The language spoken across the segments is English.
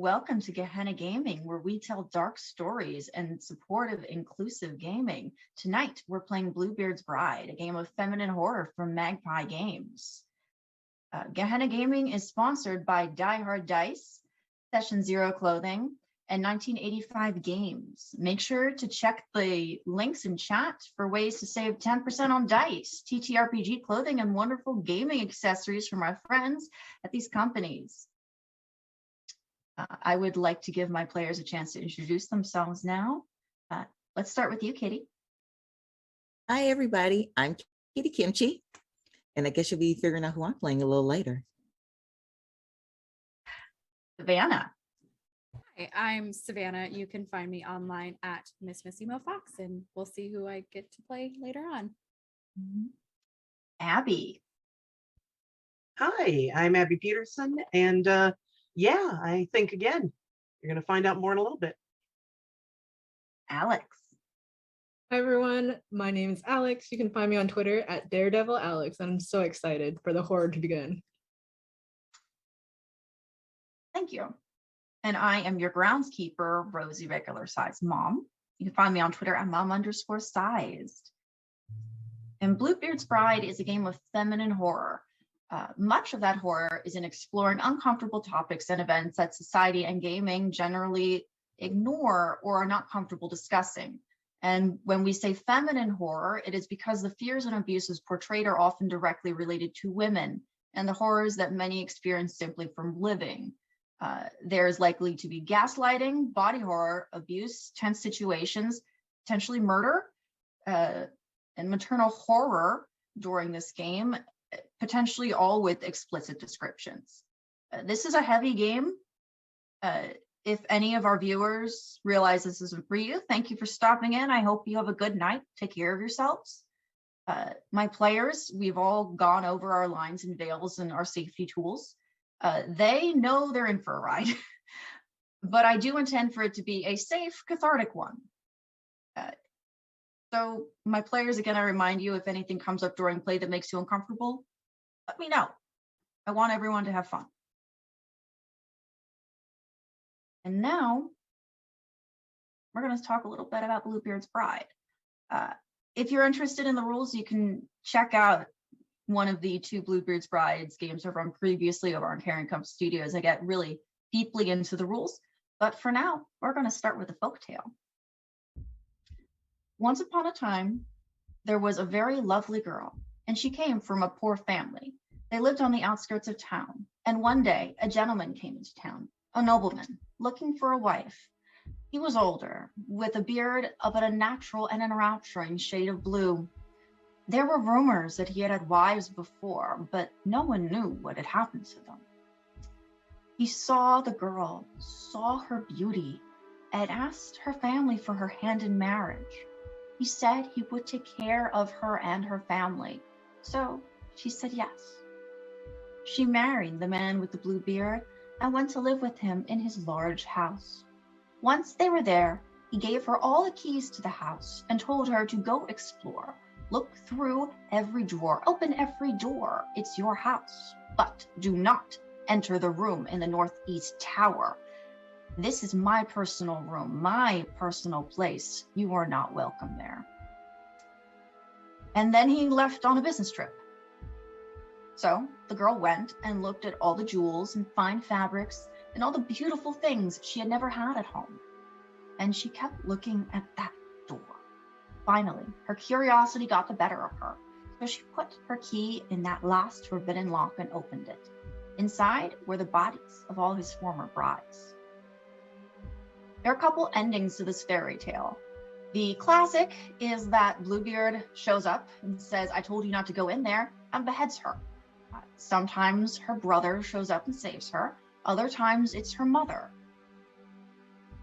welcome to Gehenna Gaming, where we tell dark stories and supportive, inclusive gaming. Tonight, we're playing Bluebeard's Bride, a game of feminine horror from Magpie Games. Gehenna Gaming is sponsored by Die Hard Dice, Session Zero Clothing, and 1985 Games. Make sure to check the links in chat for ways to save 10% on dice, TTRPG clothing, and wonderful gaming accessories from our friends at these companies. I would like to give my players a chance to introduce themselves now. Let's start with you, Kitty. Hi, everybody. I'm Kitty Kimchi, and I guess you'll be figuring out who I'm playing a little later. Savannah. Hi, I'm Savannah. You can find me online at Miss Missy Mo Fox, and we'll see who I get to play later on. Abby. Hi, I'm Abby Peterson, and yeah, I think again, you're going to find out more in a little bit. Alex. Hi everyone, my name is Alex. You can find me on Twitter at Daredevil Alex. I'm so excited for the horror to begin. Thank you. And I am your groundskeeper, Rosie Regular Size Mom. You can find me on Twitter at mom_sized. And Bluebeard's Bride is a game of feminine horror. Much of that horror is in exploring uncomfortable topics and events that society and gaming generally ignore or are not comfortable discussing. And when we say feminine horror, it is because the fears and abuses portrayed are often directly related to women and the horrors that many experience simply from living. There is likely to be gaslighting, body horror, abuse, tense situations, potentially murder, and maternal horror during this game, potentially all with explicit descriptions. This is a heavy game. If any of our viewers realize this isn't for you, thank you for stopping in. I hope you have a good night. Take care of yourselves. My players, we've all gone over our lines and veils and our safety tools. They know they're in for a ride, but I do intend for it to be a safe, cathartic one. So my players, again, I remind you, if anything comes up during play that makes you uncomfortable, let me know. I want everyone to have fun. And now we're going to talk a little bit about Bluebeard's Bride. If you're interested in the rules, you can check out one of the two Bluebeard's Brides games I've run previously over on Carrying Cup Studios. I get really deeply into the rules, but for now, we're going to start with a folktale. Once upon a time, there was a very lovely girl, and she came from a poor family. They lived on the outskirts of town, and one day a gentleman came into town, a nobleman, looking for a wife. He was older, with a beard of an unnatural and enrapturing shade of blue. There were rumors that he had had wives before, but no one knew what had happened to them. He saw the girl, saw her beauty, and asked her family for her hand in marriage. He said he would take care of her and her family, so she said yes. She married the man with the blue beard and went to live with him in his large house. Once they were there, he gave her all the keys to the house and told her to go explore. Look through every drawer, open every door. It's your house, but do not enter the room in the northeast tower. This is my personal room, my personal place. You are not welcome there. And then he left on a business trip. So the girl went and looked at all the jewels and fine fabrics and all the beautiful things she had never had at home. And she kept looking at that door. Finally, her curiosity got the better of her, so she put her key in that last forbidden lock and opened it. Inside were the bodies of all his former brides. There are a couple endings to this fairy tale. The classic is that Bluebeard shows up and says, "I told you not to go in there," and beheads her. Sometimes her brother shows up and saves her. Other times it's her mother.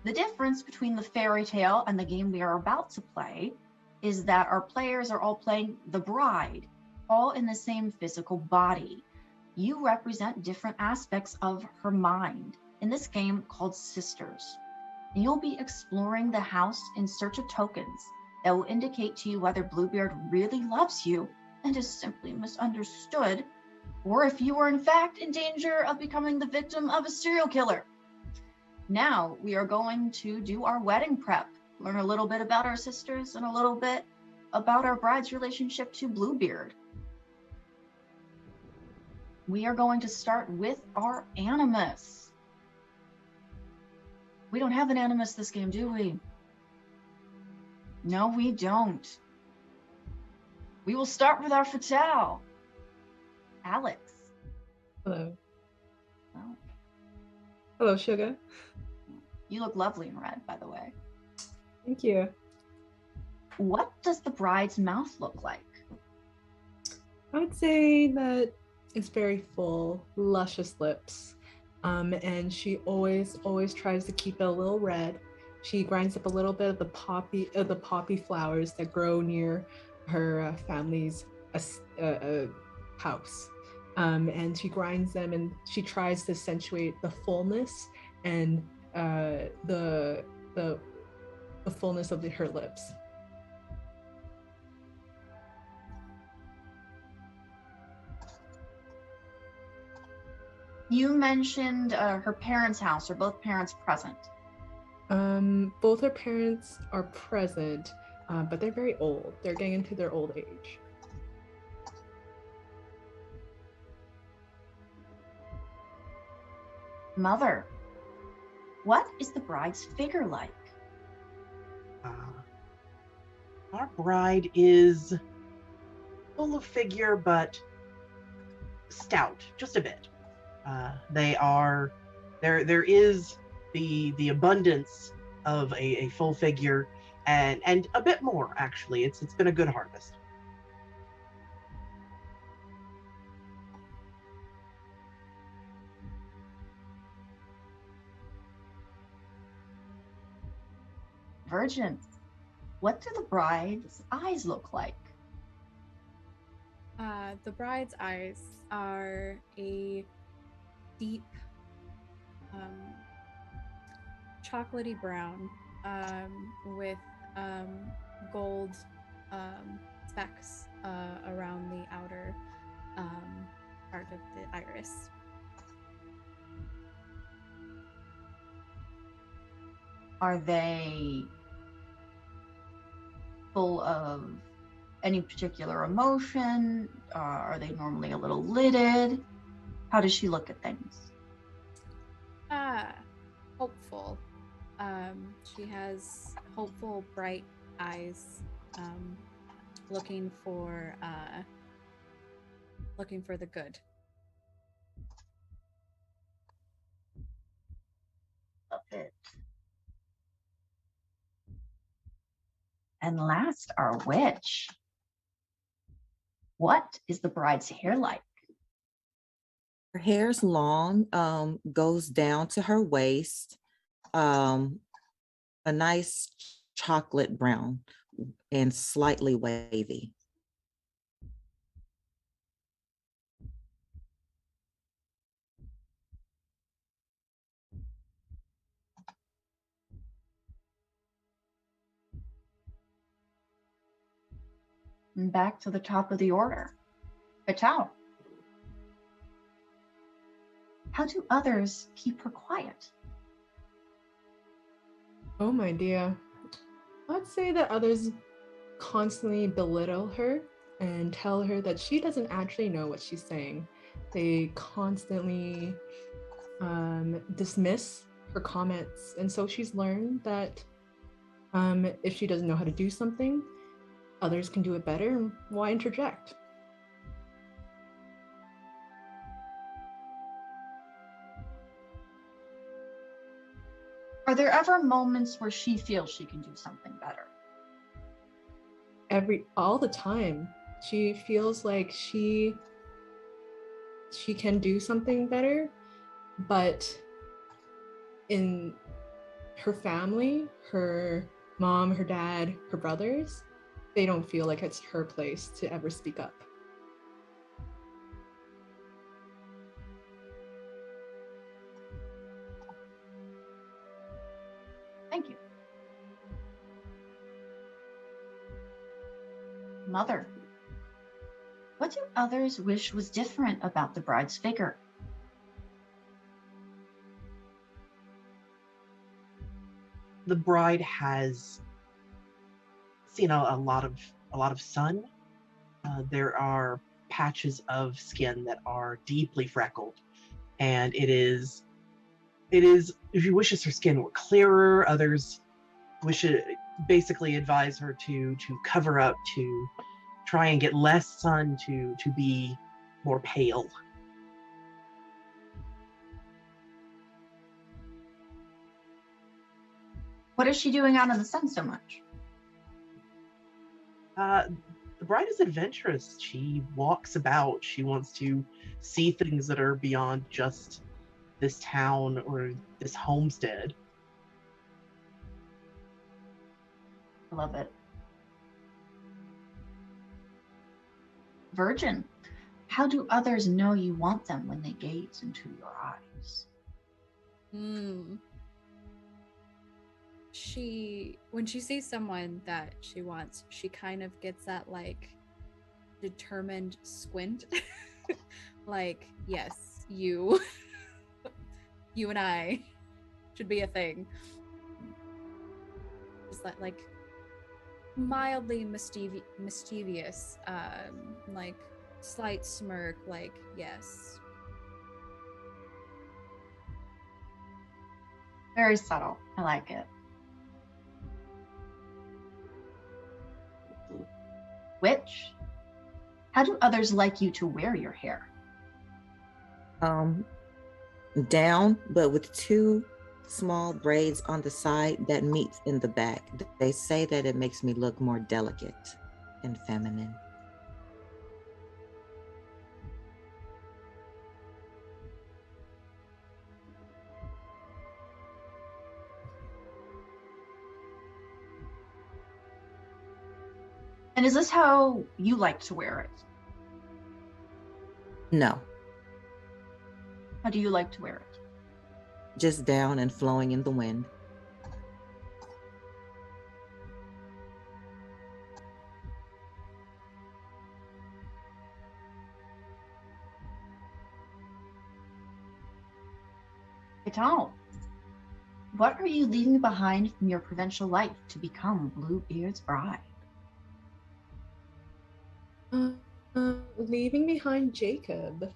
The difference between the fairy tale and the game we are about to play is that our players are all playing the bride, all in the same physical body. You represent different aspects of her mind, in this game called Sisters. And you'll be exploring the house in search of tokens that will indicate to you whether Bluebeard really loves you and is simply misunderstood, or if you are in fact in danger of becoming the victim of a serial killer. Now we are going to do our wedding prep, learn a little bit about our sisters and a little bit about our bride's relationship to Bluebeard. We are going to start with our animus. We don't have an animus this game, do we? No, we don't. We will start with our fatale. Alex. Hello. Well, Hello, Sugar. you look lovely in red, by the way. Thank you. What does the bride's mouth look like? I would say that it's very full, luscious lips. And she always tries to keep it a little red. She grinds up a little bit of the poppy flowers that grow near her family's house. And she grinds them, and she tries to accentuate the fullness and the fullness of her lips. You mentioned her parents' house. Are both parents present? Both her parents are present, but they're very old. They're getting into their old age. Mother, what is the bride's figure like? Our bride is full of figure, but stout, just a bit. There is the abundance of a full figure and a bit more, actually. It's been a good harvest. Virgin, what do the bride's eyes look like? The bride's eyes are a deep chocolatey brown with gold specks around the outer part of the iris. Are they full of any particular emotion? Are they normally a little lidded? How does she look at things? Hopeful. She has hopeful, bright eyes, looking for the good. Love it. And last, our witch. What is the bride's hair like? Her hair's long, goes down to her waist, a nice chocolate brown and slightly wavy. And back to the top of the order. Fatale. How do others keep her quiet? Oh my dear. I'd say that others constantly belittle her and tell her that she doesn't actually know what she's saying. They constantly dismiss her comments. And so she's learned that if she doesn't know how to do something, others can do it better. Why interject? Are there ever moments where she feels she can do something better? All the time. She feels like she can do something better, but in her family, her mom, her dad, her brothers, they don't feel like it's her place to ever speak up. Thank you. Mother, what do others wish was different about the bride's figure? the bride has seen a lot of sun. There are patches of skin that are deeply freckled, and it is if she wishes her skin were clearer. Others wish it basically advise her to cover up, to try and get less sun, to be more pale. What is she doing out in the sun so much? The bride is adventurous. She walks about. She wants to see things that are beyond just this town or this homestead. I love it. Virgin, how do others know you want them when they gaze into your eyes? When she sees someone that she wants, she kind of gets that like determined squint. Like, yes, you and I should be a thing. Just that like mildly mischievous, like slight smirk, like, yes. Very subtle. I like it. Witch, how do others like you to wear your hair? Down, but with two small braids on the side that meet in the back. They say that it makes me look more delicate and feminine. And is this how you like to wear it? No, How do you like to wear it? just down and flowing in the wind. Gaetan, what are you leaving behind from your provincial life to become Bluebeard's bride? Leaving behind Jacob.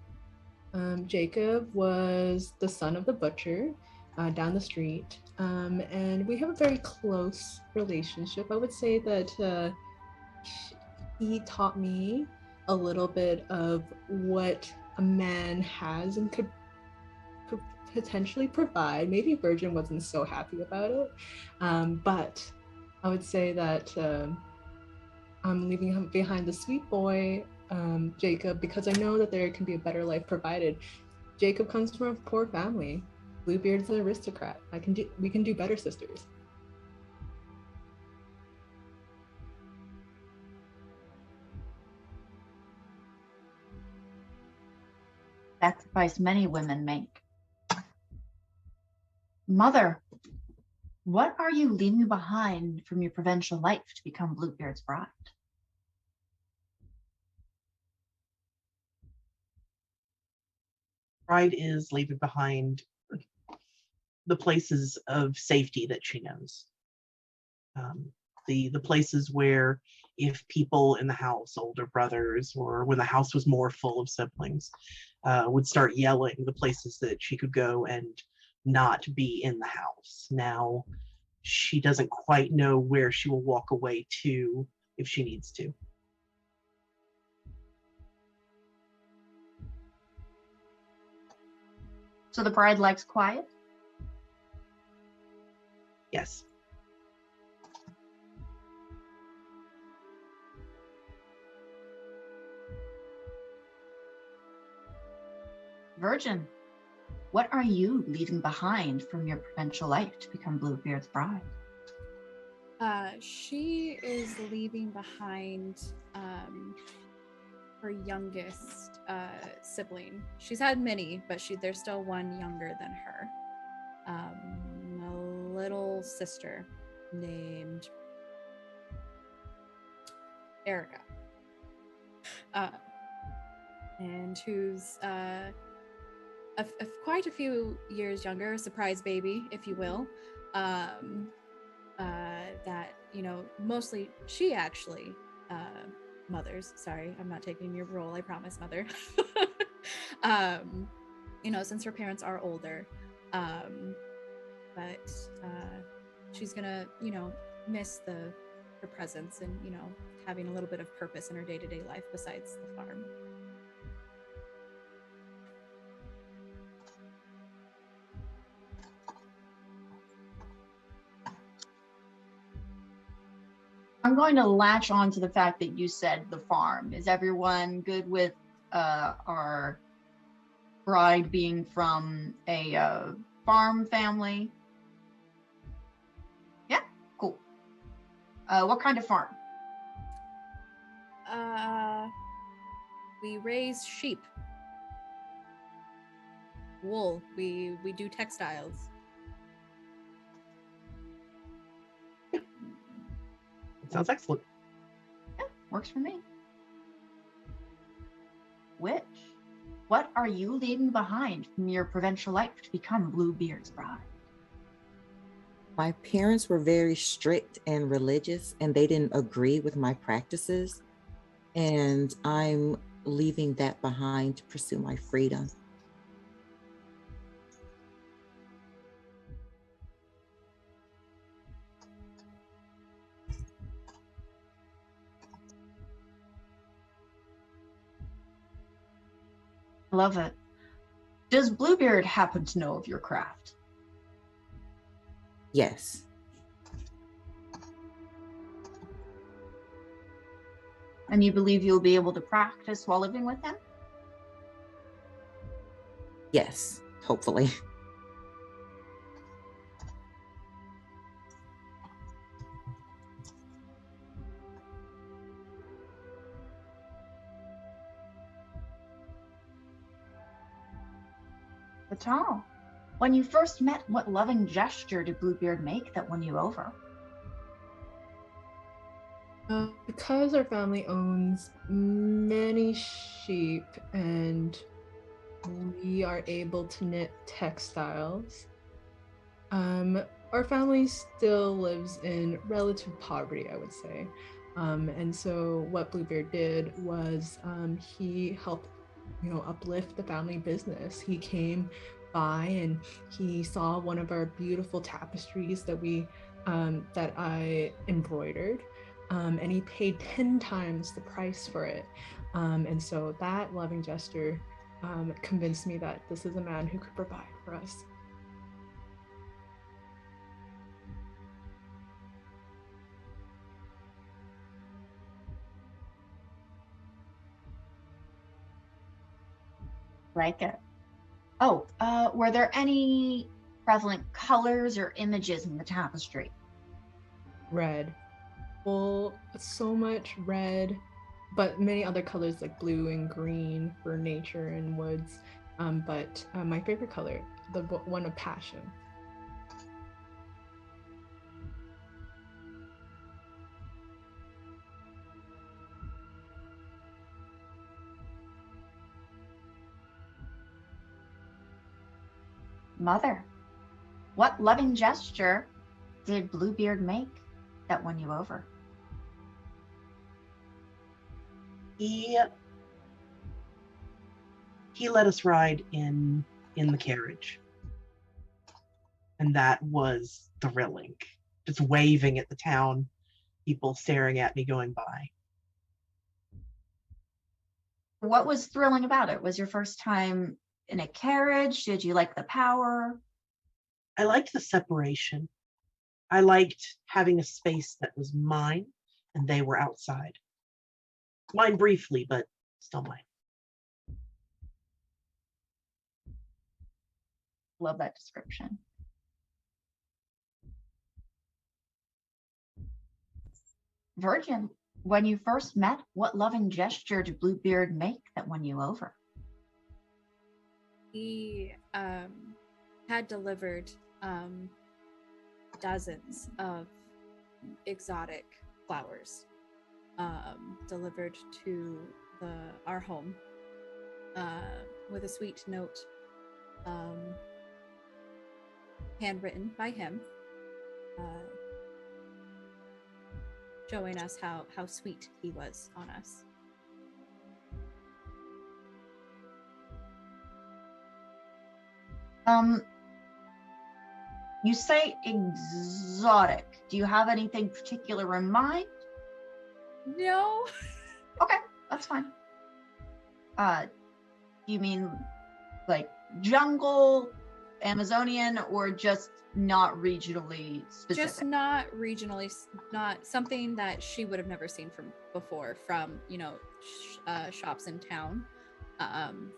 Jacob was the son of the butcher down the street, and we have a very close relationship. I would say that he taught me a little bit of what a man has and could potentially provide. Maybe Virgin wasn't so happy about it, but I would say that I'm leaving him behind the sweet boy, Jacob, because I know that there can be a better life provided. Jacob comes from a poor family. Bluebeard's an aristocrat. We can do better, sisters. Sacrifice many women make. Mother, what are you leaving behind from your provincial life to become Bluebeard's bride? Bride is leaving behind the places of safety that she knows. The places where if people in the house, older brothers, or when the house was more full of siblings, would start yelling, the places that she could go and not be in the house. Now, she doesn't quite know where she will walk away to if she needs to. So the bride likes quiet? Yes. Virgin, what are you leaving behind from your provincial life to become Bluebeard's bride? She is leaving behind her youngest sibling. She's had many, but there's still one younger than her. A little sister named Erica, and who's quite a few years younger, a surprise baby, if you will. that, you know, mostly she actually mothers. Sorry, I'm not taking your role. I promise, mother. You know, since her parents are older, but she's gonna, you know, miss her presence and, you know, having a little bit of purpose in her day-to-day life besides the farm. I'm going to latch on to the fact that you said the farm. Is everyone good with our bride being from a farm family? Yeah, cool. What kind of farm? We raise sheep, wool. We do textiles. Sounds excellent. Yeah, works for me. Witch, what are you leaving behind from your provincial life to become Bluebeard's bride? My parents were very strict and religious, and they didn't agree with my practices. And I'm leaving that behind to pursue my freedom. I love it. Does Bluebeard happen to know of your craft? Yes. And you believe you'll be able to practice while living with him? Yes, hopefully. Fatal, when you first met, what loving gesture did Bluebeard make that won you over? Because our family owns many sheep and we are able to knit textiles, our family still lives in relative poverty, I would say. And so what Bluebeard did was he helped, you know, uplift the family business. He came by and he saw one of our beautiful tapestries that that I embroidered. And he paid 10 times the price for it. And so that loving gesture convinced me that this is a man who could provide for us. Like it. Oh, were there any prevalent colors or images in the tapestry? Red. Well, so much red, but many other colors like blue and green for nature and woods. But my favorite color, the one of passion. Mother, what loving gesture did Bluebeard make that won you over? He let us ride in the carriage, and that was thrilling. Just waving at the town, people staring at me going by. What was thrilling about it? Was your first time in a carriage? Did you like the power? I liked the separation. I liked having a space that was mine and they were outside. Mine briefly, but still mine. Love that description. Virgin, when you first met, what loving gesture did Bluebeard make that won you over? He had delivered dozens of exotic flowers delivered to our home with a sweet note handwritten by him. showing us how sweet he was on us. You say exotic. Do you have anything particular in mind? No. Okay, that's fine. You mean like jungle, Amazonian, or just not regionally specific? Just not regionally, not something that she would have never seen from before from, you know, shops in town.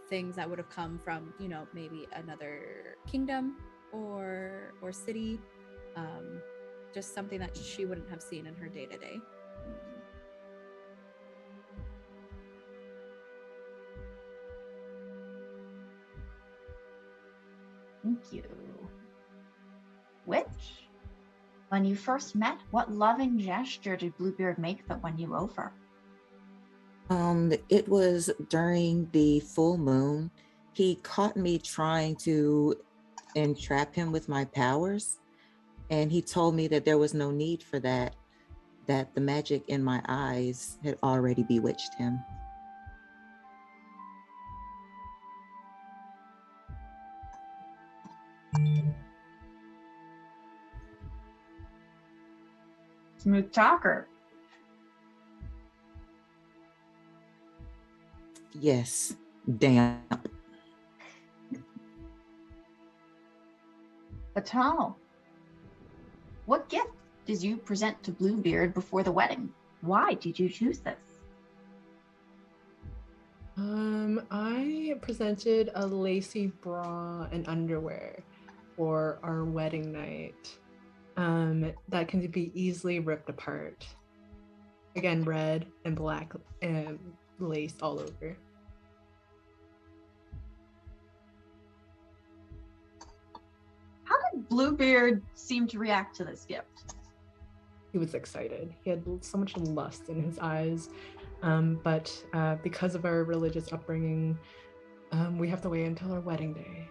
Things that would have come from, you know, maybe another kingdom or city. Just something that she wouldn't have seen in her day-to-day. Thank you. Which, when you first met, what loving gesture did Bluebeard make that won you over? It was during the full moon. He caught me trying to entrap him with my powers, and he told me that there was no need for that, that the magic in my eyes had already bewitched him. Smooth talker. Yes, damp. Atal, what gift did you present to Bluebeard before the wedding? Why did you choose this? I presented a lacy bra and underwear for our wedding night. That can be easily ripped apart. Again, red and black and lace all over. How did Bluebeard seem to react to this gift? He was excited. He had so much lust in his eyes. But because of our religious upbringing, we have to wait until our wedding day.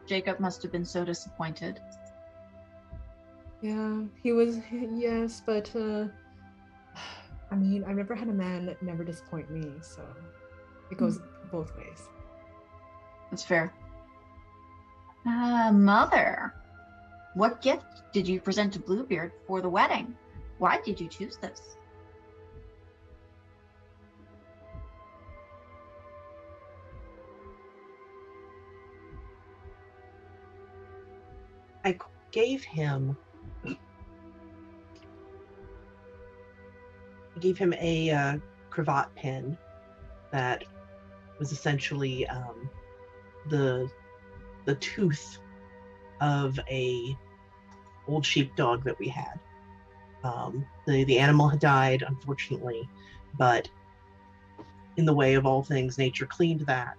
Jacob must have been so disappointed. Yeah, he was, yes, but I mean, I've never had a man never disappoint me, so it goes both ways. That's fair. Mother, what gift did you present to Bluebeard for the wedding? Why did you choose this? I gave him a cravat pin that was essentially the tooth of a old sheepdog that we had. The animal had died, unfortunately, but in the way of all things, nature cleaned that.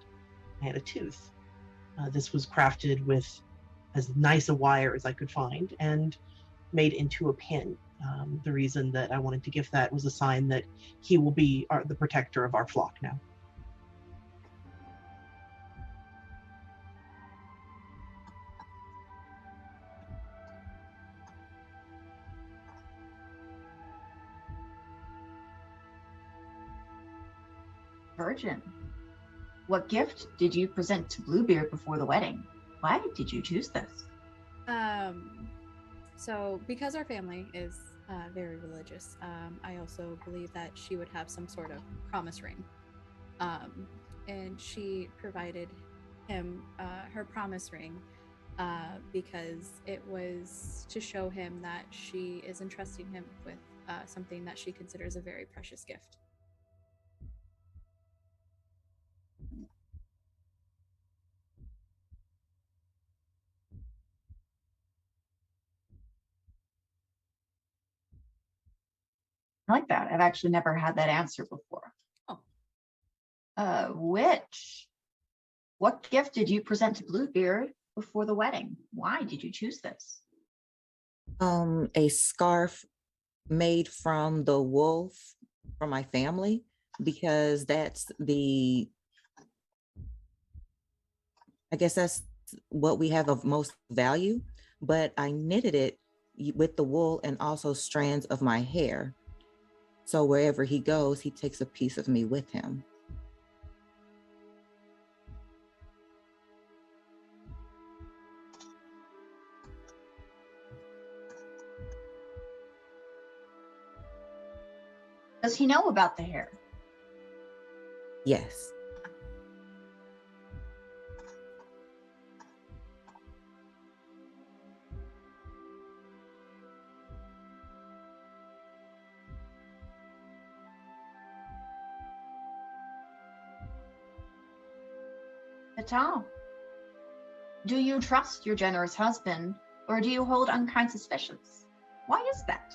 I had a tooth. This was crafted with as nice a wire as I could find and made into a pin. The reason that I wanted to gift that was a sign that he will be the protector of our flock now. Virgin, what gift did you present to Bluebeard before the wedding? Why did you choose this? So because our family is very religious, I also believe that she would have some sort of promise ring. And she provided him her promise ring because it was to show him that she is entrusting him with something that she considers a very precious gift. I like that. I've actually never had that answer before. Oh. Witch, what gift did you present to Bluebeard before the wedding? Why did you choose this? A scarf made from the wolf from my family, because that's the I guess that's what we have of most value, but I knitted it with the wool and also strands of my hair. So wherever he goes, he takes a piece of me with him. Does he know about the hair? Yes. Vital, do you trust your generous husband, or do you hold unkind suspicions? Why is that?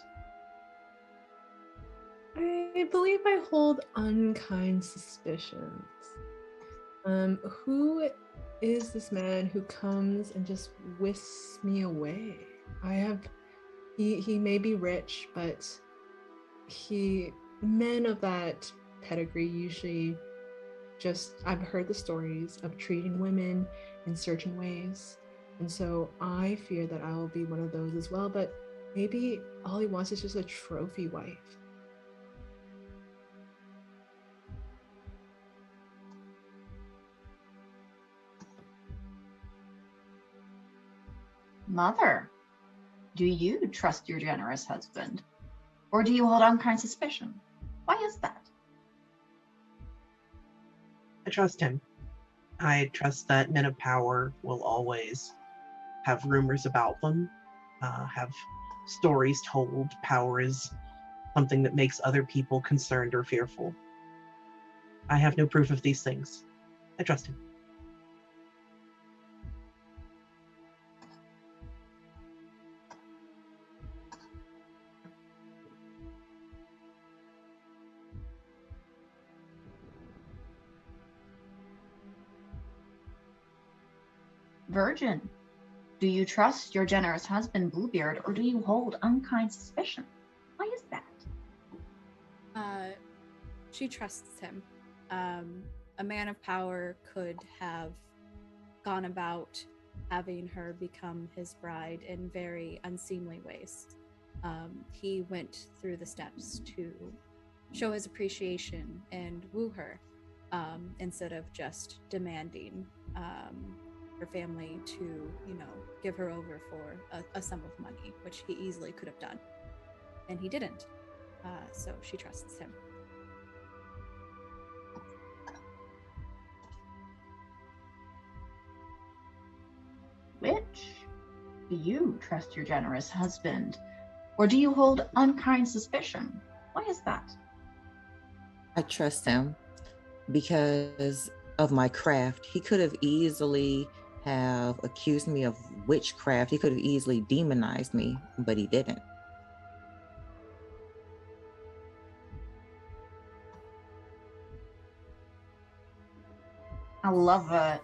I believe I hold unkind suspicions. Who is this man who comes and just whisks me away? He may be rich, but men of that pedigree usually I've heard the stories of treating women in certain ways. And so I fear that I will be one of those as well, but maybe all he wants is just a trophy wife. Mother, do you trust your generous husband, or do you hold unkind suspicion? Why is that? I trust him. I trust that men of power will always have rumors about them, have stories told. Power is something that makes other people concerned or fearful. I have no proof of these things. I trust him. Virgin, do you trust your generous husband, Bluebeard, or do you hold unkind suspicion? Why is that? She trusts him. A man of power could have gone about having her become his bride in very unseemly ways. He went through the steps to show his appreciation and woo her, instead of just demanding her family to, give her over for a sum of money, which he easily could have done. And he didn't. So she trusts him. Witch, do you trust your generous husband, or do you hold unkind suspicion? Why is that? I trust him because of my craft. He could have easily have accused me of witchcraft. He could have easily demonized me, but he didn't. I love it.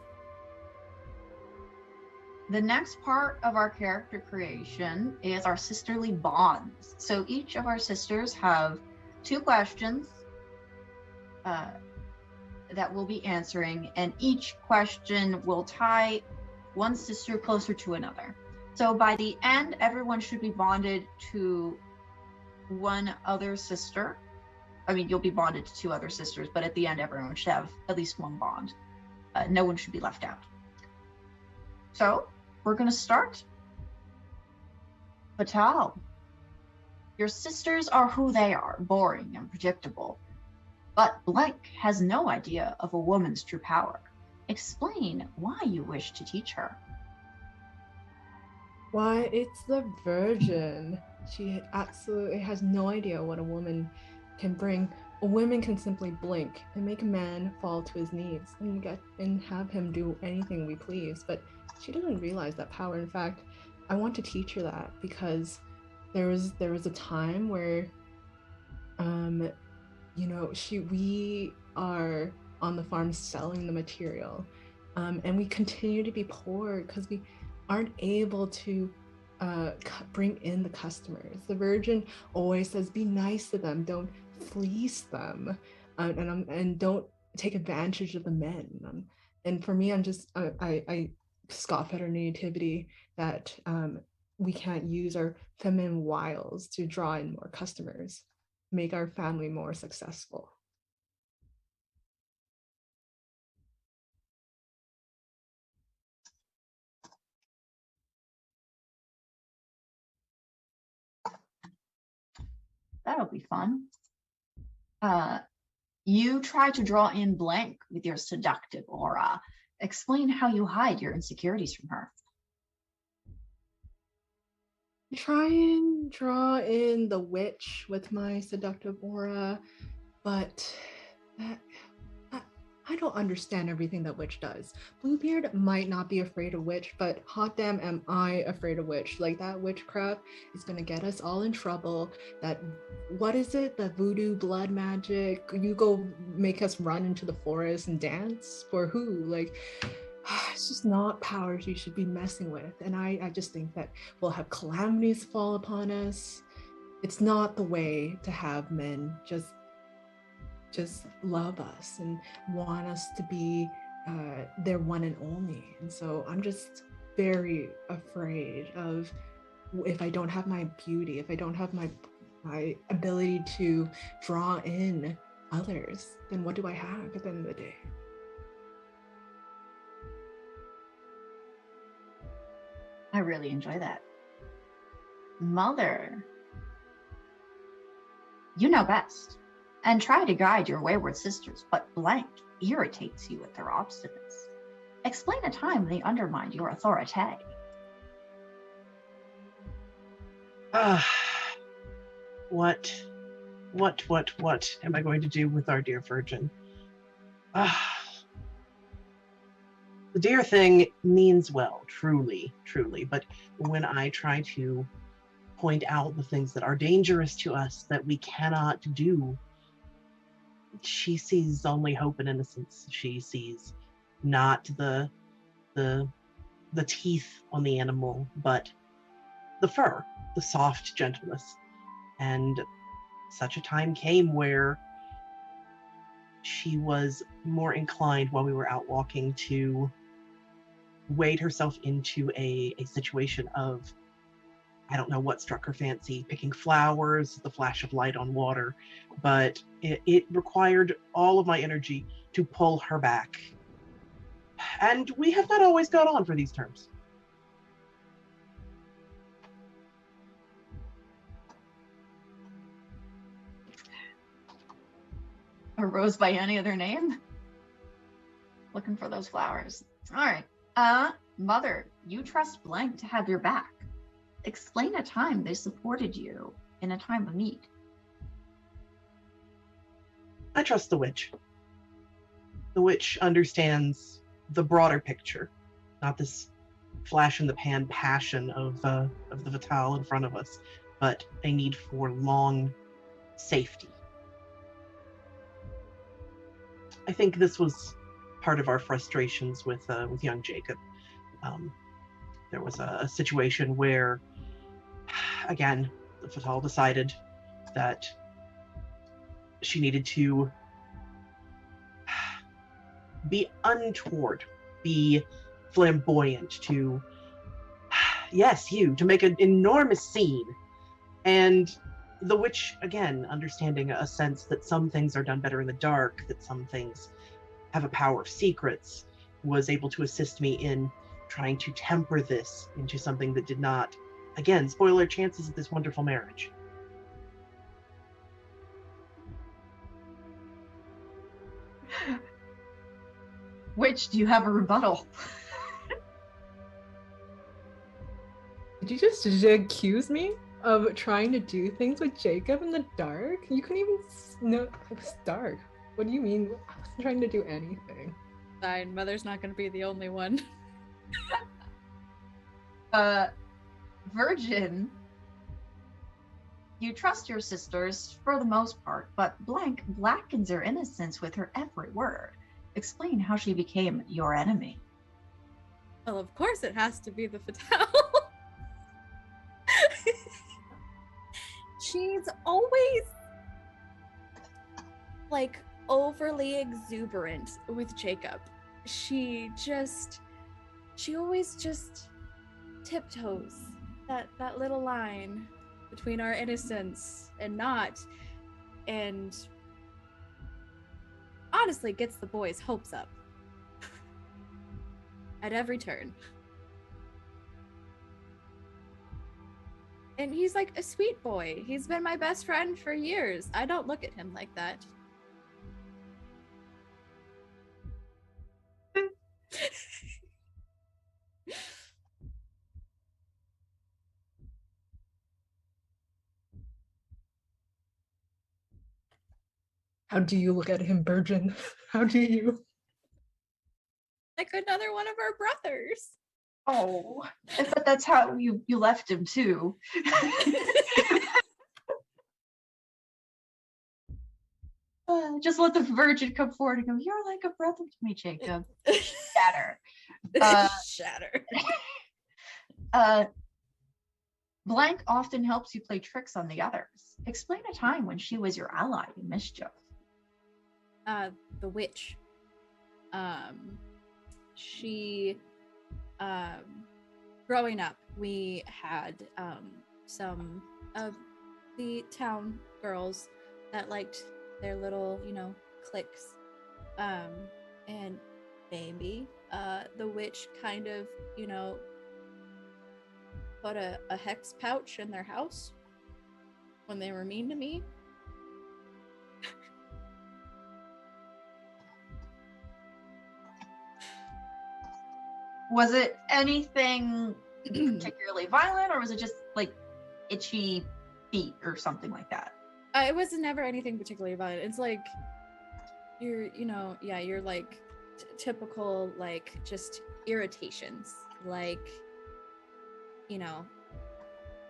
The next part of our character creation is our sisterly bonds. So each of our sisters have 2 questions that we'll be answering, and each question will tie one sister closer to another. So by the end, everyone should be bonded to one other sister. I mean, you'll be bonded to 2 other sisters, but at the end, everyone should have at least one bond. No one should be left out. So we're going to start. Vital, your sisters are who they are, boring and predictable. But Blank has no idea of a woman's true power. Explain why you wish to teach her. Why, it's the Virgin. She absolutely has no idea what a woman can bring. A woman can simply blink and make a man fall to his knees and have him do anything we please. But she doesn't realize that power. In fact, I want to teach her that because there was a time where, we are on the farm selling the material, and we continue to be poor because we aren't able to bring in the customers. The Virgin always says, be nice to them, don't fleece them, and don't take advantage of the men. And for me, I'm just I scoff at our nativity that we can't use our feminine wiles to draw in more customers, make our family more successful. That'll be fun. You try to draw in blank with your seductive aura. Explain how you hide your insecurities from her. Try and draw in the witch with my seductive aura, but that, I don't understand everything that witch does. Bluebeard might not be afraid of witch, but hot damn am I afraid of witch. Like that witchcraft is gonna get us all in trouble. That, what is it? The voodoo blood magic. You go make us run into the forest and dance for who? Like, it's just not powers you should be messing with. And I just think that we'll have calamities fall upon us. It's not the way to have men just love us and want us to be their one and only. And so I'm just very afraid of, if I don't have my beauty, if I don't have my ability to draw in others, then what do I have at the end of the day? I really enjoy that. Mother, you know best, and try to guide your wayward sisters, but blank irritates you with their obstinance. Explain a time they undermined your authority. What am I going to do with our dear virgin? The dear thing means well, truly, but when I try to point out the things that are dangerous to us that we cannot do, she sees only hope and innocence. She sees not the teeth on the animal, but the fur, the soft gentleness. And such a time came where she was more inclined, while we were out walking, to wade herself into a situation of, I don't know what struck her fancy, picking flowers, the flash of light on water, but it required all of my energy to pull her back. And we have not always got on for these terms. A rose by any other name? Looking for those flowers. All right. Mother, you trust blank to have your back. Explain a time they supported you in a time of need. I trust the witch. The witch understands the broader picture, not this flash in the pan passion of the Vital in front of us, but a need for long safety. I think this was part of our frustrations with young Jacob. There was a situation where, again, the Vital decided that she needed to be untoward, be flamboyant, to make an enormous scene. And the witch, again, understanding a sense that some things are done better in the dark, that some things have a power of secrets, was able to assist me in trying to temper this into something that did not, again, spoil our chances of this wonderful marriage. Witch, do you have a rebuttal? Did you just accuse me of trying to do things with Jacob in the dark? You couldn't even know it was dark. What do you mean? I wasn't trying to do anything. Fine, Mother's not going to be the only one. Virgin, you trust your sisters for the most part, but blank blackens your innocence with her every word. Explain how she became your enemy. Well, of course it has to be the Fatale. She's always like overly exuberant with Jacob. she always just tiptoes that little line between our innocence and not, and honestly gets the boys' hopes up at every turn. And he's like a sweet boy. He's been my best friend for years. I don't look at him like that. How do you look at him, Virgin? How do you? Like another one of our brothers. Oh, but that's how you left him too. Just let the virgin come forward and go, "You're like a brother to me, Jacob." Shatter. Shatter. Blank often helps you play tricks on the others. Explain a time when she was your ally in mischief. The witch. She growing up, we had some of the town girls that liked their little, cliques. And maybe the witch kind of, put a hex pouch in their house when they were mean to me. Was it anything particularly violent, or was it just like itchy feet or something like that? It was never anything particularly violent. It's like you're like typical, like just irritations. Like,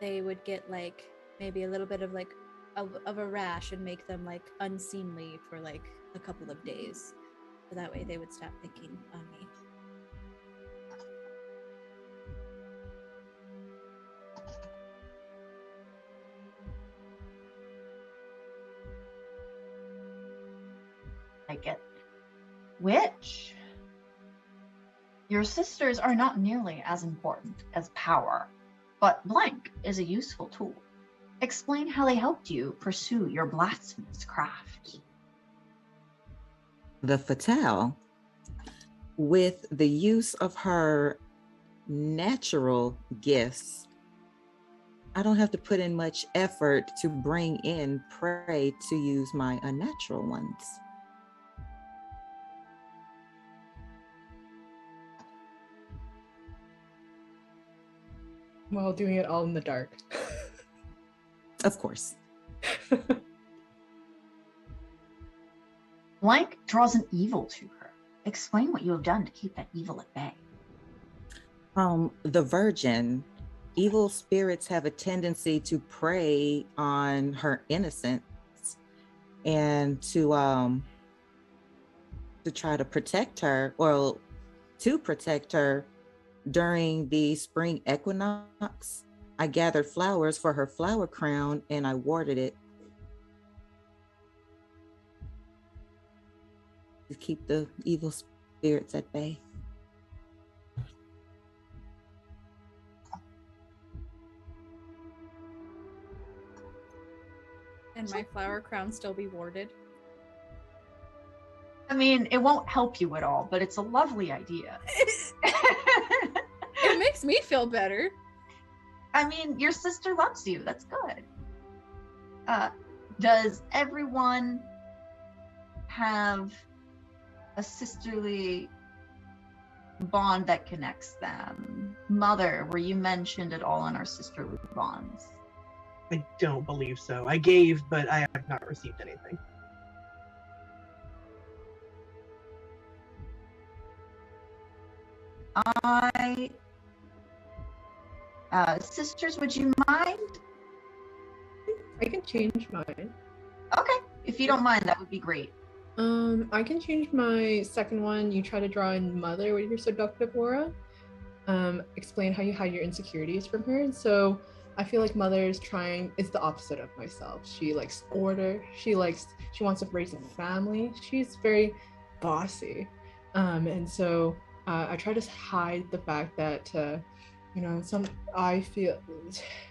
they would get like maybe a little bit of like of a rash and make them like unseemly for like a couple of days. So that way they would stop picking on me. I get which your sisters are not nearly as important as power, but blank is a useful tool. Explain how they helped you pursue your blasphemous craft. The Fatale, with the use of her natural gifts, I don't have to put in much effort to bring in prey to use my unnatural ones. While doing it all in the dark. Of course. Blank draws an evil to her. Explain what you have done to keep that evil at bay. The Virgin, evil spirits have a tendency to prey on her innocence and to try to protect her, or to protect her during the spring equinox. I gathered flowers for her flower crown and I warded it to keep the evil spirits at bay. And my flower crown still be warded. I mean, it won't help you at all, but it's a lovely idea. It makes me feel better. I mean, your sister loves you. That's good. Does everyone have a sisterly bond that connects them? Mother, were you mentioned at all in our sisterly bonds? I don't believe so. I gave, but I have not received anything. Sisters, would you mind? I can change mine. Okay, if you don't mind, that would be great. I can change my second one. You try to draw in Mother with your seductive aura. Explain how you hide your insecurities from her. So I feel like Mother is the opposite of myself. She likes order. She wants to raise a family. She's very bossy. And so I try to hide the fact that I feel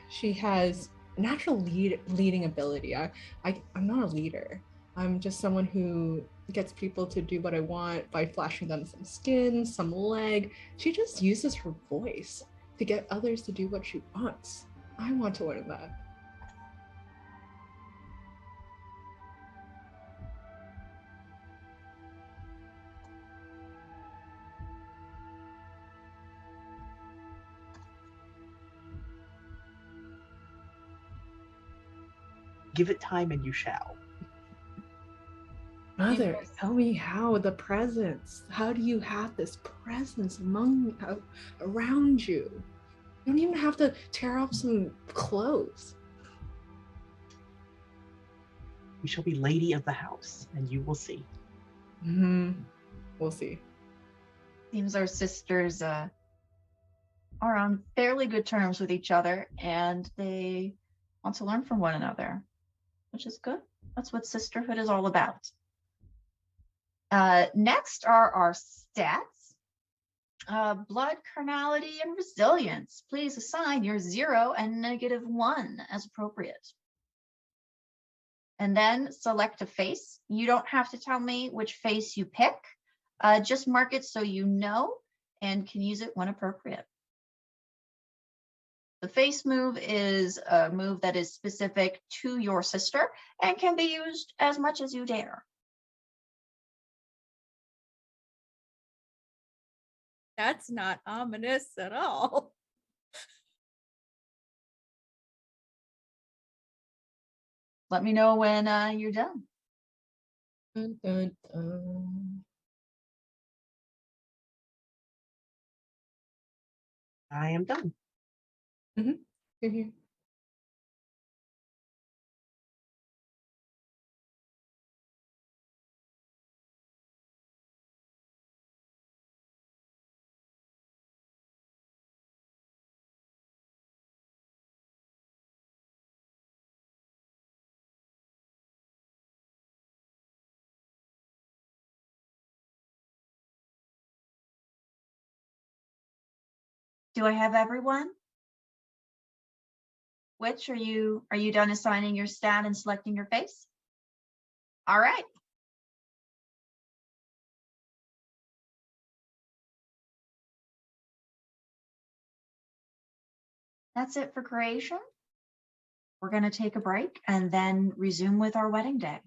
she has natural leading ability. I'm not a leader. I'm just someone who gets people to do what I want by flashing them some skin, some leg. She just uses her voice to get others to do what she wants. I want to learn that. Give it time and you shall. Mother, tell me how the presence. How do you have this presence around you? You don't even have to tear off some clothes. You shall be lady of the house, and you will see. We'll see. Seems our sisters are on fairly good terms with each other, and they want to learn from one another, which is good. That's what sisterhood is all about. Next are our stats. Blood, carnality, and resilience. Please assign your 0 and -1 as appropriate. And then select a face. You don't have to tell me which face you pick. Just mark it so you know and can use it when appropriate. The face move is a move that is specific to your sister and can be used as much as you dare. That's not ominous at all. Let me know when you're done. Dun, dun, dun. I am done. Here, here. Do I have everyone? Which are you done assigning your stat and selecting your face? All right. That's it for creation. We're going to take a break and then resume with our wedding day.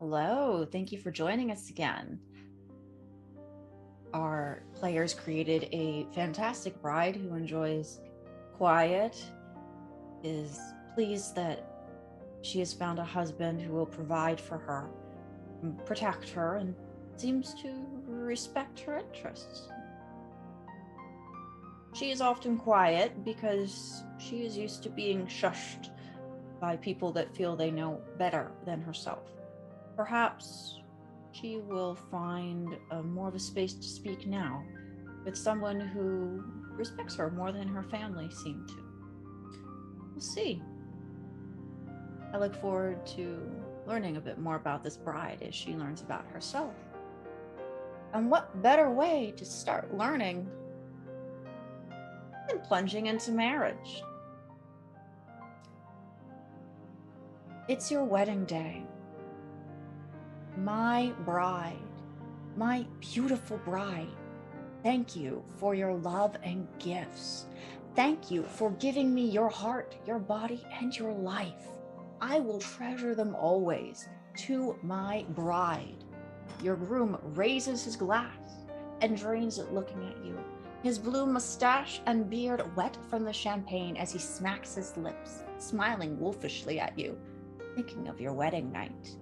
Hello, thank you for joining us again. Our players created a fantastic bride who enjoys quiet, is pleased that she has found a husband who will provide for her, protect her, and seems to respect her interests. She is often quiet because she is used to being shushed by people that feel they know better than herself. Perhaps she will find more of a space to speak now with someone who respects her more than her family seem to. We'll see. I look forward to learning a bit more about this bride as she learns about herself. And what better way to start learning than plunging into marriage? It's your wedding day. My bride, my beautiful bride, thank you for your love and gifts. Thank you for giving me your heart, your body, and your life. I will treasure them always. To my bride. Your groom raises his glass and drains it looking at you, his blue mustache and beard wet from the champagne as he smacks his lips, smiling wolfishly at you, thinking of your wedding night.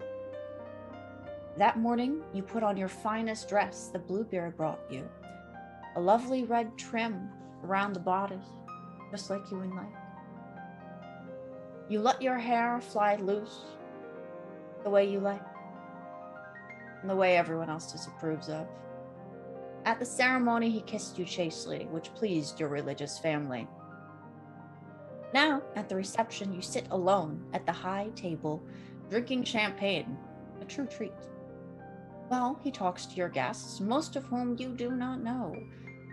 That morning, you put on your finest dress that Bluebeard brought you, a lovely red trim around the bodice, just like you would like. You let your hair fly loose the way you like, and the way everyone else disapproves of. At the ceremony, he kissed you chastely, which pleased your religious family. Now, at the reception, you sit alone at the high table, drinking champagne, a true treat. Well, he talks to your guests, most of whom you do not know,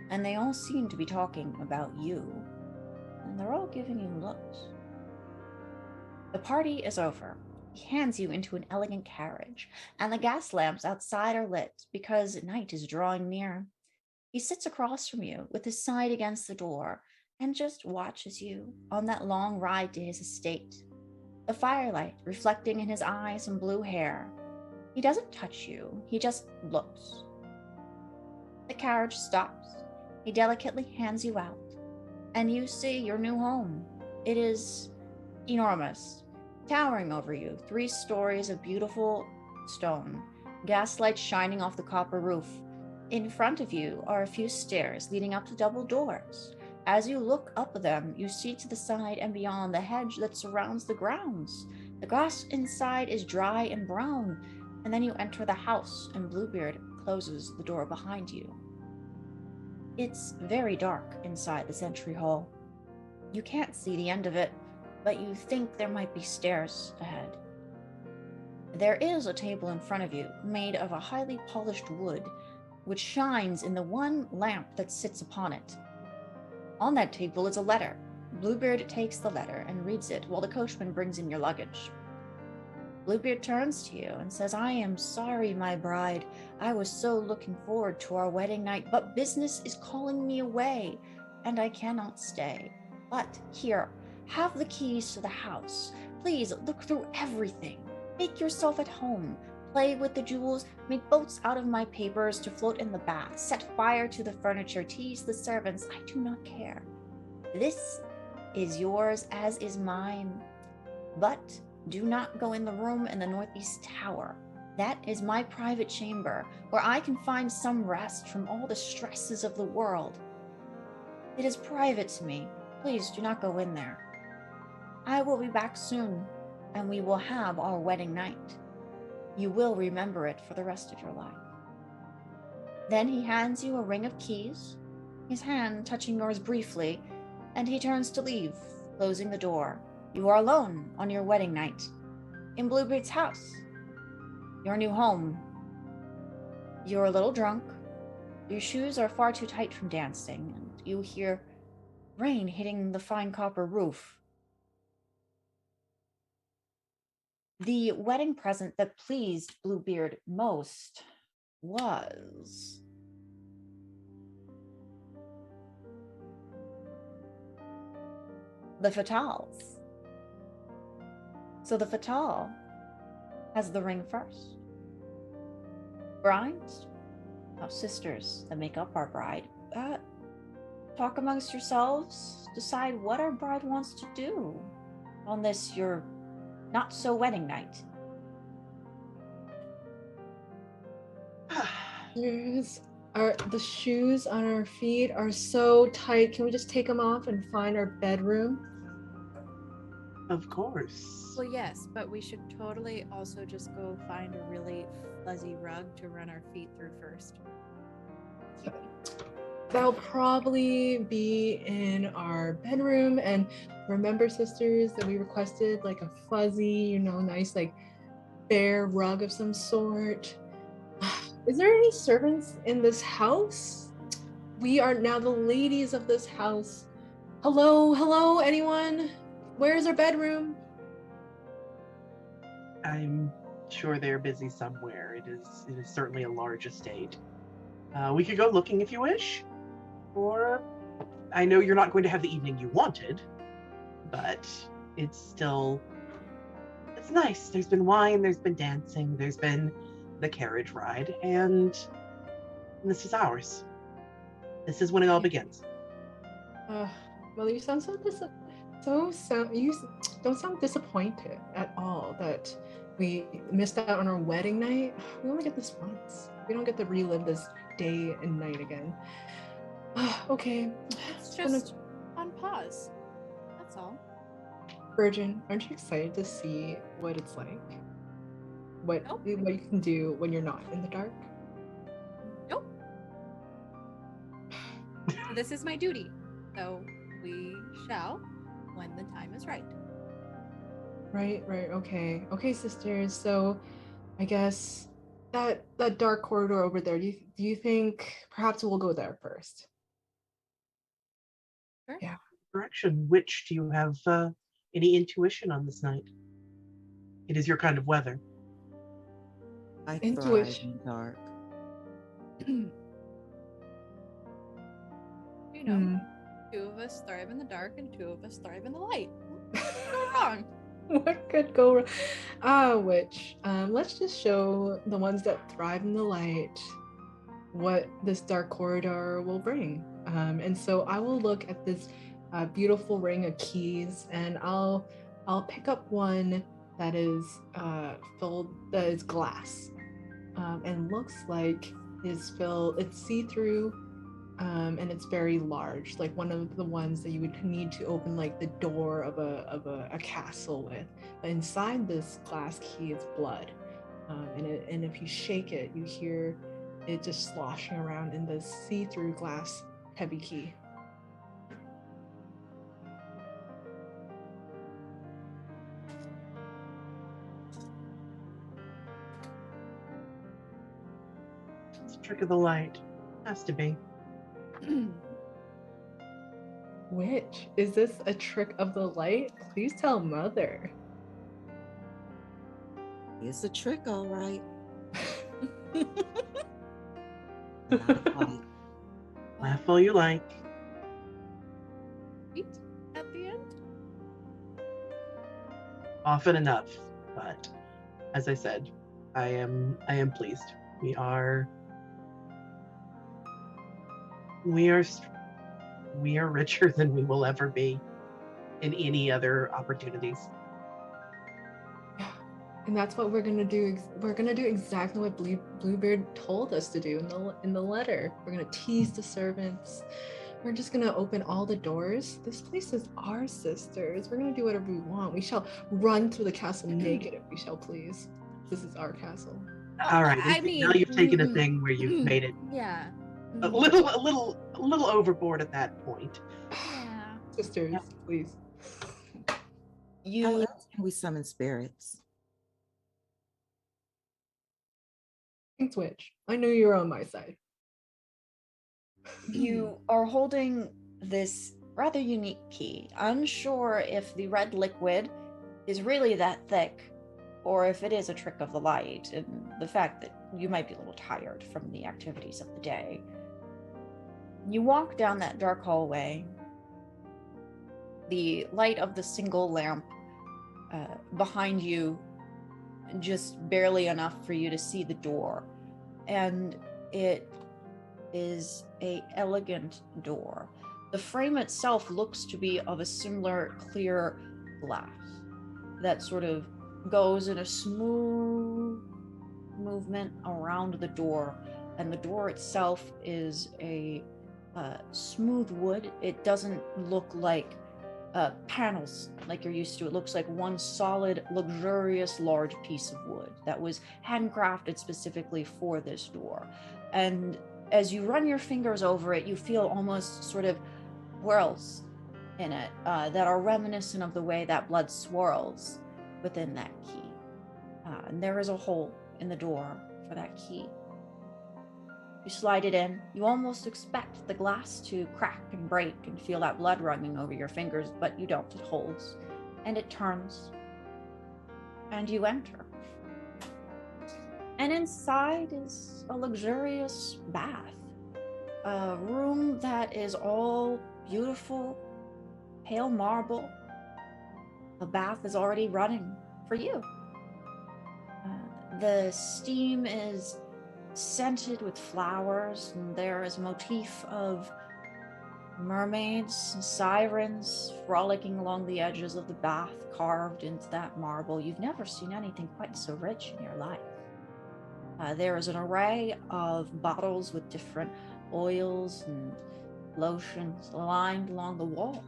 and they all seem to be talking about you, and they're all giving you looks. The party is over. He hands you into an elegant carriage, and the gas lamps outside are lit because night is drawing near. He sits across from you with his side against the door and just watches you on that long ride to his estate, the firelight reflecting in his eyes and blue hair. He doesn't touch you, he just looks. The carriage stops. He delicately hands you out, and you see your new home. It is enormous. Towering over you, 3 stories of beautiful stone, gaslight shining off the copper roof. In front of you are a few stairs leading up to double doors. As you look up them, you see to the side and beyond the hedge that surrounds the grounds. The grass inside is dry and brown, and then you enter the house, and Bluebeard closes the door behind you. It's very dark inside the Sentry Hall. You can't see the end of it, but you think there might be stairs ahead. There is a table in front of you, made of a highly polished wood, which shines in the one lamp that sits upon it. On that table is a letter. Bluebeard takes the letter and reads it while the coachman brings in your luggage. Bluebeard turns to you and says, "I am sorry, my bride. I was so looking forward to our wedding night, but business is calling me away, and I cannot stay. But here, have the keys to the house. Please look through everything. Make yourself at home. Play with the jewels. Make boats out of my papers to float in the bath. Set fire to the furniture. Tease the servants. I do not care. This is yours as is mine. But do not go in the room in the northeast tower. That is my private chamber, where I can find some rest from all the stresses of the world. It is private to me. Please do not go in there. I will be back soon, and we will have our wedding night. You will remember it for the rest of your life." Then he hands you a ring of keys, his hand touching yours briefly, and he turns to leave, closing the door. You are alone on your wedding night, in Bluebeard's house, your new home. You're a little drunk, your shoes are far too tight from dancing, and you hear rain hitting the fine copper roof. The wedding present that pleased Bluebeard most was the fatales. So the fatale has the ring first. Brides, our sisters that make up our bride, talk amongst yourselves, decide what our bride wants to do on this your not so wedding night. The shoes on our feet are so tight. Can we just take them off and find our bedroom? Of course. Well, yes, but we should totally also just go find a really fuzzy rug to run our feet through first. That'll probably be in our bedroom. And remember, sisters, that we requested like a fuzzy, nice like bear rug of some sort. Is there any servants in this house? We are now the ladies of this house. Hello, anyone? Where's our bedroom? I'm sure they're busy somewhere. It is certainly a large estate. We could go looking if you wish. Or I know you're not going to have the evening you wanted, but it's nice. There's been wine, there's been dancing, there's been the carriage ride, and this is ours. This is when it all begins. Well, you sound you don't sound disappointed at all that we missed out on our wedding night. We only get this once. We don't get to relive this day and night again. Okay. It's just on pause. That's all. Virgin, aren't you excited to see what it's like? What you can do when you're not in the dark? Nope. This is my duty. So we shall when the time is right. Right. Okay, sisters. So I guess that dark corridor over there, do you think perhaps we'll go there first? Sure. Yeah. Direction. Which do you have any intuition on this night? It is your kind of weather. I thrive Intuition. in the dark. Two of us thrive in the dark and two of us thrive in the light. What could go wrong? What could go wrong? Let's just show the ones that thrive in the light what this dark corridor will bring. And so I will look at this beautiful ring of keys, and I'll pick up one that is that is glass, and looks like it's see-through, and it's very large, like one of the ones that you would need to open like the door of a castle with. But inside this glass key is blood, and if you shake it, you hear it just sloshing around in the see-through glass heavy key. It's a trick of the light. Has to be. Which is this a trick of the light? Please tell Mother. It's a trick, all right. A lot of light. Laugh all you like. Sweet at the end. Often enough, but as I said, I am pleased. We are richer than we will ever be in any other opportunities. And that's what we're gonna do. We're gonna do exactly what Bluebeard told us to do in the letter. We're gonna tease the servants. We're just gonna open all the doors. This place is our sisters. We're gonna do whatever we want. We shall run through the castle naked if we shall please. This is our castle. All right. I Now mean, you've taken a thing where you've made it Yeah. a little overboard at that point. Yeah. Sisters, Yeah. please. How You else can we summon spirits? Thanks, Witch. I knew you were on my side. you are holding this rather unique key, unsure if the red liquid is really that thick or if it is a trick of the light, and the fact that you might be a little tired from the activities of the day. You walk down that dark hallway. The light of the single lamp behind you, just barely enough for you to see the door, and it is a elegant door. The frame itself looks to be of a similar clear glass that sort of goes in a smooth movement around the door, and the door itself is a smooth wood. It doesn't look like panels like you're used to. It looks like one solid, luxurious, large piece of wood that was handcrafted specifically for this door. And as you run your fingers over it, you feel almost sort of whirls in it that are reminiscent of the way that blood swirls within that key. And there is a hole in the door for that key. You slide it in. You almost expect the glass to crack and break and feel that blood running over your fingers, but you don't. It holds. And it turns. And you enter. And inside is a luxurious bath. A room that is all beautiful, pale marble. The bath is already running for you. The steam is scented with flowers, and there is a motif of mermaids and sirens frolicking along the edges of the bath, carved into that marble. You've never seen anything quite so rich in your life. There is an array of bottles with different oils and lotions lined along the wall.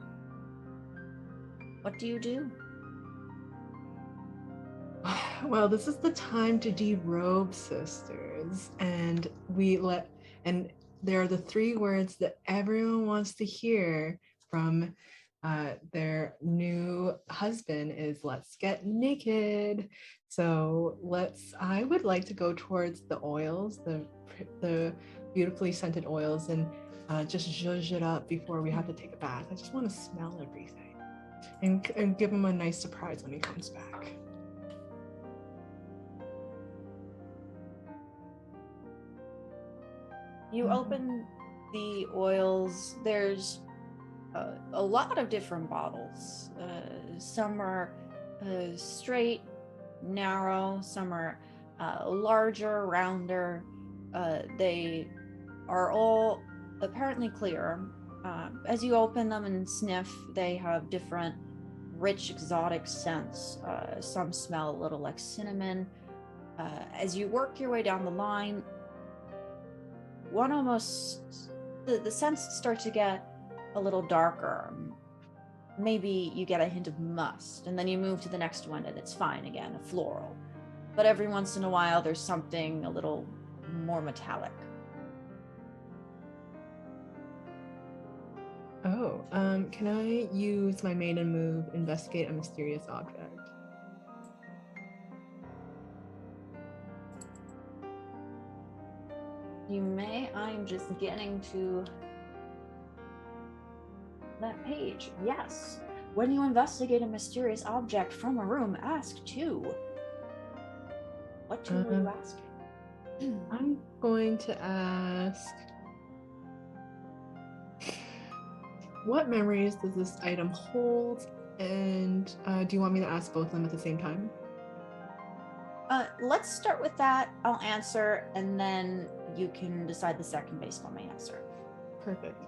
What do you do? Well, this is the time to derobe, sisters, and there are the three words that everyone wants to hear from their new husband is "let's get naked." So I would like to go towards the oils, the beautifully scented oils, and just zhuzh it up before we have to take a bath. I just want to smell everything and give him a nice surprise when he comes back. You open the oils. There's a lot of different bottles. Some are straight, narrow. Some are larger, rounder. They are all apparently clear. As you open them and sniff, they have different rich, exotic scents. Some smell a little like cinnamon. As you work your way down the line, the scents start to get a little darker. Maybe you get a hint of must, and then you move to the next one and it's fine again, a floral. But every once in a while, there's something a little more metallic. Oh, can I use my maiden move, investigate a mysterious object? You may. I'm just getting to that page. Yes. When you investigate a mysterious object from a room, ask 2. What 2 were you asking? I'm going to ask, what memories does this item hold? And do you want me to ask both of them at the same time? Let's start with that. I'll answer, and then you can decide the second based on my answer. Perfect.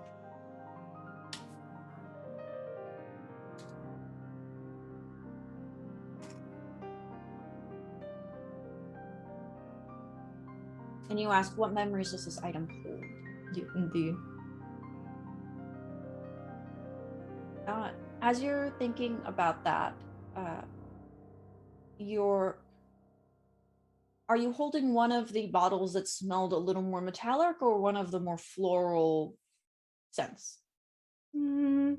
And you ask, what memories does this item hold? Indeed. As you're thinking about that, are you holding one of the bottles that smelled a little more metallic, or one of the more floral scents? Can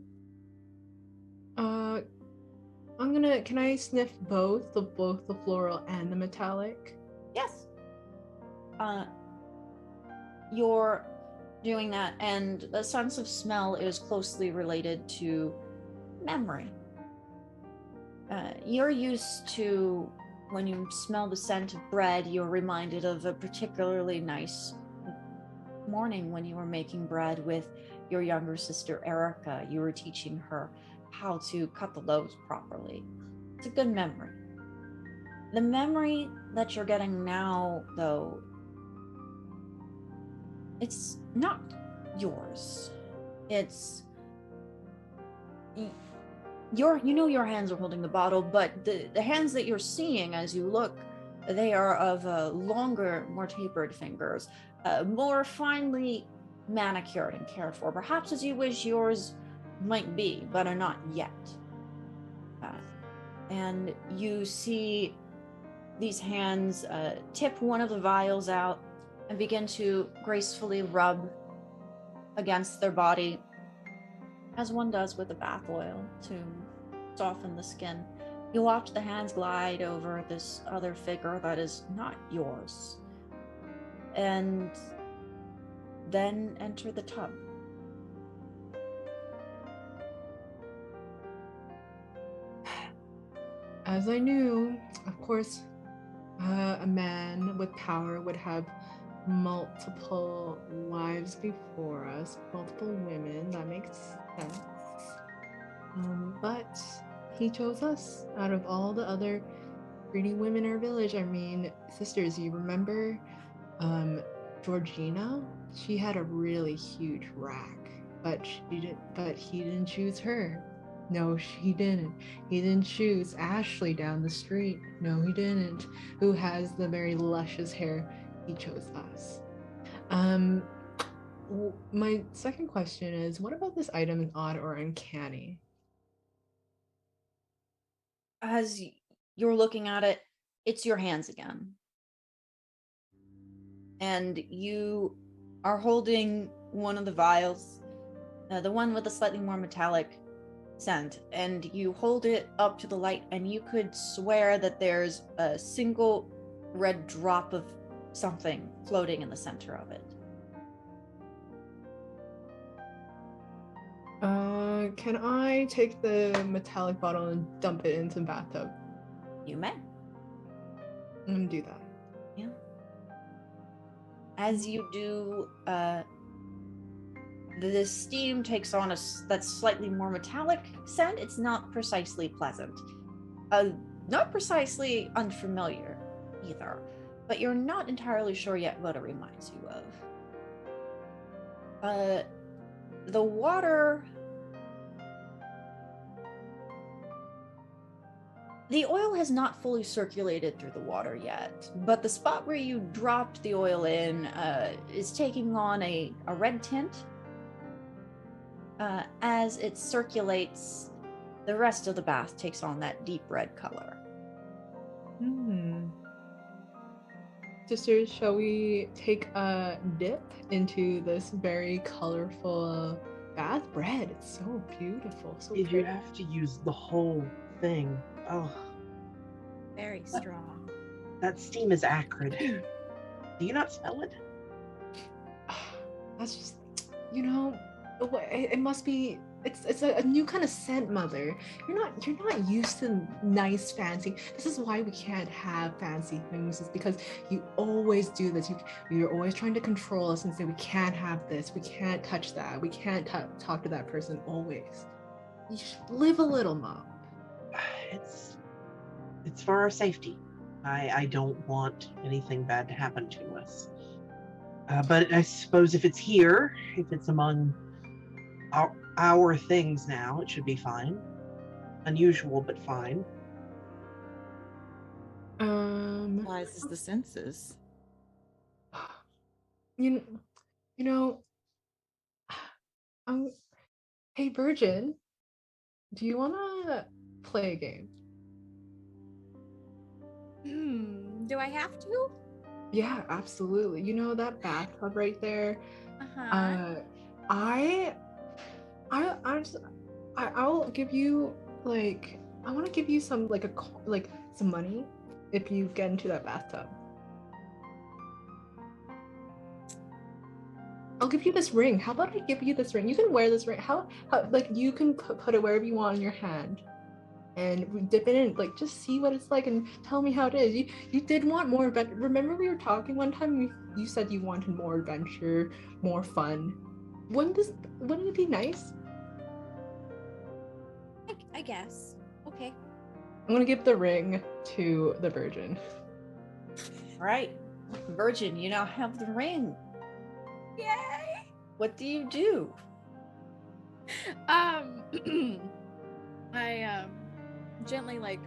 I sniff both the floral and the metallic? Yes. You're doing that, and the sense of smell is closely related to memory. You're used to, when you smell the scent of bread, you're reminded of a particularly nice morning when you were making bread with your younger sister Erica. You were teaching her how to cut the loaves properly. It's a good memory. The memory that you're getting now, though, it's not yours. It's your hands are holding the bottle, but the hands that you're seeing as you look, they are of longer, more tapered fingers, more finely manicured and cared for, perhaps as you wish yours might be, but are not yet. And you see these hands tip one of the vials out and begin to gracefully rub against their body, as one does with a bath oil to soften the skin. You watch the hands glide over this other figure that is not yours, and then enter the tub. As I knew, of course, a man with power would have multiple wives before us, multiple women. That makes sense. But he chose us out of all the other pretty women in our village. I mean, sisters, you remember Georgina? She had a really huge rack, but he didn't choose her. No, he didn't. He didn't choose Ashley down the street. No, he didn't. Who has the very luscious hair. He chose us. My second question is, what about this item is odd or uncanny? As you're looking at it, it's your hands again. And you are holding one of the vials, the one with a slightly more metallic scent, and you hold it up to the light, and you could swear that there's a single red drop of something floating in the center of it. Can I take the metallic bottle and dump it into the bathtub? You may. I'm gonna do that. Yeah. As you do, the steam takes on that slightly more metallic scent. It's not precisely pleasant. Not precisely unfamiliar either, but you're not entirely sure yet what it reminds you of. The water The oil has not fully circulated through the water yet, but the spot where you dropped the oil in is taking on a red tint. As it circulates, the rest of the bath takes on that deep red color. Sisters, shall we take a dip into this very colorful bath? Bread, it's so beautiful. So Did you pretty. have to use the whole thing? Oh, Very strong. that steam is acrid. Do you not smell it? That's just, it must be. It's a new kind of scent, Mother. You're not used to nice, fancy. This is why we can't have fancy things. Is because you always do this. You're always trying to control us and say we can't have this, we can't touch that, we can't talk to that person. Always. You should live a little, Mom. It's for our safety. I don't want anything bad to happen to us. But I suppose if it's here, if it's among our things now, it should be fine. Unusual, but fine. Applies the senses. You know, hey Virgin, do you wanna play a game? Do I have to? Yeah, absolutely. You know that bathtub right there? Uh-huh. I'll give you I want to give you some some money if you get into that bathtub. I'll give you this ring. How about I give you this ring? You can wear this ring. How you can put it wherever you want on your hand, and we dip it in. Just see what it's like and tell me how it is. You did want more adventure. Remember we were talking one time. You said you wanted more adventure, more fun. Wouldn't it be nice? I guess. Okay. I'm gonna give the ring to the Virgin. Right. Virgin, you now have the ring. Yay! What do you do? I gently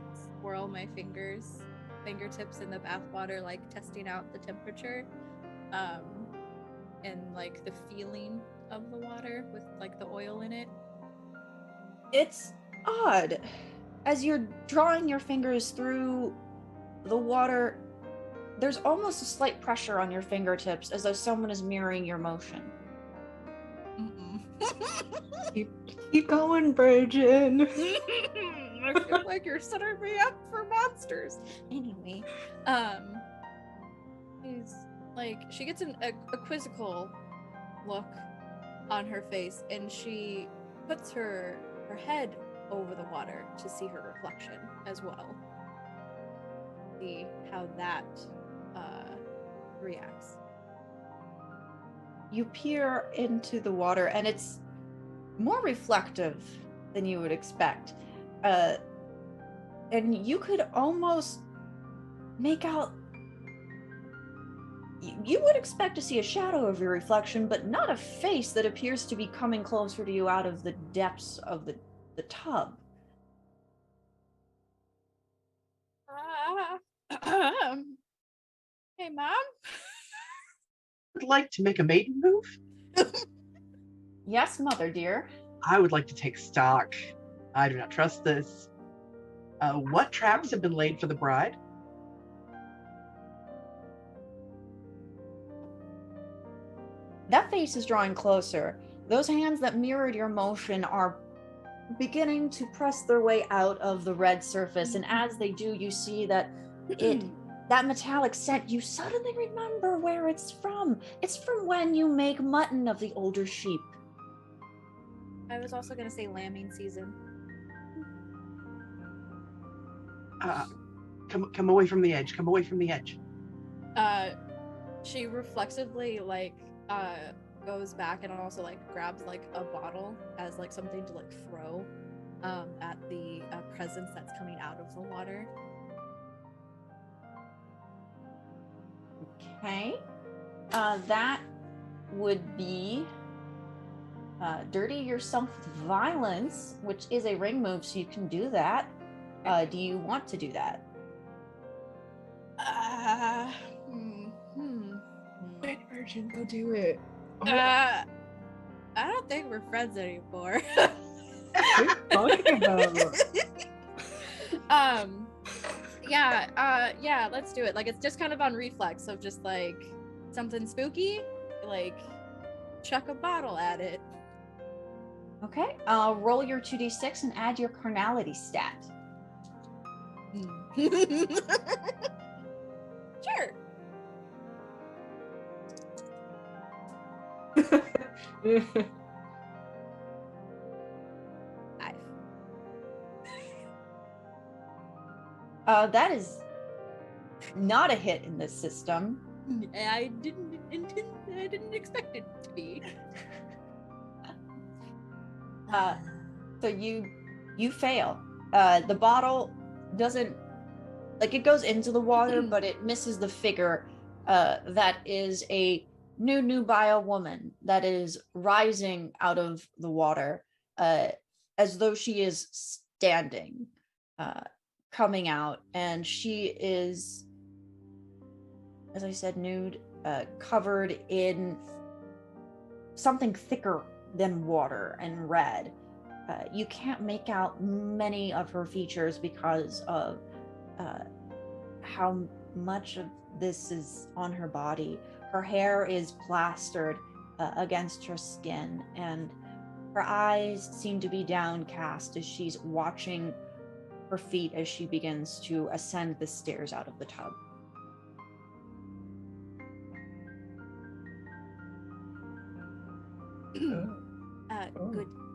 swirl my fingertips in the bath water, testing out the temperature, and the feeling of the water with the oil in it. It's odd. As you're drawing your fingers through the water, there's almost a slight pressure on your fingertips as though someone is mirroring your motion. Keep going, Virgin. I feel like you're setting me up for monsters. Anyway, she gets a quizzical look on her face, and she puts her head over the water to see her reflection as well. See how that reacts. You peer into the water, and it's more reflective than you would expect. And you could almost make out... You would expect to see a shadow of your reflection, but not a face that appears to be coming closer to you out of the depths of the tub. Hey, Mom? Would like to make a maiden move? Yes, Mother dear. I would like to take stock. I do not trust this. What traps have been laid for the bride? That face is drawing closer. Those hands that mirrored your motion are beginning to press their way out of the red surface, and as they do, you see that that metallic scent, you suddenly remember where it's from. It's from when you make mutton of the older sheep. I was also going to say lambing season. Come away from the edge. Come away from the edge. She reflexively goes back and also grabs a bottle as something to throw at the presence that's coming out of the water. Okay. That would be dirty yourself with violence, which is a ring move, so you can do that. Do you want to do that? Wait, Virgin, go do it. Oh, I don't think we're friends anymore. what are you talking about? Yeah, let's do it. Like, it's just kind of on reflex of just like something spooky, like chuck a bottle at it. Okay. Roll your 2d6 and add your carnality stat. Sure. That is not a hit in this system. I didn't expect it to be. So you fail. The bottle doesn't, like, it goes into the water, but it misses the figure that is a nubile woman that is rising out of the water as though she is standing, coming out, and she is, as I said, nude, covered in something thicker than water and red. You can't make out many of her features because of how much of this is on her body. Her hair is plastered against her skin, and her eyes seem to be downcast as she's watching her feet as she begins to ascend the stairs out of the tub.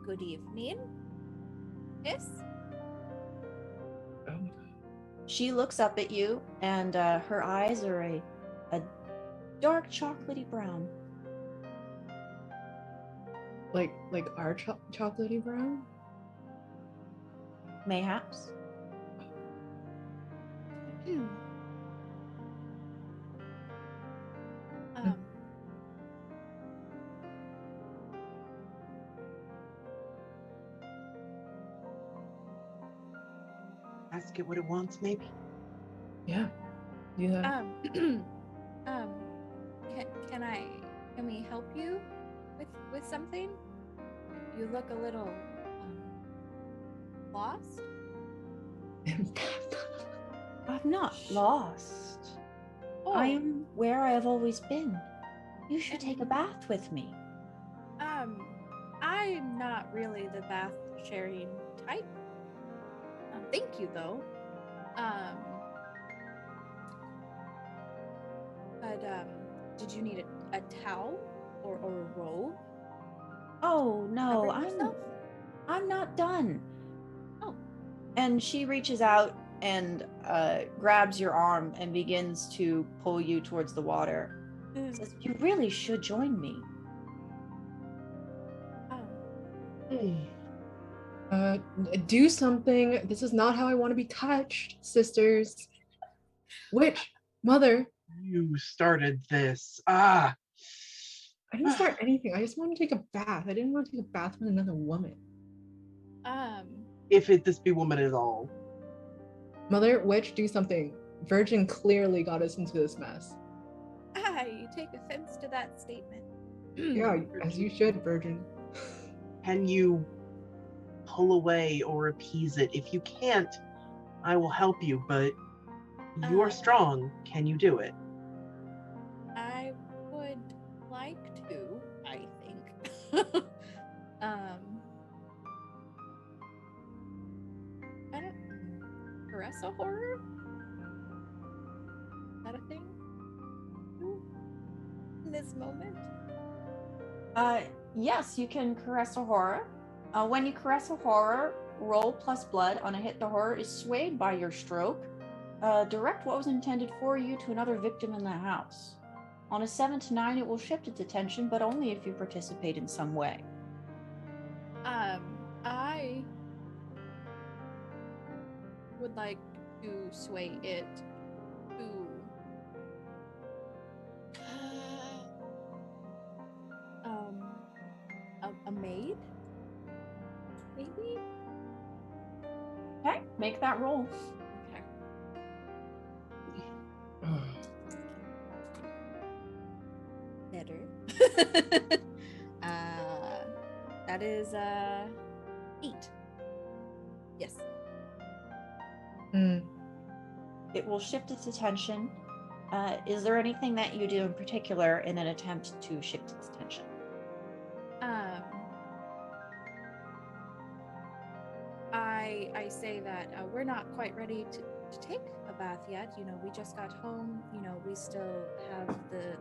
Good evening. Yes. She looks up at you, and her eyes are a dark chocolatey brown. Like our chocolatey brown? Mayhaps. Ask it what it wants, maybe. Yeah. Do that. Can we help you with something? You look a little lost. I'm not lost. Oh, I am where I have always been. You should take a bath with me. I'm not really the bath sharing type. Thank you though. But did you need a towel or a robe? Oh no, Cover yourself? I'm not done. Oh. And she reaches out and grabs your arm and begins to pull you towards the water. Says, you really should join me. Do something. This is not how I want to be touched, sisters. Witch, mother. You started this. I didn't start anything. I just want to take a bath. I didn't want to take a bath with another woman. If this be woman at all. Mother, witch, do something. Virgin clearly got us into this mess. I take offense to that statement. Yeah, as you should, Virgin. Can you pull away or appease it? If you can't, I will help you, but you're strong. Can you do it? I would like to, I think. I don't caress a horror? Is that a thing? In this moment? Yes, you can caress a horror. When you caress a horror, roll plus blood. On a hit, the horror is swayed by your stroke. Direct what was intended for you to another victim in the house. On a 7 to 9, it will shift its attention, but only if you participate in some way. I would like to sway it to a maid, maybe. Okay. make that roll. Okay. Better. That is 8. Yes. It will shift its attention. Is there anything that you do in particular in an attempt to shift its attention? I say that we're not quite ready to take a bath yet. You know, we just got home. You know, we still have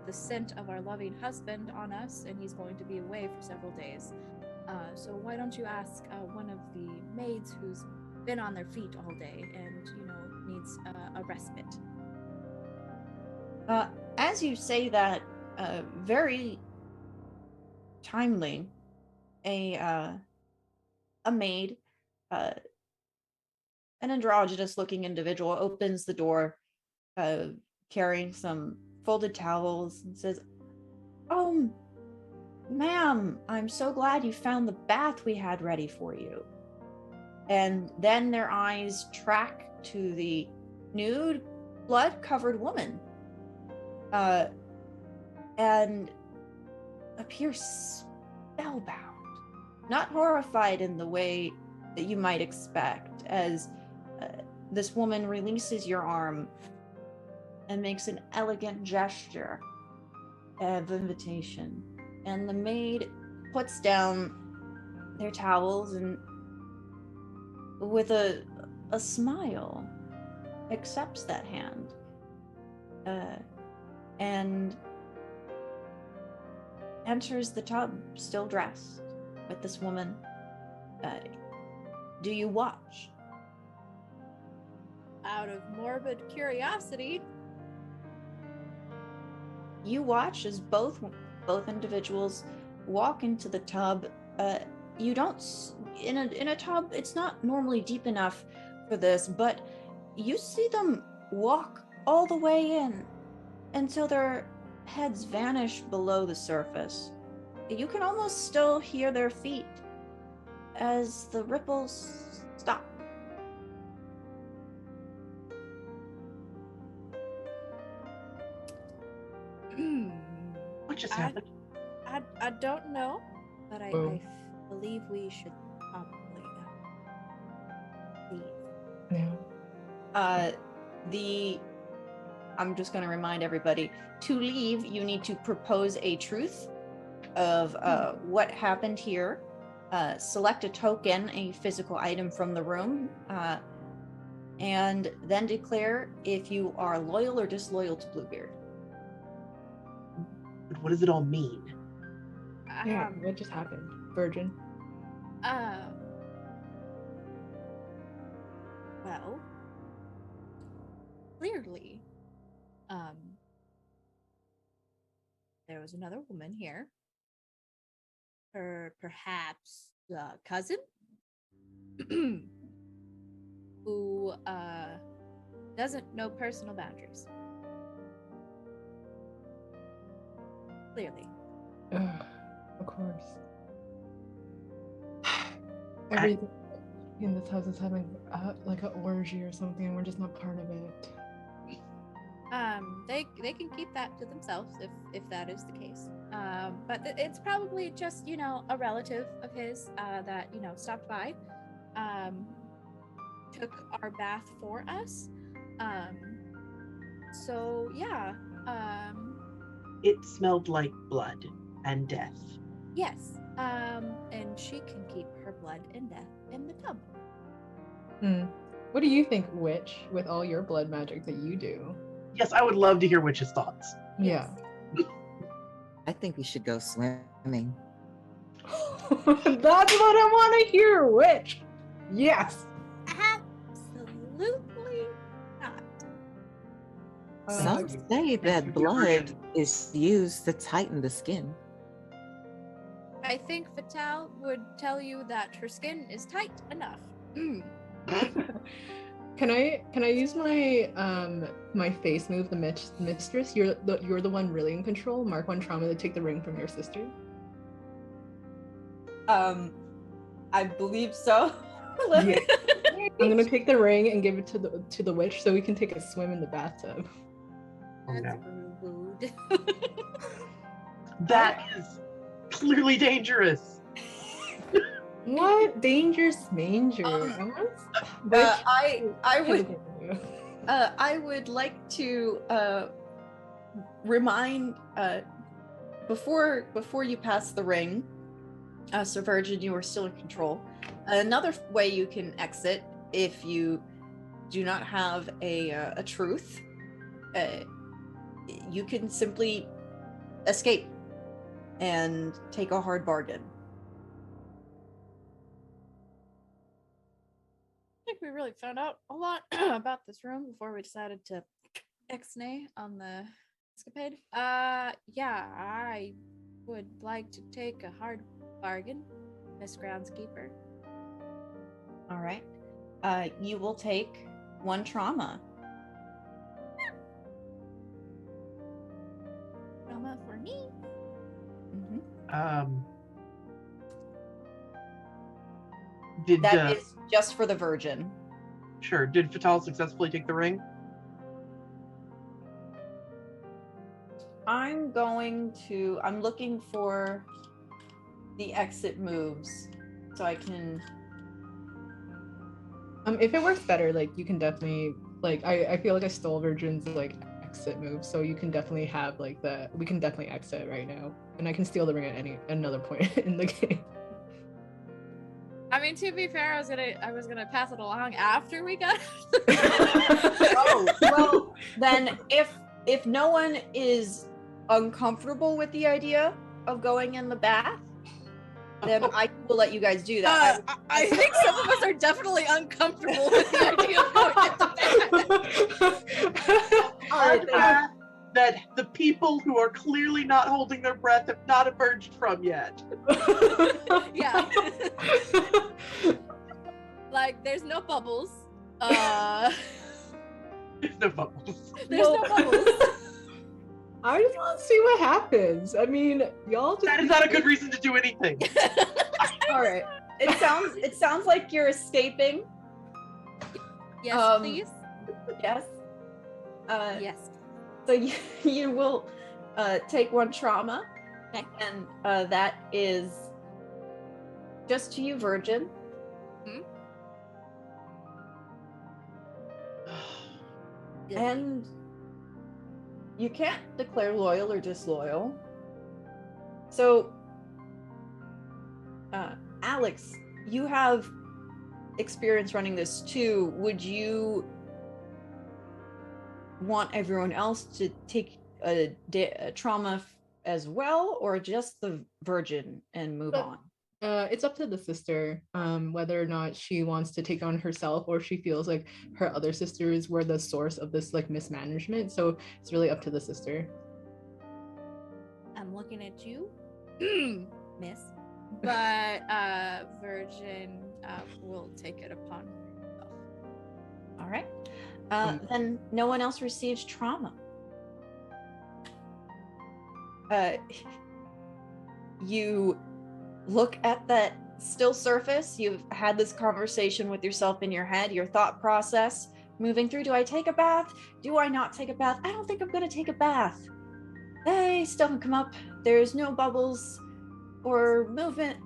the scent of our loving husband on us, and he's going to be away for several days. So why don't you ask one of the maids who's been on their feet all day and, you know, needs a respite. As you say that, very timely, a maid, an androgynous-looking individual, opens the door, carrying some folded towels, and says, "Oh, ma'am, I'm so glad you found the bath we had ready for you." And then their eyes track to the nude, blood-covered woman, and appear spellbound, not horrified in the way that you might expect, as this woman releases your arm and makes an elegant gesture of invitation. And the maid puts down their towels and, with a smile, accepts that hand. And enters the tub, still dressed, with this woman. Do you watch? Out of morbid curiosity. You watch as both individuals walk into the tub. You don't in a tub. It's not normally deep enough for this, but you see them walk all the way in until their heads vanish below the surface. You can almost still hear their feet as the ripples stop. What just happened? I don't know, but I believe we should probably leave. Yeah. I'm just going to remind everybody, to leave, you need to propose a truth of what happened here. Select a token, a physical item from the room, and then declare if you are loyal or disloyal to Bluebeard. But what does it all mean? Yeah, what just happened? Virgin. Well, clearly, there was another woman here. Perhaps cousin, who doesn't know personal boundaries. Clearly. Of course. Everything in this house is having like an orgy or something, and we're just not part of it. They can keep that to themselves if that is the case. But it's probably just, you know, a relative of his that, you know, stopped by, took our bath for us. So yeah. It smelled like blood and death. Yes. And she can keep her blood and death in the tub. What do you think, Witch, with all your blood magic that you do? Yes, I would love to hear Witch's thoughts. Yeah. I think we should go swimming. That's what I want to hear, Witch. Yes. Absolutely not. Some say that blood is used to tighten the skin. I think Fatal would tell you that her skin is tight enough. Can I use my my face move, the mistress? You're the one really in control. Mark 1 trauma to take the ring from your sister. I believe so. Yeah. I'm gonna take the ring and give it to the witch so we can take a swim in the bathtub. Oh, That's no. rude. That is clearly dangerous. What dangerous manger? I would like to remind before you pass the ring, so Virgin, you are still in control. Another way you can exit if you do not have a truth, you can simply escape and take a hard bargain. I think we really found out a lot about this room before we decided to ex-nay on the escapade. Yeah, I would like to take a hard bargain, Miss Groundskeeper. All right. You will take 1 trauma. Trauma for me. Mm-hmm. Did That is just for the Virgin. Sure. Did Fatal successfully take the ring? I'm looking for the exit moves so I can. If it works better, like you can definitely I feel like I stole Virgin's like exit move, so you can definitely have like we can definitely exit right now, and I can steal the ring at another point in the game. I mean, to be fair, I was gonna pass it along after we got. Oh, well, then if no one is uncomfortable with the idea of going in the bath, then I will let you guys do that. I think some of us are definitely uncomfortable with the idea of going into bed. That the people who are clearly not holding their breath have not emerged from yet. Yeah. Like, there's no bubbles. There's no bubbles. There's no bubbles. I just want to see what happens. I mean, y'all just. That is not a good reason to do anything. All right. It sounds like you're escaping. Yes, please. Yes. Yes. So you will take 1 trauma, and that is just to you, Virgin. And you can't declare loyal or disloyal. So, Alex, you have experience running this too. Would you want everyone else to take a trauma as well, or just the Virgin and move on? It's up to the sister, whether or not she wants to take on herself, or she feels like her other sisters were the source of this like mismanagement. So it's really up to the sister. I'm looking at you, miss. But Virgin will take it upon herself. All right. Then no one else receives trauma. You look at that still surface. You've had this conversation with yourself in your head, your thought process moving through. Do I take a bath? Do I not take a bath? I don't think I'm going to take a bath. They still haven't come up. There's no bubbles or movement,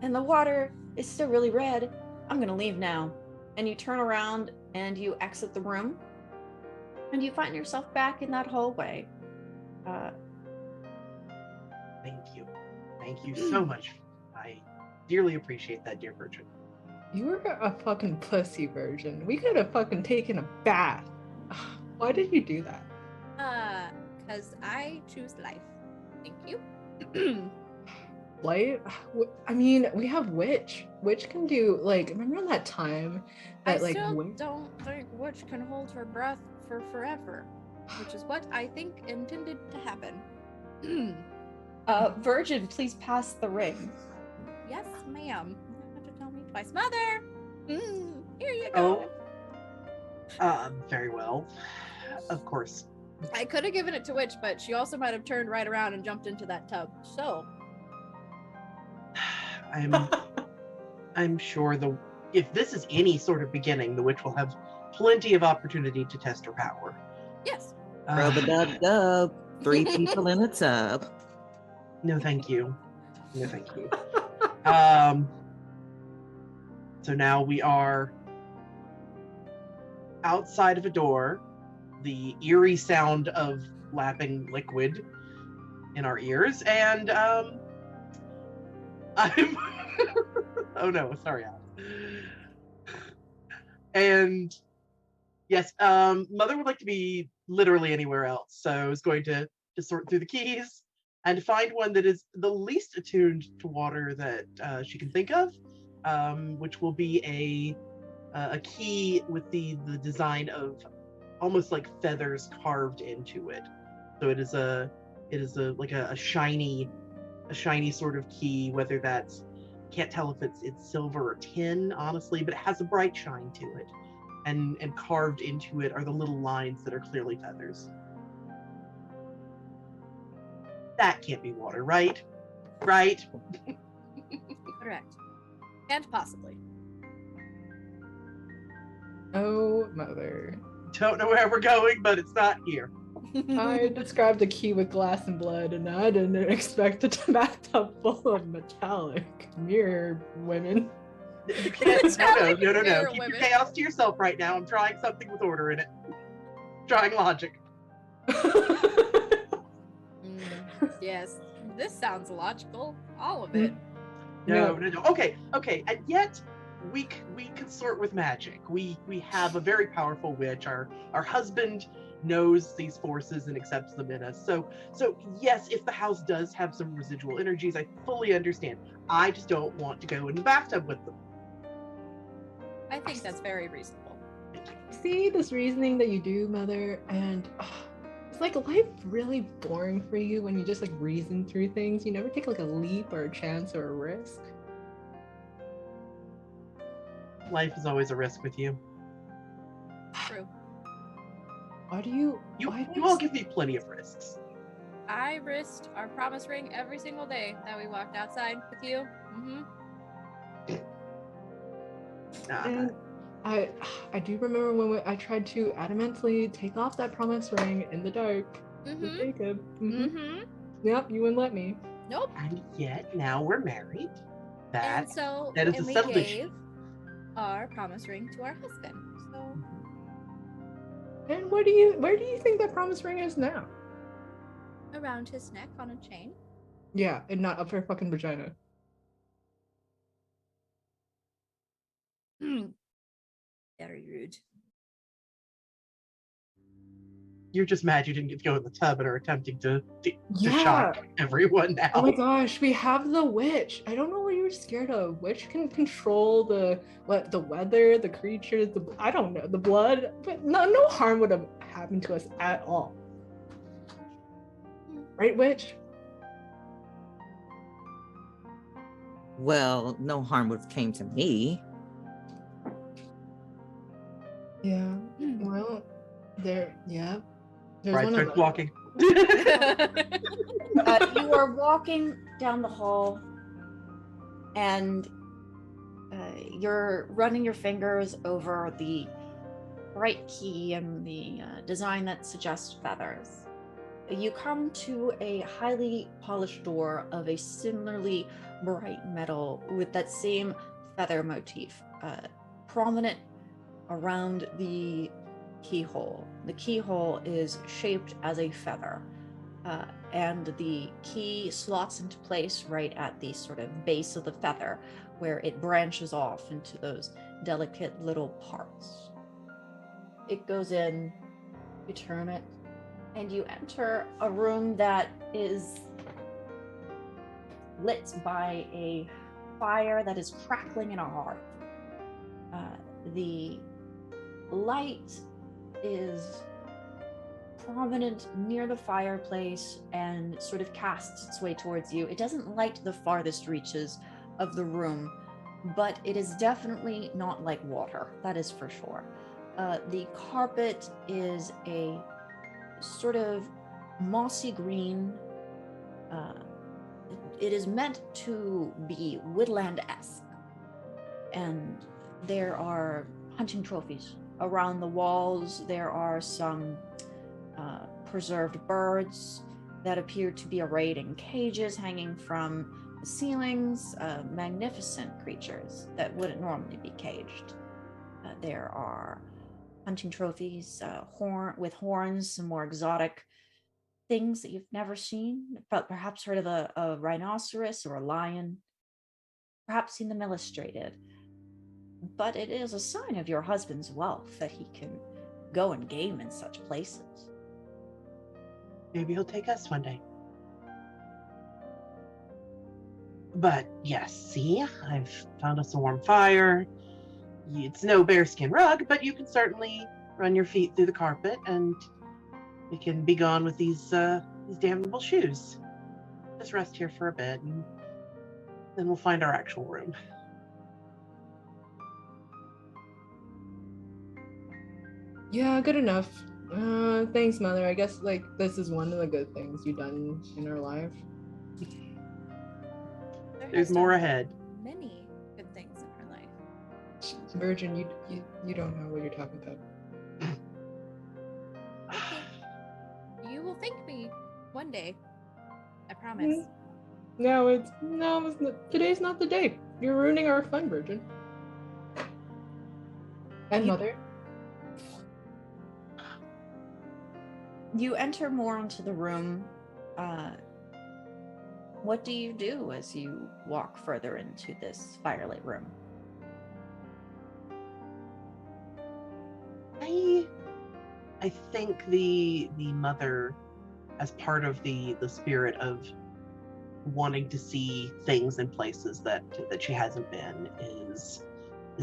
and the water is still really red. I'm going to leave now. And you turn around and you exit the room, and you find yourself back in that hallway. Thank you. Thank you so much. I dearly appreciate that, dear Virgin. You were a fucking pussy, Virgin. We could have fucking taken a bath. Why did you do that? Because I choose life. Thank you. Light? I mean, we have Witch. Witch can do, like, remember that time that, I still don't think Witch can hold her breath for forever, which is what I think intended to happen. Virgin, please pass the ring. Yes, ma'am. You don't have to tell me twice. Mother! Here you go. Very well. Of course. I could have given it to Witch, but she also might have turned right around and jumped into that tub. So I'm sure if this is any sort of beginning, the witch will have plenty of opportunity to test her power. Yes. Rub-a-dub-dub. 3 people in a tub. No, thank you. No, thank you. So now we are outside of a door, the eerie sound of lapping liquid in our ears, and I'm oh no, sorry, Al. And yes, Mother would like to be literally anywhere else, so I was going to sort through the keys and find one that is the least attuned to water that she can think of, which will be a key with the design of almost like feathers carved into it. So it is a like a shiny sort of key, whether that's, can't tell if it's silver or tin, honestly, but it has a bright shine to it. And carved into it are the little lines that are clearly feathers. That can't be water, right? Right? Correct. And possibly. Oh, Mother. Don't know where we're going, but it's not here. I described a key with glass and blood, and I didn't expect a bathtub full of metallic mirror women. You can't. No. Mirror Keep women. your chaos to yourself right now. I'm trying something with order in it. Trying logic. Yes, this sounds logical. All of it. No. Okay. And yet, we consort with magic. We have a very powerful witch. Our husband knows these forces and accepts them in us. So yes, if the house does have some residual energies, I fully understand. I just don't want to go in the bathtub with them. I think that's very reasonable. See this reasoning that you do, Mother, and it's like life really boring for you when you just like reason through things. You never take like a leap or a chance or a risk. Life is always a risk with you. True. Why do you? You why all give me plenty of risks. I risked our promise ring every single day that we walked outside with you. And I do remember when I tried to adamantly take off that promise ring in the dark with Jacob. Yep, you wouldn't let me. Nope. And yet now we're married. And so that is and a we settled gave issue. our promise ring to our husband. So And where do you think that promise ring is now? around his neck on a chain. Yeah, and not up her fucking vagina. Very rude. You're just mad you didn't get to go in the tub and are attempting to Yeah. shock everyone now. Oh my gosh, we have the witch. I don't know what you were scared of. Witch can control the weather, the creatures, I don't know, the blood, but no harm would have happened to us at all. Right, witch? Well, no harm would have came to me. Yeah. Well, there's Right, one starts of walking. You are walking down the hall, and you're running your fingers over the bright key and the design that suggests feathers. You come to a highly polished door of a similarly bright metal with that same feather motif, prominent around the keyhole. The keyhole is shaped as a feather, and the key slots into place right at the sort of base of the feather, where it branches off into those delicate little parts. It goes in, you turn it, and you enter a room that is lit by a fire that is crackling in a hearth. The light is prominent near the fireplace and sort of casts its way towards you. It doesn't light the farthest reaches of the room, but it is definitely not like water, that is for sure. The carpet is a sort of mossy green. It is meant to be woodland-esque, and There are hunting trophies around the walls. There are some preserved birds that appear to be arrayed in cages hanging from the ceilings. Magnificent creatures that wouldn't normally be caged. There are hunting trophies, with horns, some more exotic things that you've never seen, but perhaps heard of a rhinoceros or a lion, perhaps seen them illustrated. But it is a sign of your husband's wealth that he can go and game in such places. Maybe he'll take us one day. But yes, see, I've found us a warm fire. It's no bearskin rug, but you can certainly run your feet through the carpet, and we can be gone with these damnable shoes. Just rest here for a bit, and then we'll find our actual room. Yeah, good enough. Thanks, Mother. I guess like this is one of the good things you've done in our life. There's more ahead. Many good things in her life. Virgin, you don't know what you're talking about. You will thank me one day. I promise. No, today's not the day. You're ruining our fun, Virgin. And Mother. You enter more into the room. What do you do as you walk further into this firelit room? I think the mother, as part of the spirit of wanting to see things and places that she hasn't been, is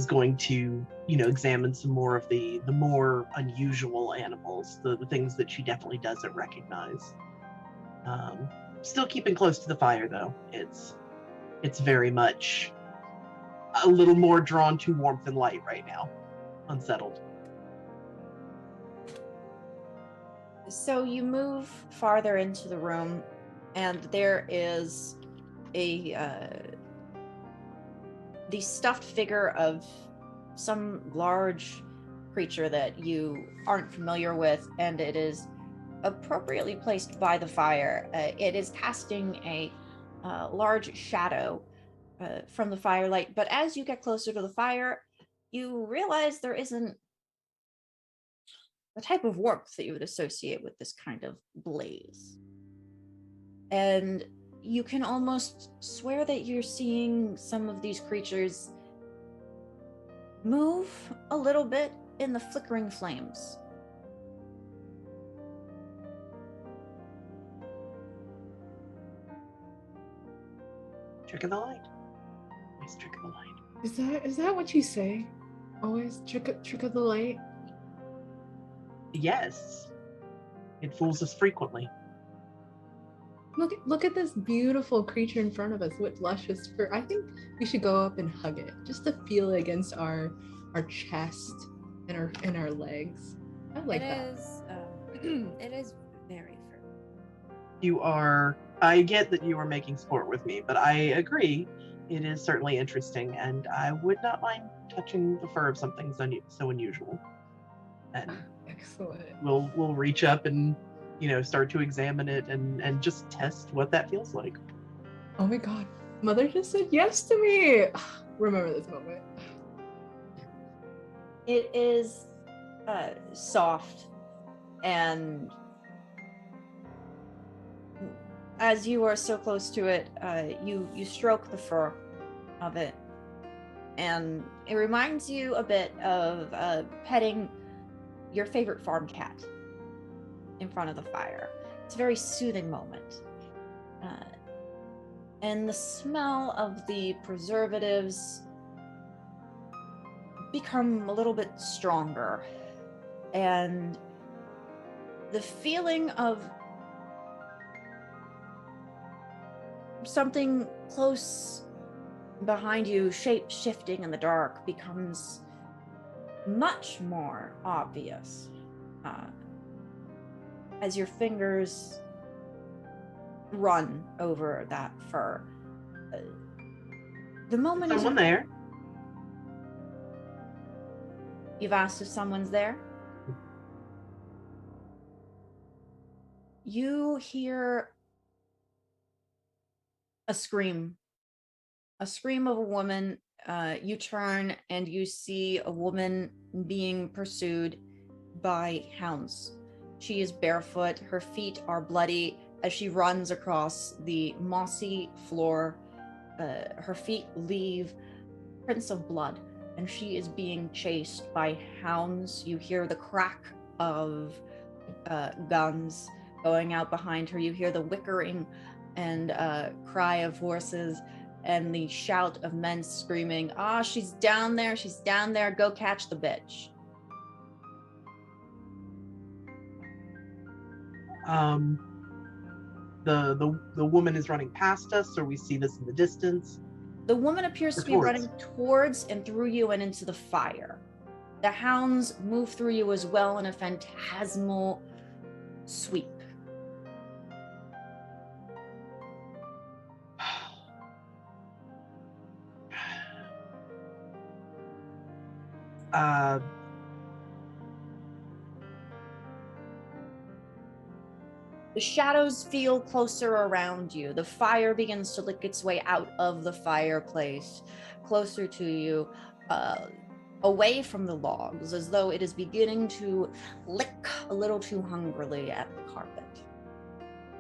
going to, examine some more of the more unusual animals, the things that she definitely doesn't recognize. Still keeping close to the fire, though. It's very much a little more drawn to warmth and light right now. Unsettled. So you move farther into the room, and there is the stuffed figure of some large creature that you aren't familiar with, and it is appropriately placed by the fire. It is casting a large shadow from the firelight, but as you get closer to the fire, you realize there isn't the type of warmth that you would associate with this kind of blaze. And you can almost swear that you're seeing some of these creatures move a little bit in the flickering flames. Trick of the light. Nice trick of the light. Is that what you say? Always trick of the light? Yes. It fools us frequently. Look at this beautiful creature in front of us with luscious fur. I think we should go up and hug it just to feel it against our chest and our legs. I like that. It is very fur. I get that you are making sport with me, but I agree. It is certainly interesting, and I would not mind touching the fur of something so unusual. And excellent. We'll reach up and start to examine it and just test what that feels like. Oh my god, Mother just said yes to me. Remember this moment. It is soft, and as you are so close to it, you stroke the fur of it, and it reminds you a bit of petting your favorite farm cat in front of the fire. It's a very soothing moment. And the smell of the preservatives become a little bit stronger. And the feeling of something close behind you, shape shifting in the dark, becomes much more obvious as your fingers run over that fur. The moment Someone there. You've asked if someone's there? You hear a scream of a woman. You turn and you see a woman being pursued by hounds. She is barefoot. Her feet are bloody as she runs across the mossy floor. Her feet leave prints of blood, and she is being chased by hounds. You hear the crack of guns going out behind her. You hear the whickering and cry of horses and the shout of men screaming, "Ah, she's down there, go catch the bitch." The woman is running past us, or we see this in the distance. The woman appears to be running towards and through you and into the fire. The hounds move through you as well in a phantasmal sweep. The shadows feel closer around you. The fire begins to lick its way out of the fireplace, closer to you, away from the logs, as though it is beginning to lick a little too hungrily at the carpet.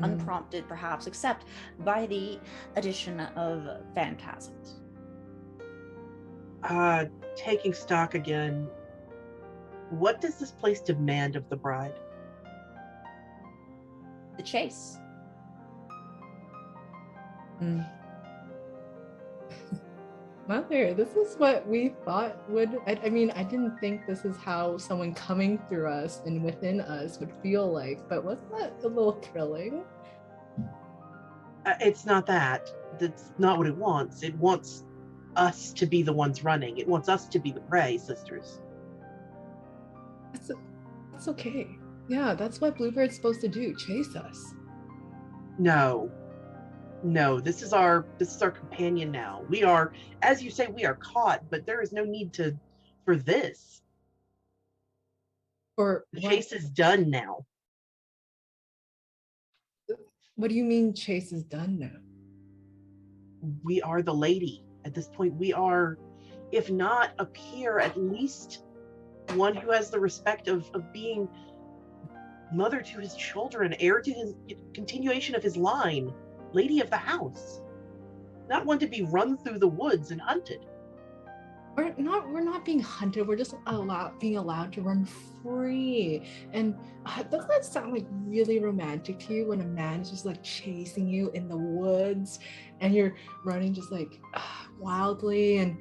Unprompted, perhaps, except by the addition of phantasms. Taking stock again, what does this place demand of the bride? The chase. Mother, this is what we thought would. I mean, I didn't think this is how someone coming through us and within us would feel like, but wasn't that a little thrilling? It's not that. That's not what it wants. It wants us to be the ones running. It wants us to be the prey, sisters. That's okay. Yeah, that's what Bluebeard's supposed to do, chase us. No, this is our companion now. We are, as you say, we are caught, but there is no need for this. Or the chase is done now. What do you mean chase is done now? We are the lady. At this point, we are, if not a peer, at least one who has the respect of being mother to his children, heir to his continuation of his line, lady of the house. Not one to be run through the woods and hunted. We're not being hunted. We're just being allowed to run free. And doesn't that sound like really romantic to you when a man is just like chasing you in the woods and you're running just like wildly? And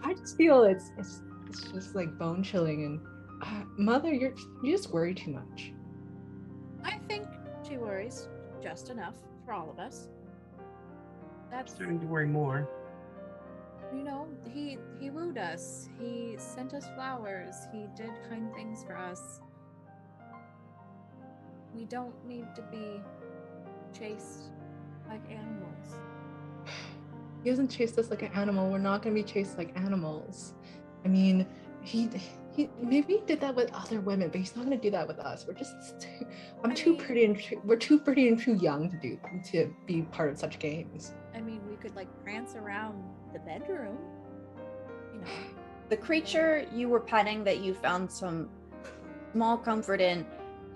I just feel it's just like bone chilling. And Mother, you just worry too much. I think she worries just enough for all of us. That's starting to worry more. You know, he wooed us. He sent us flowers. He did kind things for us. We don't need to be chased like animals. He hasn't chased us like an animal. We're not going to be chased like animals. I mean, he maybe he did that with other women, but he's not going to do that with us. We're just too pretty and we're too pretty and too young to be part of such games. I mean, we could like prance around the bedroom, you know. The creature you were petting that you found some small comfort in,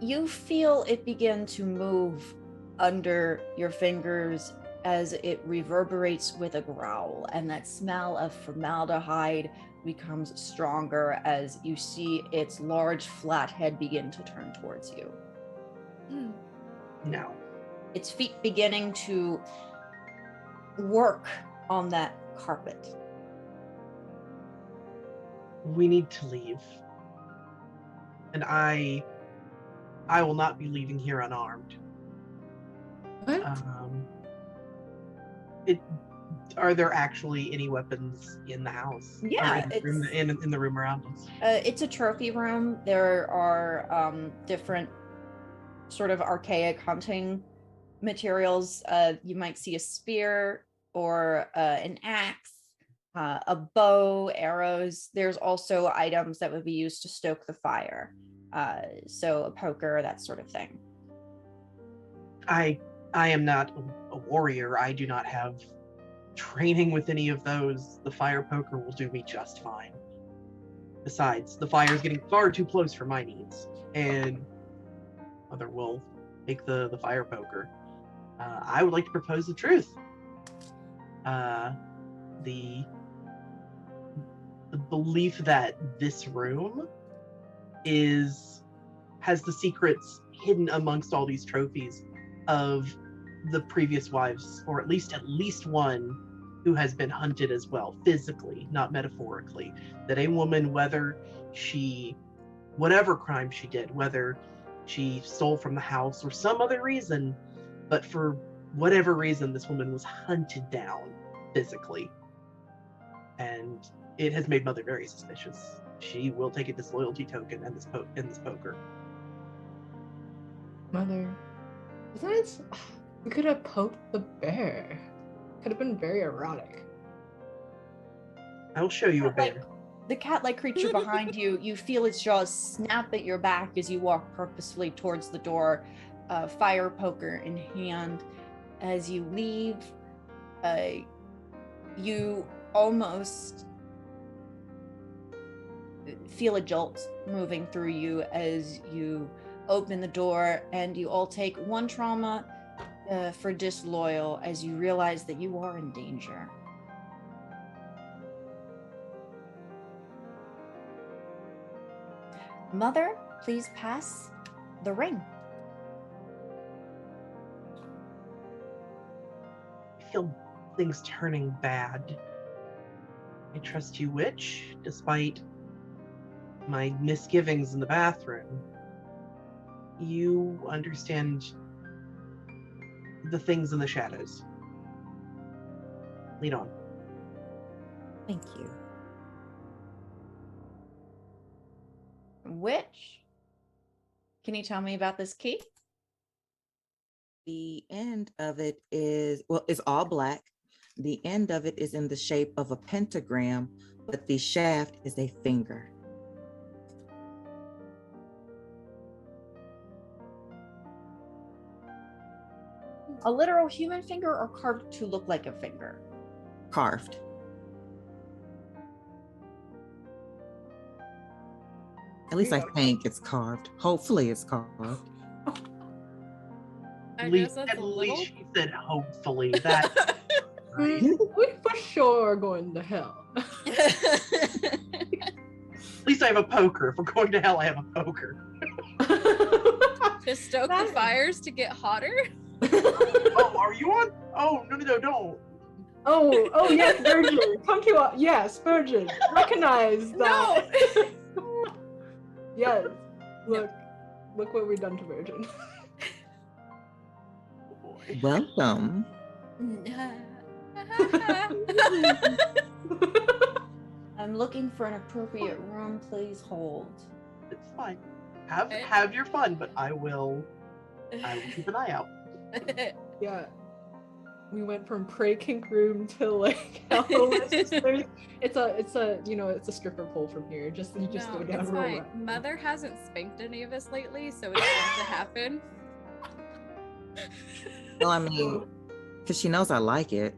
you feel it begin to move under your fingers as it reverberates with a growl, and that smell of formaldehyde becomes stronger as you see its large flat head begin to turn towards you. No. Its feet beginning to work on that carpet. We need to leave. And I will not be leaving here unarmed. What? Are there actually any weapons in the house? Yeah, in the room around us. It's a trophy room. There are different sort of archaic hunting materials. You might see a spear or an axe, a bow, arrows. There's also items that would be used to stoke the fire. So a poker, that sort of thing. I am not a warrior. I do not have training with any of those. The fire poker will do me just fine. Besides, the fire is getting far too close for my needs, and Mother will take the fire poker. I would like to propose the truth. The belief that this room has the secrets hidden amongst all these trophies of the previous wives, or at least one who has been hunted as well, physically, not metaphorically. That a woman, whatever crime she did, whether she stole from the house or some other reason, but for whatever reason, this woman was hunted down physically. And it has made Mother very suspicious. She will take a disloyalty token in this poker. Mother, besides, we could have poked the bear. Could have been very erotic. I will show you a bear. The cat-like creature behind you, you feel its jaws snap at your back as you walk purposefully towards the door, fire poker in hand. As you leave, you almost feel a jolt moving through you as you open the door, and you all take one trauma for disloyal as you realize that you are in danger. Mother, please pass the ring. I feel things turning bad. I trust you, witch, despite my misgivings in the bathroom. You understand the things in the shadows. Lead on. Thank you. Witch, can you tell me about this key? The end of it is, well, it's all black. The end of it is in the shape of a pentagram, but the shaft is a finger. A literal human finger or carved to look like a finger? Carved. At least I think it's carved. Hopefully it's carved. I At guess least, that's at a least little. she said hopefully. That right. We for sure are going to hell. At least I have a poker. If we're going to hell, I have a poker. To stoke the fires to get hotter? Oh, are you on? Oh, no, don't. Oh, yes, Virgin. Come to us. Yes, Virgin. Recognize that. No! Yes. Look what we've done to Virgin. Oh, boy. Welcome. I'm looking for an appropriate room. Please hold. It's fine. Have your fun, but I will keep an eye out. Yeah. We went from prey kink room to like hell. It's a stripper pole from here. You just No, go down it's real fine. well. Mother hasn't spanked any of us lately, so it's going to happen. Well, I mean, because she knows I like it.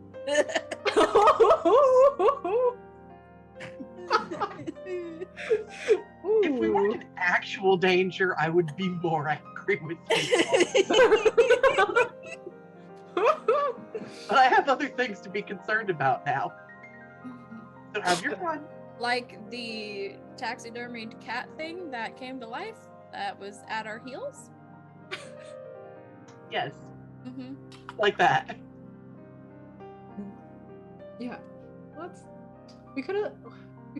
If we weren't in actual danger, I would be more angry with you. But I have other things to be concerned about now. So have your fun. Like the taxidermied cat thing that came to life that was at our heels. Yes, Mm-hmm. like that. Yeah. We could have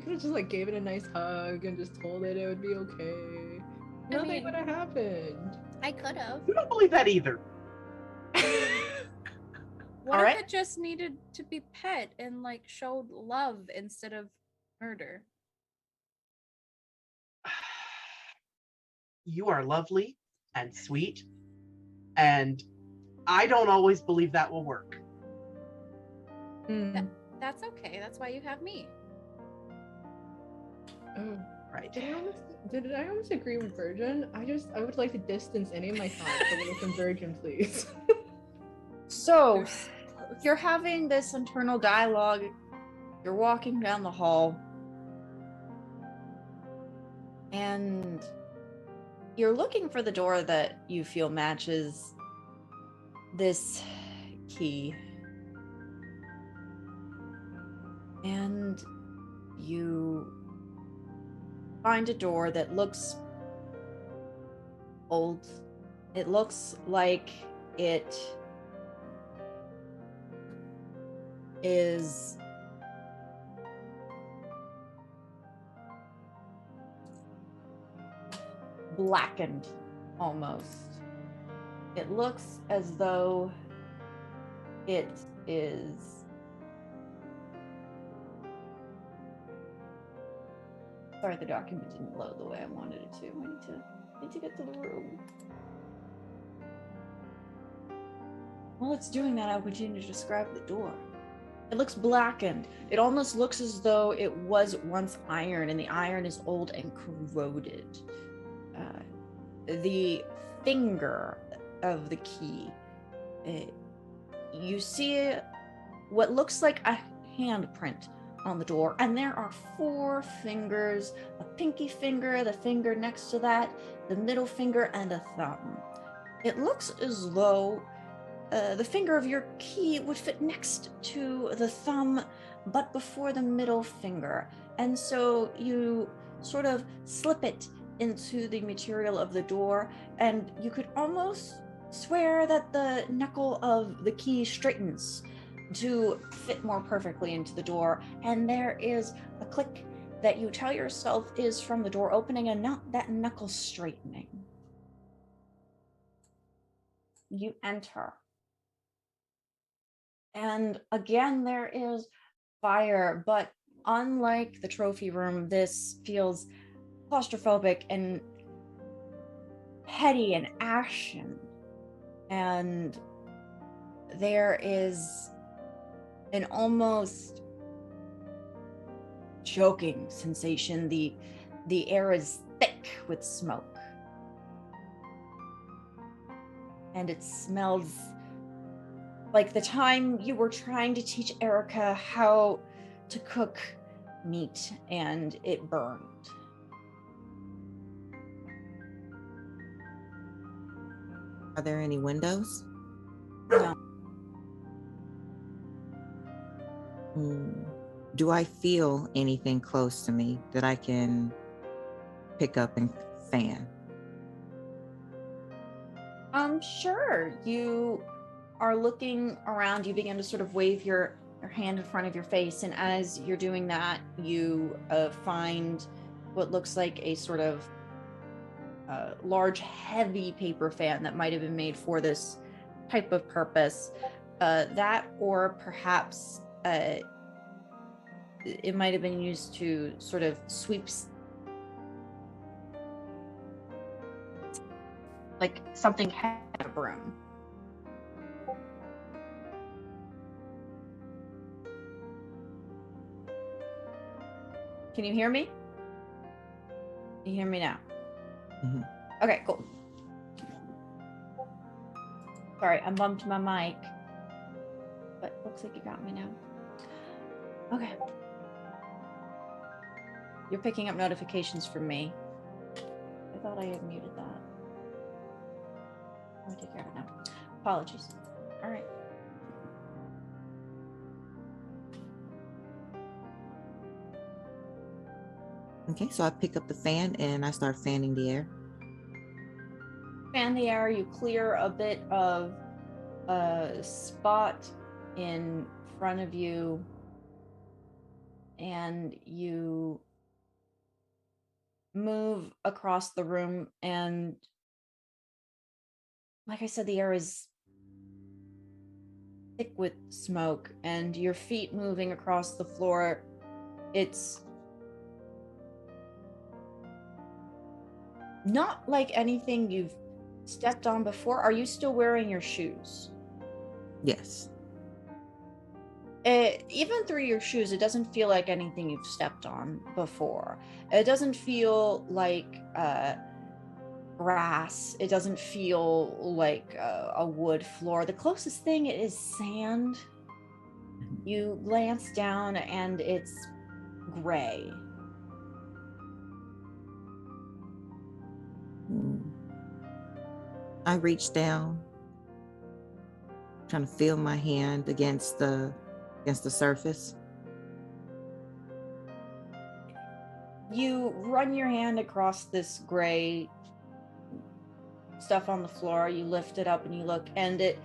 just like gave it a nice hug and just told it would be okay. Nothing mean- would have happened. I could have. You don't believe that either. What All if right. it just needed to be pet and like showed love instead of murder? You are lovely and sweet, and I don't always believe that will work. Mm. That's okay. That's why you have me. Oh, Right. did I almost agree with Virgin? I would like to distance any of my thoughts away from Virgin, please. So, you're having this internal dialogue. You're walking down the hall. And you're looking for the door that you feel matches this key. And you find a door that looks old. It looks like it is blackened almost. It looks as though it is. Sorry, the document didn't load the way I wanted it to. I need to get to the room. While it's doing that, I'll continue to describe the door. It looks blackened. It almost looks as though it was once iron, and the iron is old and corroded. The finger of the key, you see what looks like a handprint on the door, and there are 4 fingers: a pinky finger, the finger next to that, the middle finger, and a thumb. It looks as though the finger of your key would fit next to the thumb, but before the middle finger. And so you sort of slip it into the material of the door, and you could almost swear that the knuckle of the key straightens to fit more perfectly into the door. And there is a click that you tell yourself is from the door opening and not that knuckle straightening. You enter. And again, there is fire, but unlike the trophy room, this feels claustrophobic and heady and ashen. And there is an almost choking sensation. The air is thick with smoke. And it smells like the time you were trying to teach Erica how to cook meat and it burned. Are there any windows? No. Do I feel anything close to me that I can pick up and fan? Sure. You are looking around. You begin to sort of wave your hand in front of your face, and as you're doing that, you find what looks like a sort of large, heavy paper fan that might have been made for this type of purpose. That, or perhaps it might have been used to sort of sweep, Like something heavy. a broom. Can you hear me? You hear me now? Mhm. Okay, cool. Sorry, I bumped my mic, but looks like you got me now. Okay. You're picking up notifications from me. I thought I had muted that. I'll take care of it now. Apologies. All right. Okay, so I pick up the fan and I start fanning the air. Fan the air, you clear a bit of a spot in front of you, and you move across the room, and like I said, the air is thick with smoke, and your feet moving across the floor, it's not like anything you've stepped on before. Are you still wearing your shoes? Yes. Even through your shoes, it doesn't feel like anything you've stepped on before. It doesn't feel like grass. It doesn't feel like a wood floor. The closest thing is sand. You glance down and it's gray. I reach down, trying to feel my hand against the surface. You run your hand across this gray stuff on the floor. You lift it up and you look, and it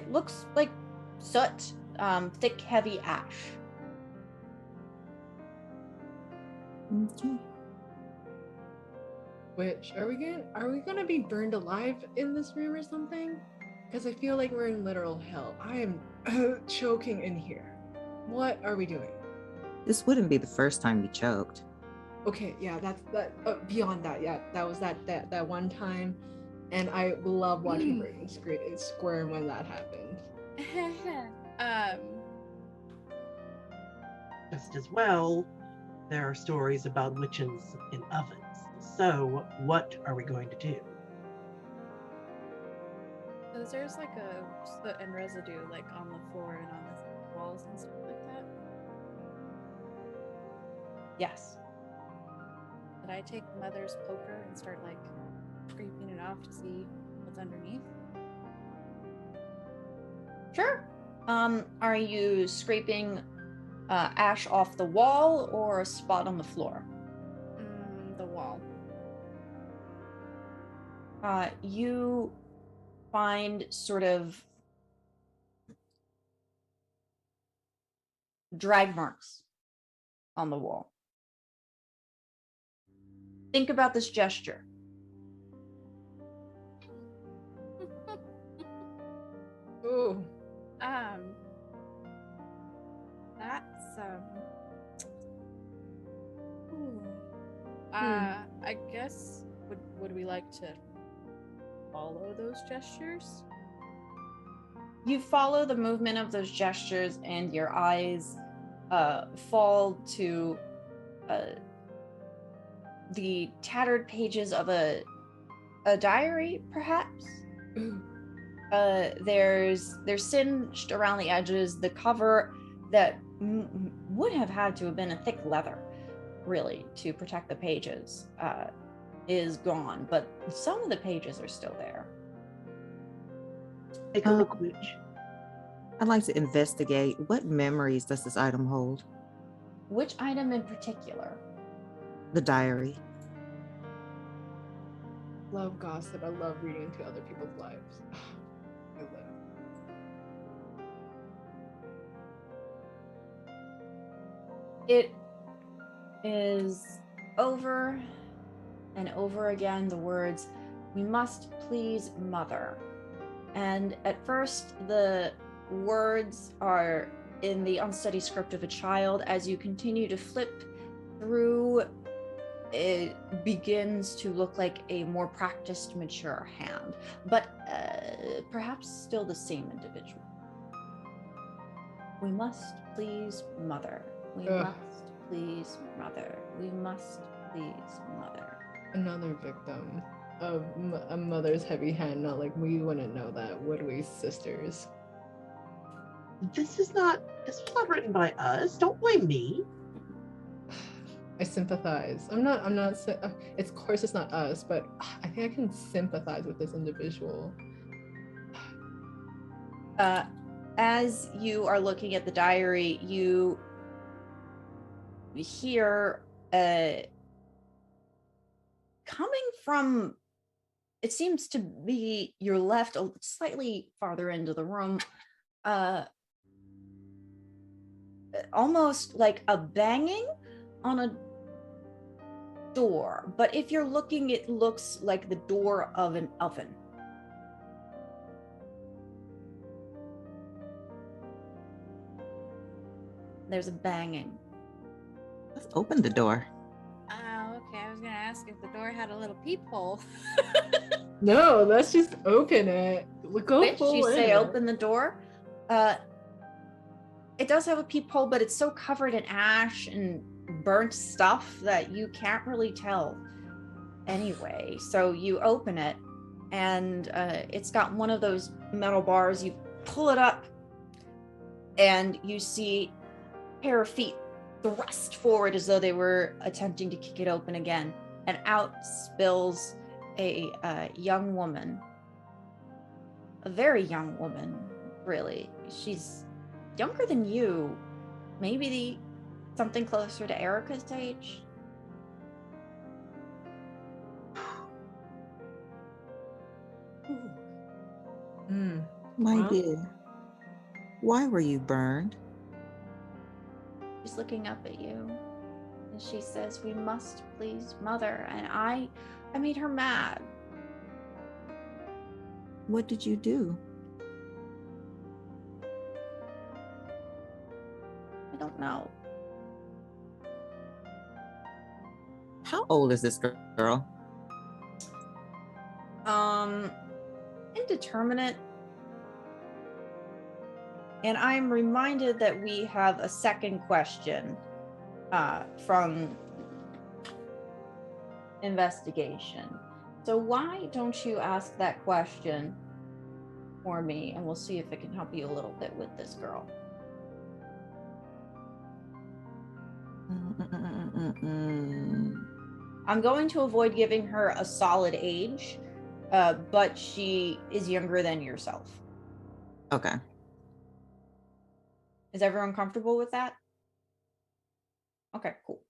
looks like soot, thick, heavy ash. Okay. Which are we gonna be burned alive in this room or something? Because I feel like we're in literal hell. I am choking in here. What are we doing? This wouldn't be the first time you choked. Okay, yeah, that's that. Beyond that, yeah, that was that one time, and I love watching Braden squirm when that happened. Just as well, there are stories about witches in ovens. So, what are we going to do? So there's like a soot and residue like on the floor and on the walls and stuff like that. Yes. Did I take Mother's poker and start like scraping it off to see what's underneath? Sure. Are you scraping ash off the wall or a spot on the floor? The wall. You find sort of drag marks on the wall. Think about this gesture. Ooh. That's I guess would we like to follow those gestures? You follow the movement of those gestures and your eyes fall to the tattered pages of a diary, perhaps. Ooh. There's singed around the edges. The cover that would have had to have been a thick leather, really, to protect the pages, is gone, but some of the pages are still there. Take a look, witch. I'd like to investigate what memories does this item hold? Which item in particular? The diary. Love gossip. I love reading into other people's lives. I love It is over and over again the words, "We must please Mother." And at first, the words are in the unsteady script of a child. As you continue to flip through, it begins to look like a more practiced, mature hand, but perhaps still the same individual. We must please Mother. We Ugh. must please Mother. We must please Mother. Another victim of a mother's heavy hand. Not like we wouldn't know that, would we, sisters? This was not written by us. Don't blame me. I sympathize. It's of course it's not us, but I think I can sympathize with this individual. As you are looking at the diary, you hear coming from, it seems to be your left, slightly farther into the room, almost like a banging on a door, but if you're looking, it looks like the door of an oven. There's a banging. Let's open the door. Oh, okay. I was gonna ask if the door had a little peephole. No, let's just open it. Go Which full you say in. open the door. It does have a peephole, but it's so covered in ash and burnt stuff that you can't really tell anyway. So you open it, and it's got one of those metal bars. You pull it up, and you see a pair of feet thrust forward as though they were attempting to kick it open again. And out spills a young woman. A very young woman, really. She's younger than you. Maybe something closer to Erica's age. My Well. dear, why were you burned? She's looking up at you, and she says, "We must please Mother," and I made her mad. What did you do? I don't know. How old is this girl? Indeterminate. And I'm reminded that we have a second question from investigation. So why don't you ask that question for me, and we'll see if it can help you a little bit with this girl. I'm going to avoid giving her a solid age, but she is younger than yourself. Okay. Is everyone comfortable with that? Okay, cool.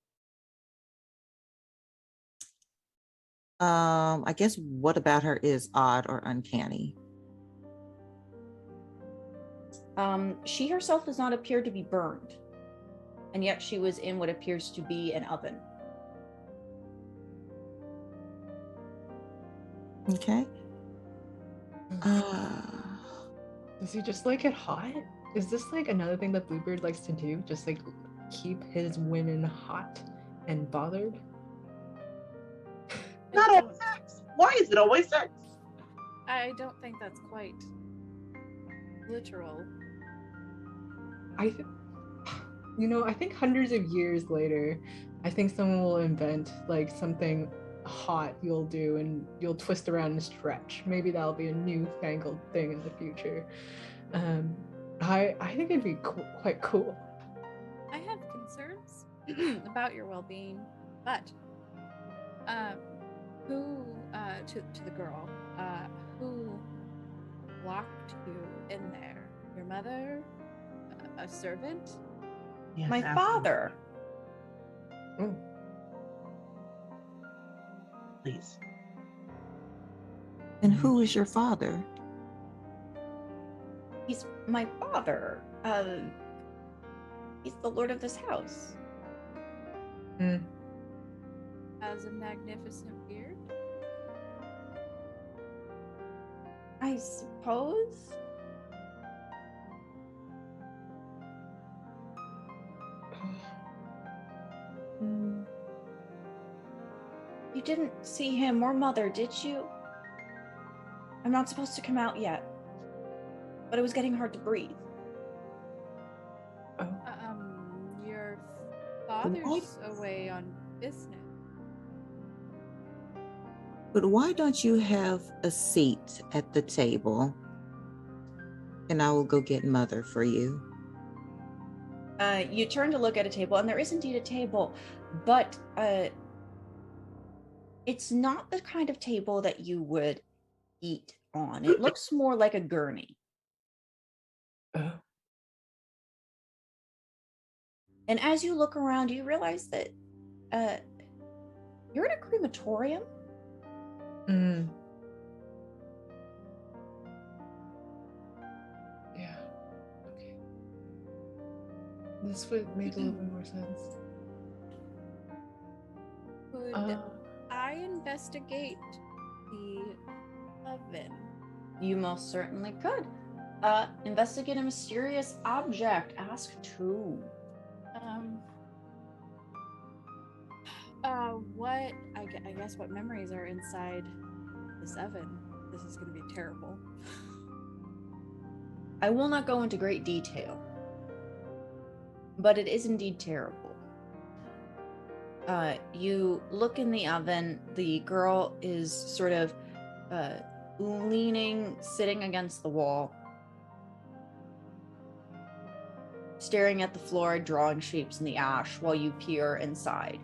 I guess what about her is odd or uncanny? She herself does not appear to be burned, and yet she was in what appears to be an oven. Okay. Does he just like it hot? Is this like another thing that Bluebeard likes to do? Just like keep his women hot and bothered? Not always sex. Why is it always sex? I don't think that's quite literal. I think hundreds of years later, I think someone will invent like something hot you'll do and you'll twist around and stretch. Maybe that'll be a newfangled thing in the future. I think it'd be quite cool. I have concerns about your well-being, but who to the girl, who locked you in there? Your mother? A servant? Yes, My absolutely. father. Oh, Please. And who is your father? He's my father. He's the lord of this house. Has a magnificent beard? I suppose. You didn't see him or Mother, did you? I'm not supposed to come out yet, but it was getting hard to breathe. Your father's away on business. But why don't you have a seat at the table? And I will go get Mother for you. You turn to look at a table, and there is indeed a table, but it's not the kind of table that you would eat on. It looks more like a gurney. And as you look around, you realize that you're in a crematorium. Yeah. Okay. This would make a little bit more sense. Could I investigate the oven? You most certainly could. Investigate a mysterious object. Ask 2. What I guess what memories are inside this oven? This is going to be terrible. I will not go into great detail. but it is indeed terrible. You look in the oven. The girl is sort of leaning, sitting against the wall, staring at the floor, drawing shapes in the ash while you peer inside.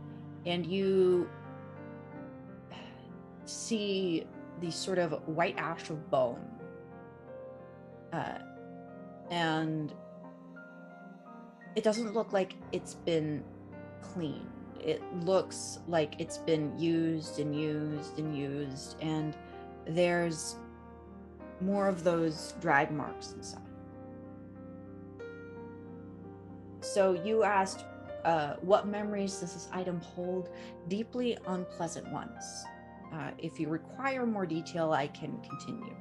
And you see the sort of white ash of bone. And it doesn't look like it's been cleaned. It looks like it's been used and used and used, and there's more of those drag marks inside. So you asked, what memories does this item hold? Deeply unpleasant ones. If you require more detail, I can continue.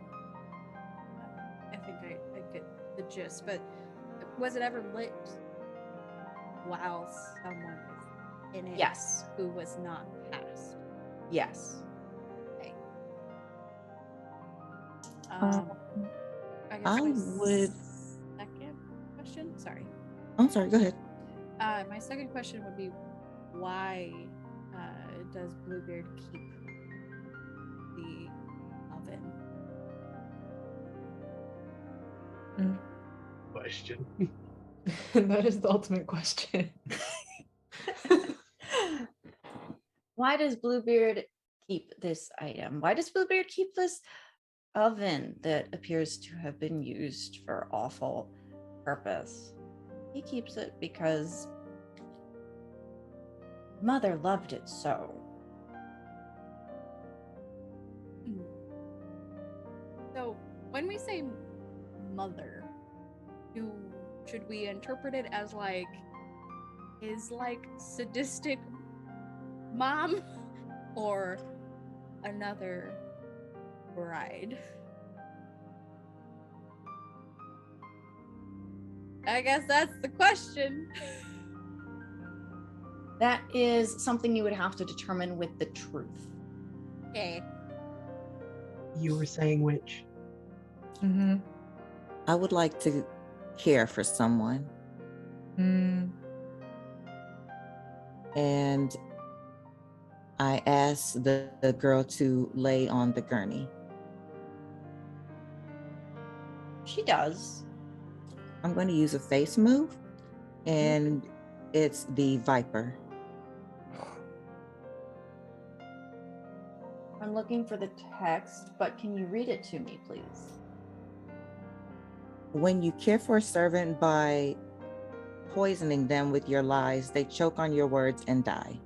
I think I get the gist, but was it ever lit while someone was in it? Yes. Who was not passed? Yes. Okay. Um, I guess I my would- second question. Sorry. I'm sorry, go ahead. My second question would be, why does Bluebeard keep the oven? Question. That is the ultimate question. Why does Bluebeard keep this item? Why does Bluebeard keep this oven that appears to have been used for awful purpose? He keeps it because Mother loved it so. So when we say mother, should we interpret it as like his like sadistic mom or another bride? I guess that's the question. That is something you would have to determine with the truth. Okay. You were saying which? Mm-hmm. I would like to care for someone. And I asked the girl to lay on the gurney. She does. I'm going to use a face move, and it's the Viper. I'm looking for the text, but can you read it to me, please? When you care for a servant by poisoning them with your lies, they choke on your words and die.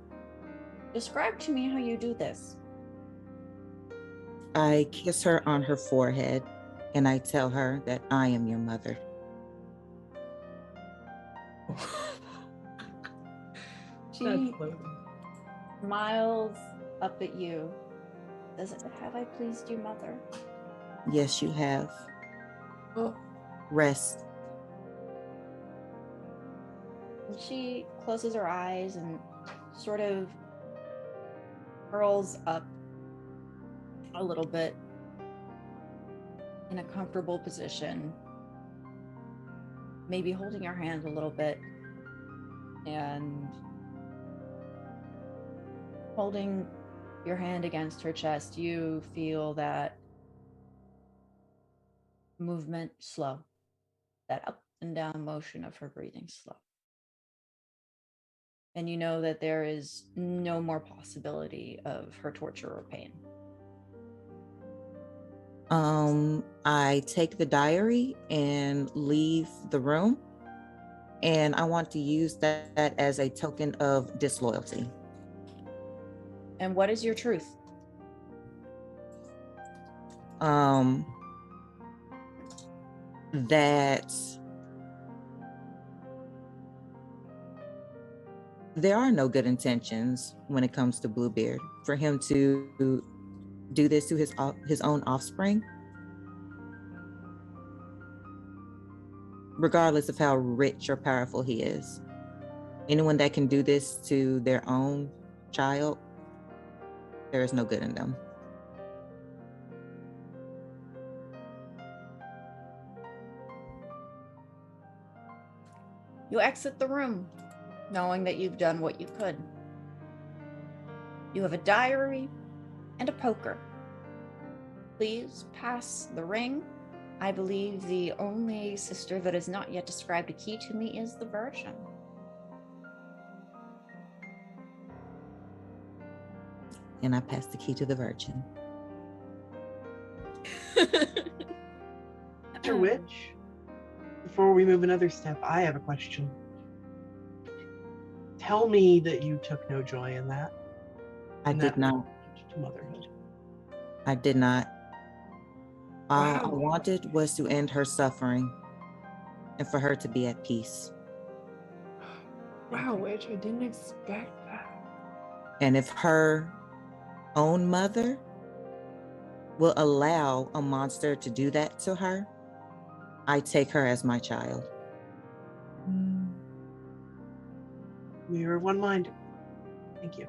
Describe to me how you do this. I kiss her on her forehead, and I tell her that I am your mother. She smiles up at you. Have I pleased you, Mother? Yes, you have. Oh. Rest. And she closes her eyes and sort of curls up a little bit in a comfortable position, maybe holding your hand a little bit and holding your hand against her chest. You feel that movement slow, that up and down motion of her breathing slow. And you know that there is no more possibility of her torture or pain. I take the diary and leave the room, and I want to use that as a token of disloyalty. And what is your truth? That there are no good intentions when it comes to Bluebeard. For him to do this to his own offspring, regardless of how rich or powerful he is. Anyone that can do this to their own child, there is no good in them. You exit the room, knowing that you've done what you could. You have a diary and a poker. Please pass the ring. I believe the only sister that has not yet described a key to me is the Virgin. And I pass the key to the Virgin. Mr. Witch, before we move another step, I have a question. Tell me that you took no joy in that. I in did that not. To motherhood. I did not. All I Wow. wanted was to end her suffering and for her to be at peace. Wow, Witch, I didn't expect that. And if her own mother will allow a monster to do that to her, I take her as my child. We are one mind. Thank you.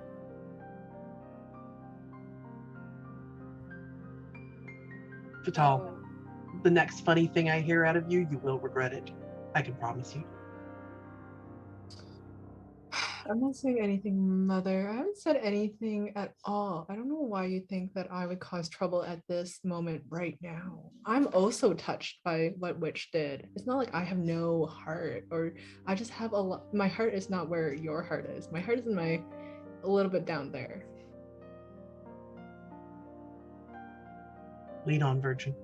Fatal, the next funny thing I hear out of you, you will regret it. I can promise you. I'm not saying anything, Mother. I haven't said anything at all. I don't know why you think that I would cause trouble at this moment right now. I'm also touched by what Witch did. It's not like I have no heart, or I just have a lot. My heart is not where your heart is. My heart is a little bit down there. Lead on, Virgin.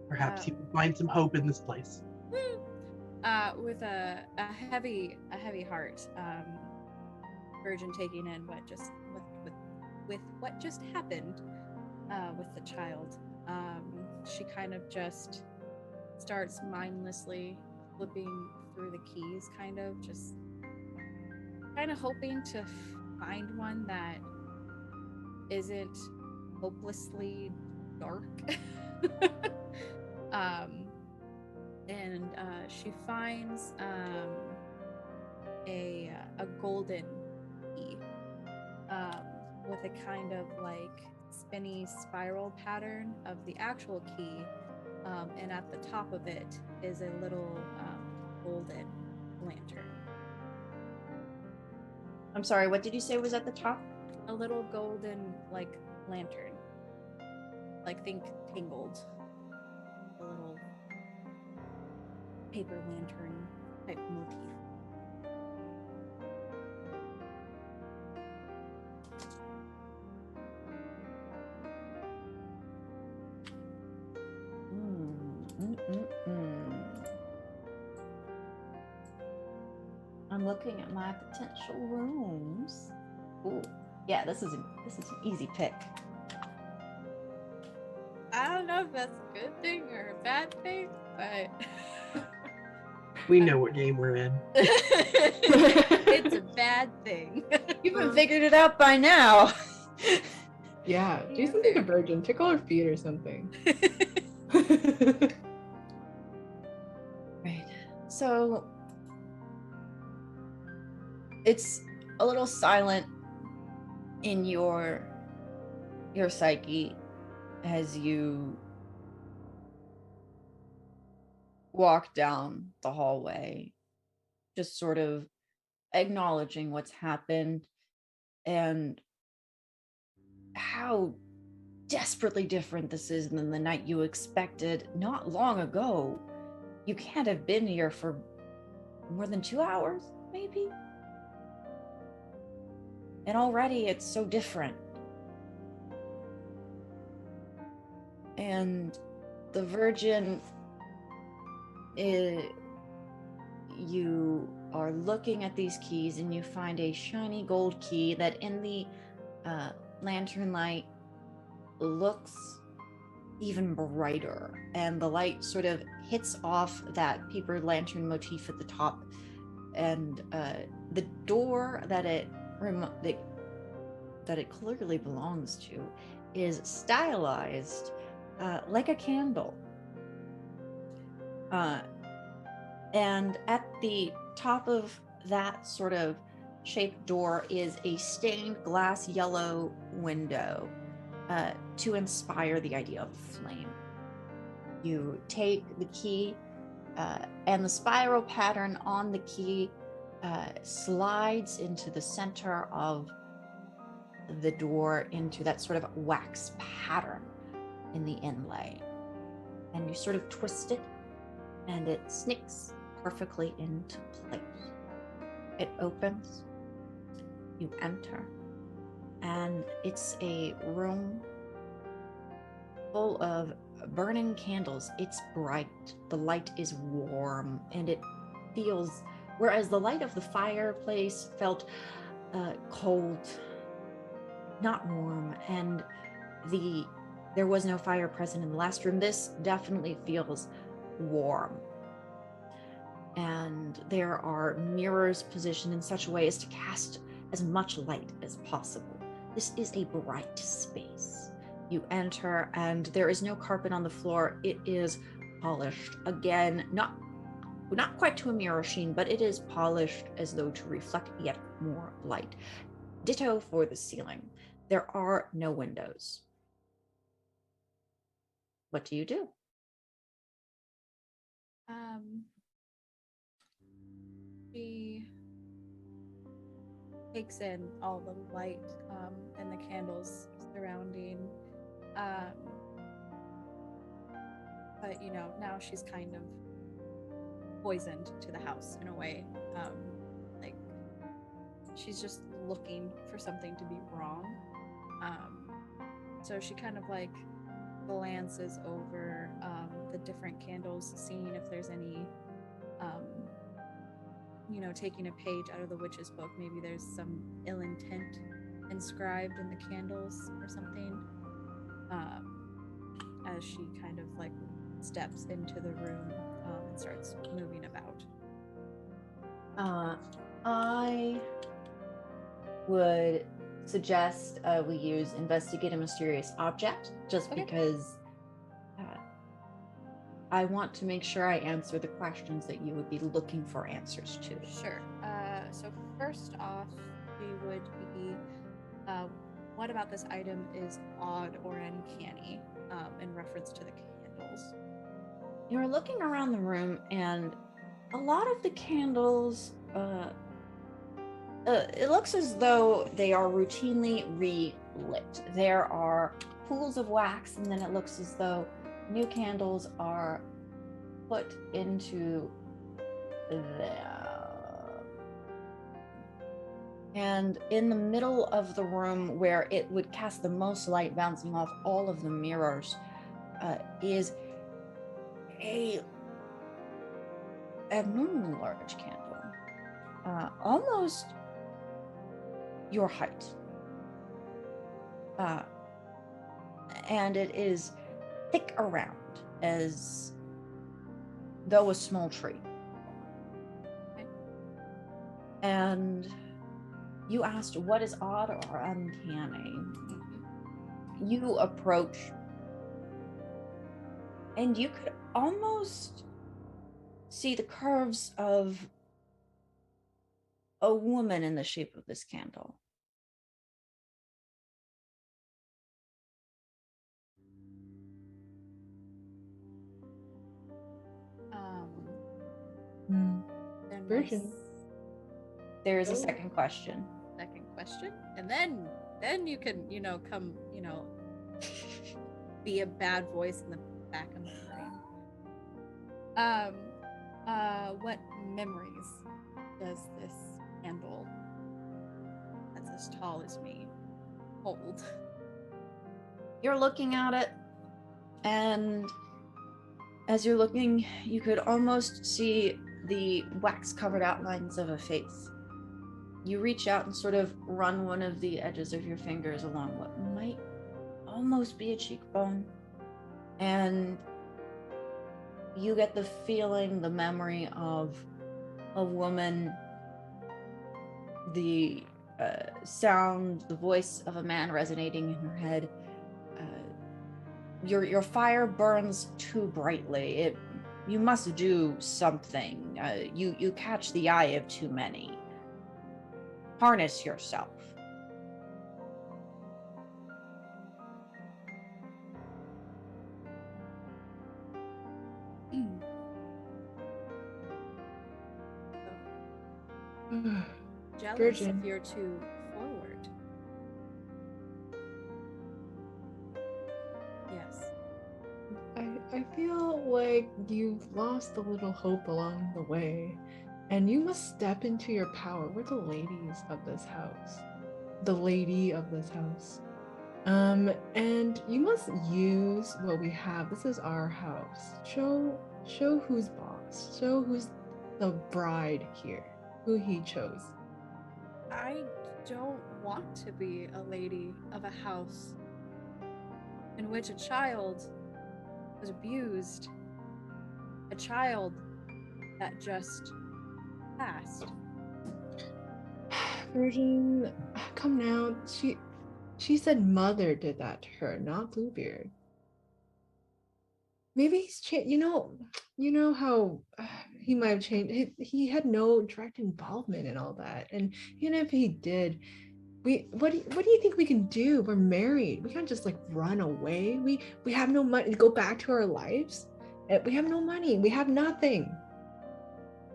Perhaps you will find some hope in this place. With a heavy heart, Virgin taking in what just with what just happened with the child, she kind of just starts mindlessly flipping through the keys, kind of hoping to find one that isn't hopelessly dark. And she finds a golden key with a kind of like spinny spiral pattern of the actual key, and at the top of it is a little golden lantern. I'm sorry, what did you say was at the top? A little golden like lantern, like think Tangled, a little paper lantern type motif. I'm looking at my potential rooms. Ooh, yeah, this is an easy pick. I don't know if that's a good thing or a bad thing, but We know what game we're in. it's a bad thing. You haven't figured it out by now. Yeah, do Yeah, something to fair. Virgin. Tickle her feet or something. Right. So it's a little silent in your psyche as you walk down the hallway, just sort of acknowledging what's happened and how desperately different this is than the night you expected not long ago. You can't have been here for more than 2 hours, maybe? And already it's so different. And the Virgin, you are looking at these keys and you find a shiny gold key that in the lantern light looks even brighter, and the light sort of hits off that paper lantern motif at the top, and the door that it clearly belongs to is stylized like a candle, and at the top of that sort of shaped door is a stained glass yellow window to inspire the idea of flame. You take the key and the spiral pattern on the key slides into the center of the door, into that sort of wax pattern in the inlay. And you sort of twist it, and it sneaks perfectly into place. It opens, you enter, and it's a room full of burning candles. It's bright, the light is warm, and it feels, whereas the light of the fireplace felt cold, not warm, and there was no fire present in the last room, this definitely feels warm. And there are mirrors positioned in such a way as to cast as much light as possible. This is a bright space. You enter, and there is no carpet on the floor. It is polished. Again, not quite to a mirror sheen, but it is polished as though to reflect yet more light. Ditto for the ceiling. There are no windows. What do you do? She takes in all the light and the candles surrounding. But now she's kind of poisoned to the house in a way. Like she's just looking for something to be wrong. So she kind of like glances over the different candles, seeing if there's any taking a page out of the witch's book. Maybe there's some ill intent inscribed in the candles or something. As she kind of like steps into the room and starts moving about. I would suggest we use investigate a mysterious object, just Okay. because I want to make sure I answer the questions that you would be looking for answers to. Sure. So first off, we would be, what about this item is odd or uncanny in reference to the candles? You're looking around the room, and a lot of the candles, it looks as though they are routinely relit. There are pools of wax, and then it looks as though new candles are put into there. And in the middle of the room, where it would cast the most light bouncing off all of the mirrors, is a abnormally large candle, almost your height. And it is thick around, as though a small tree. Okay. And you asked what is odd or uncanny. You approach, and you could almost see the curves of a woman in the shape of this candle. Then my Version. There is a Oh. second question. second question, and then you can come be a bad voice in the back of my brain. What memories does this candle that's as tall as me hold? You're looking at it, and as you're looking, you could almost see the wax-covered outlines of a face. You reach out and sort of run one of the edges of your fingers along what might almost be a cheekbone, and you get the feeling, the memory of a woman, the sound, the voice of a man resonating in her head. Your fire burns too brightly. You must do something. You catch the eye of too many. Harness yourself. Jealous Virgin. if you're too forward. Yes. I feel like you've lost a little hope along the way, and you must step into your power. We're the ladies of this house. The lady of this house. And you must use what we have. This is our house. Show who's boss. Show who's the bride here. Who he chose. I don't want to be a lady of a house in which a child was abused. A child that just passed. Virgin, come now. She said mother did that to her, not Bluebeard. Maybe he's changed. You know how he might have changed. He had no direct involvement in all that, and even if he did, what do you think we can do? We're married. We can't just like run away. We have no money to go back to our lives. We have no money. We have nothing.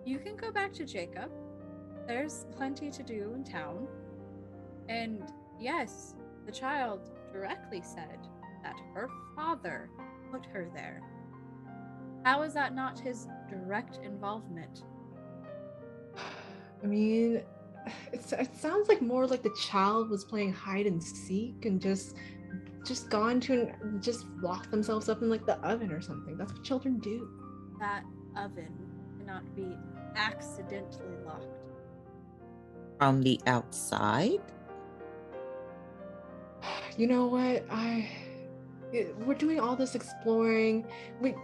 You can go back to Jacob. There's plenty to do in town. And yes, the child directly said that her father put her there. How is that not his direct involvement? I mean, it sounds like more like the child was playing hide and seek and just gone to just locked themselves up in like the oven or something. That's what children do. That oven cannot be accidentally locked. From the outside? You know what? We're doing all this exploring.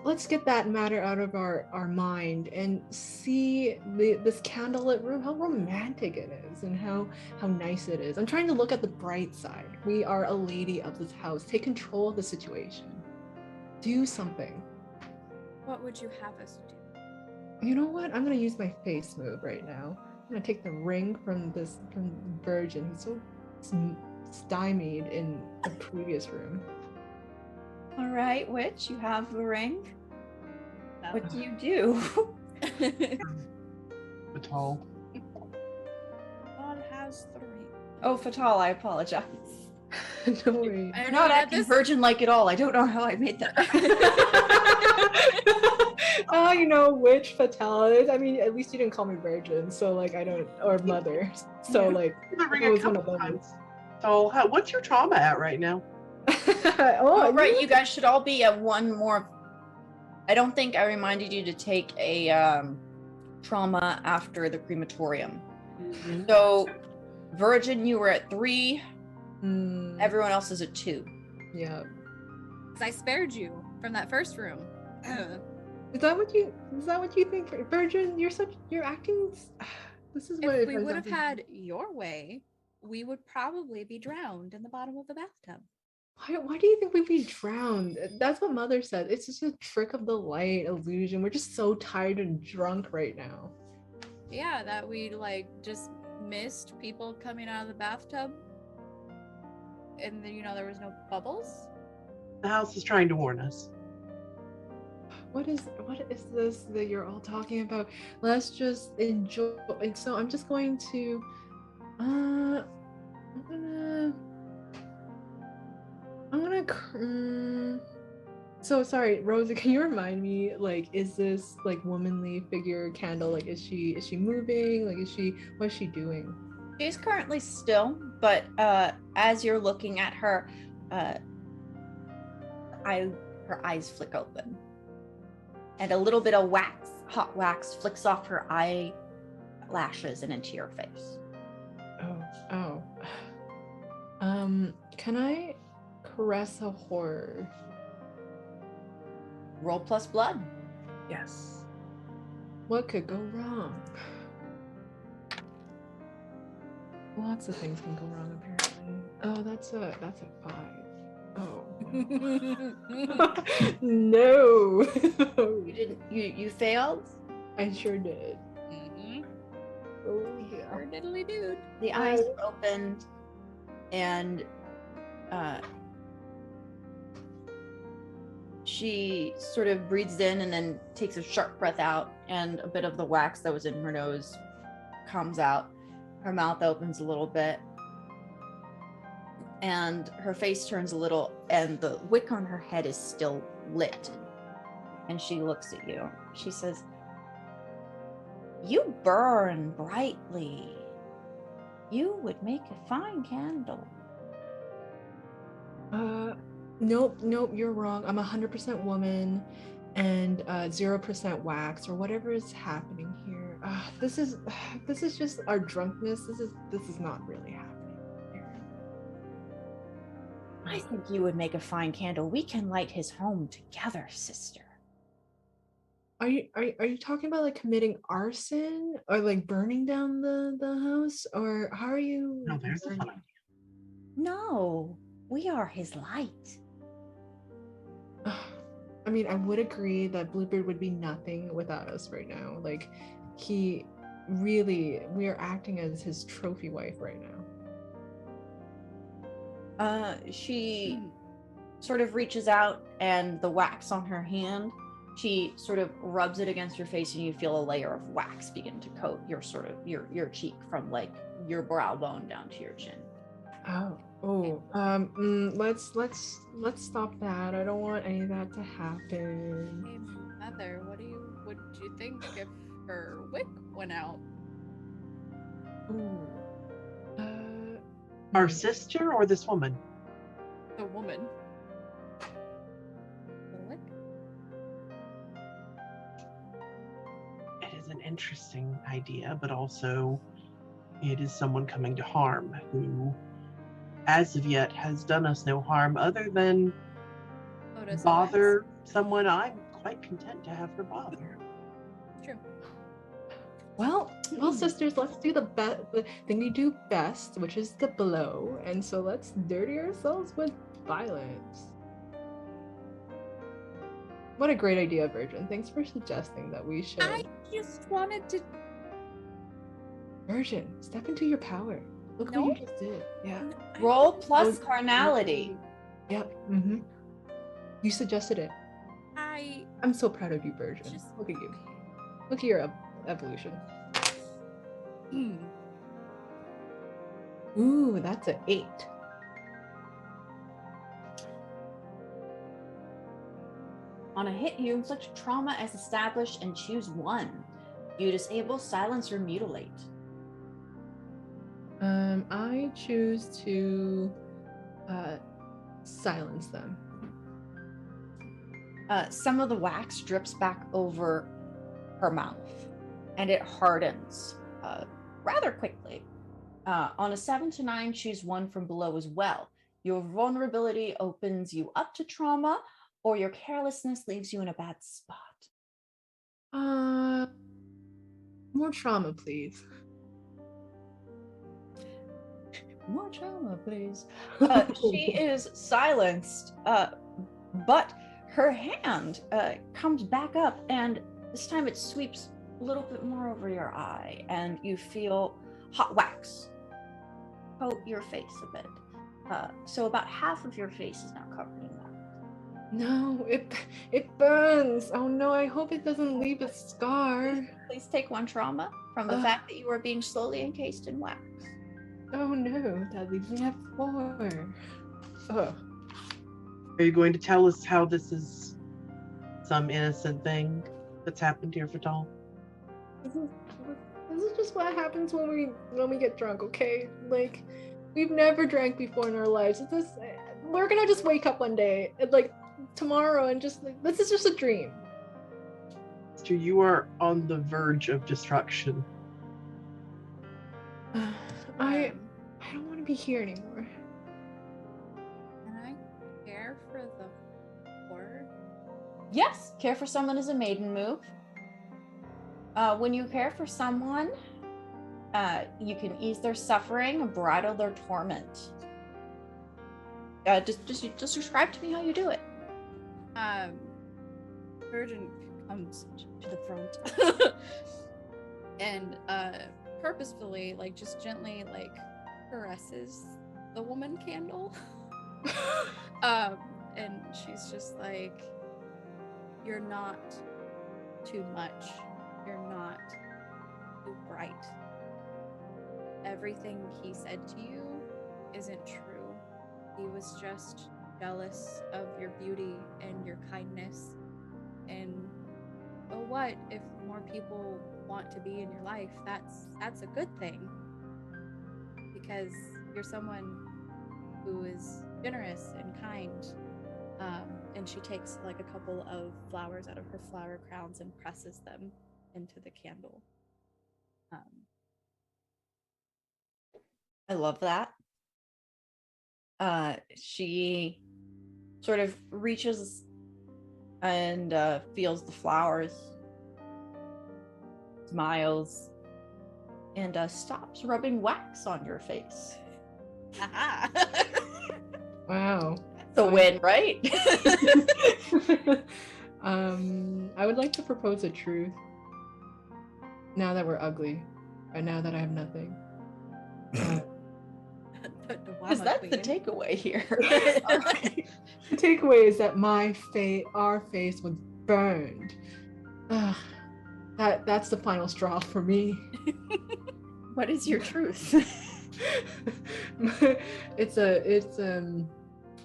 Let's get that matter out of our mind and see this candlelit room, how romantic it is and how nice it is. I'm trying to look at the bright side. We are a lady of this house. Take control of the situation. Do something. What would you have us do? You know what? I'm gonna use my face move right now. I'm gonna take the ring from Virgin, who's so stymied in the previous room. All right, witch, you have the ring. What do you do? Fatal. God has the ring. Oh, Fatal, I apologize. No way. You're not acting virgin-like at all. I don't know how I made that. Oh, you know, witch fatality. I mean, at least you didn't call me virgin, so like I don't, or mother. So like The ring it a was one of couple those. times. So, what's your trauma at right now? Oh, right, you guys should all be at one more. I don't think I reminded you to take a trauma after the crematorium. Mm-hmm. So, Virgin, you were at 3. Everyone else is at 2. Yeah. Because I spared you from that first room. Is that what you think, Virgin? You're acting. This is what If we would have had your way, we would probably be drowned in the bottom of the bathtub. Why do you think we'd be drowned? That's what Mother said. It's just a trick of the light illusion. We're just so tired and drunk right now. Yeah, that we like just missed people coming out of the bathtub. And then, there was no bubbles. The house is trying to warn us. What is this that you're all talking about? Let's just enjoy. And so I'm just going to I'm gonna so sorry, Rosa, can you remind me, like, is this like womanly figure candle, like is she moving, like what's she doing? She's currently still, but as you're looking at her, her eyes flick open, and a little bit of hot wax flicks off her eyelashes and into your face. Oh. Can I caress a horror? Roll plus blood. Yes. What could go wrong? Lots of things can go wrong, apparently. Oh, that's a 5. Oh. No. You failed? I sure did. Mm-hmm. Oh yeah. Sure diddly dude. The eyes are opened, and she sort of breathes in and then takes a sharp breath out, and a bit of the wax that was in her nose comes out. Her mouth opens a little bit. And her face turns a little, and the wick on her head is still lit. And she looks at you. She says, "You burn brightly. You would make a fine candle." Nope, you're wrong. I'm 100% woman and 0% wax or whatever is happening here. This is just our drunkenness. This is not really happening. I think you would make a fine candle. We can light his home together, sister. Are you talking about like committing arson or like burning down the house, or how are you? No, there's a fun burning- idea. No, we are his light. I mean, I would agree that Bluebeard would be nothing without us right now. Like, we are acting as his trophy wife right now. She sort of reaches out, and the wax on her hand, she sort of rubs it against your face, and you feel a layer of wax begin to coat your your cheek from like your brow bone down to your chin. Let's stop that. I don't want any of that to happen. Hey, Mother, what do you think if her wick went out? Ooh. Our sister or this woman? The woman. The wick? It is an interesting idea, but also it is someone coming to harm who, as of yet, has done us no harm other than bother someone I'm quite content to have her bother. True. Well, sisters, let's do the thing we do best, which is the blow. And so let's dirty ourselves with violence. What a great idea, Virgin. Thanks for suggesting that we should. I just wanted to. Virgin, step into your power. Look what you just did. Yeah. Roll plus carnality. Yep. Mm-hmm. You suggested it. I'm so proud of you, Virgin. Look at you. Look at your evolution. Ooh, that's an 8. On a hit, you inflict trauma as established and choose 1. You disable, silence, or mutilate. I choose to silence them. Some of the wax drips back over her mouth, and it hardens rather quickly. On a 7 to 9, choose 1 from below as well. Your vulnerability opens you up to trauma, or your carelessness leaves you in a bad spot. More trauma, please. More trauma, please. She is silenced, but her hand comes back up, and this time it sweeps a little bit more over your eye, and you feel hot wax coat your face a bit. So about half of your face is now covered in that. No, it burns. Oh no, I hope it doesn't leave a scar. Please take 1 trauma from the fact that you are being slowly encased in wax. Oh no, that leaves me at 4. Ugh. Are you going to tell us how this is some innocent thing that's happened here, Fatal? This is just what happens when we get drunk, okay? Like, we've never drank before in our lives. We're gonna just wake up one day and like tomorrow and just like, this is just a dream. Sister, you are on the verge of destruction. I don't want to be here anymore. Can I care for the poor? Yes, care for someone is a maiden move. When you care for someone, you can ease their suffering, bridle their torment. Just describe to me how you do it. Virgin comes to the front and purposefully, like, just gently, like, caresses the woman candle. And she's just like, "You're not too much. You're not too bright. everything he said to you isn't true. He was just jealous of your beauty and your kindness. And so what if more people want to be in your life? That's a good thing. Because you're someone who is generous and kind. And she takes like a couple of flowers out of her flower crowns and presses them into the candle. I love that. She sort of reaches and feels the flowers, smiles, and stops rubbing wax on your face. Aha! Wow. It's a win, right? I would like to propose a truth. Now that we're ugly, and now that I have nothing. Because that's the takeaway here. The takeaway is that our face was burned. That's the final straw for me. What is your truth?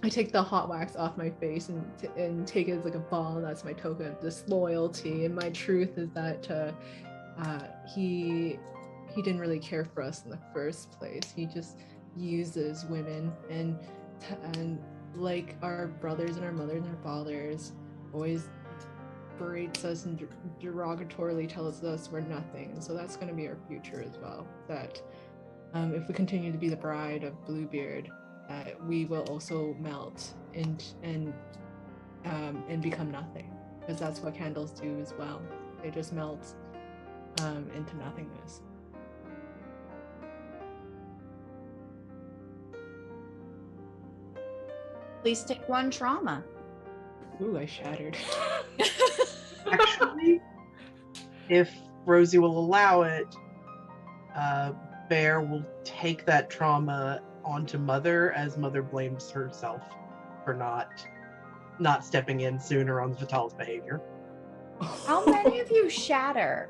I take the hot wax off my face and take it as like a ball. That's my token of disloyalty. And my truth is that he didn't really care for us in the first place. He just uses women and like our brothers and our mothers and our fathers always berates us and derogatorily tells us we're nothing. And so that's going to be our future as well. That if we continue to be the bride of Bluebeard, we will also melt and become nothing, because that's what candles do as well. They just melt into nothingness. Please take one trauma. Ooh, I shattered. Actually, if Rosie will allow it, Bear will take that trauma onto Mother, as Mother blames herself for not stepping in sooner on Vital's behavior. How many of you shatter?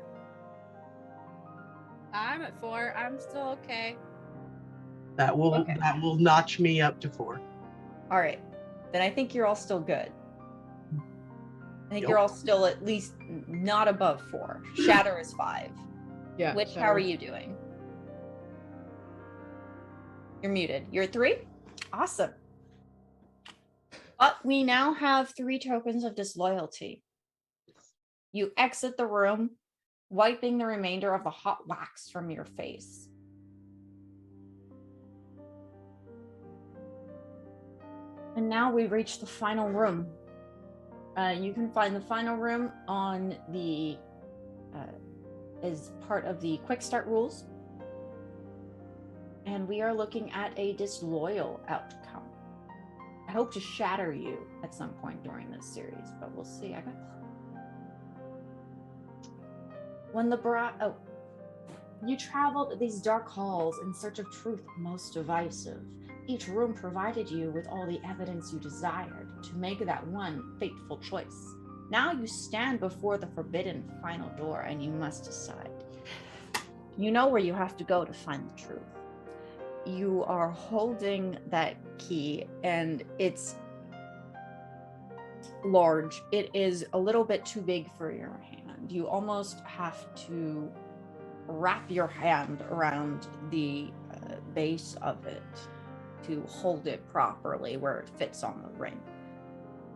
I'm at 4. I'm still okay. That will notch me up to 4. All right, then I think you're all still good. I think Yep. you're all still at least not above 4. Shatter is 5. Yeah. Which, how are you doing? You're muted. You're 3? Awesome. But we now have 3 tokens of disloyalty. You exit the room, wiping the remainder of the hot wax from your face. And now we reach the final room. You can find the final room on the as part of the quick start rules. And we are looking at a disloyal outcome. I hope to shatter you at some point during this series, but we'll see. When the you traveled these dark halls in search of truth most divisive. Each room provided you with all the evidence you desired to make that one fateful choice. Now you stand before the forbidden final door and you must decide. You know where you have to go to find the truth. You are holding that key and it's large. It is a little bit too big for your hand. You almost have to wrap your hand around the base of it to hold it properly where it fits on the ring.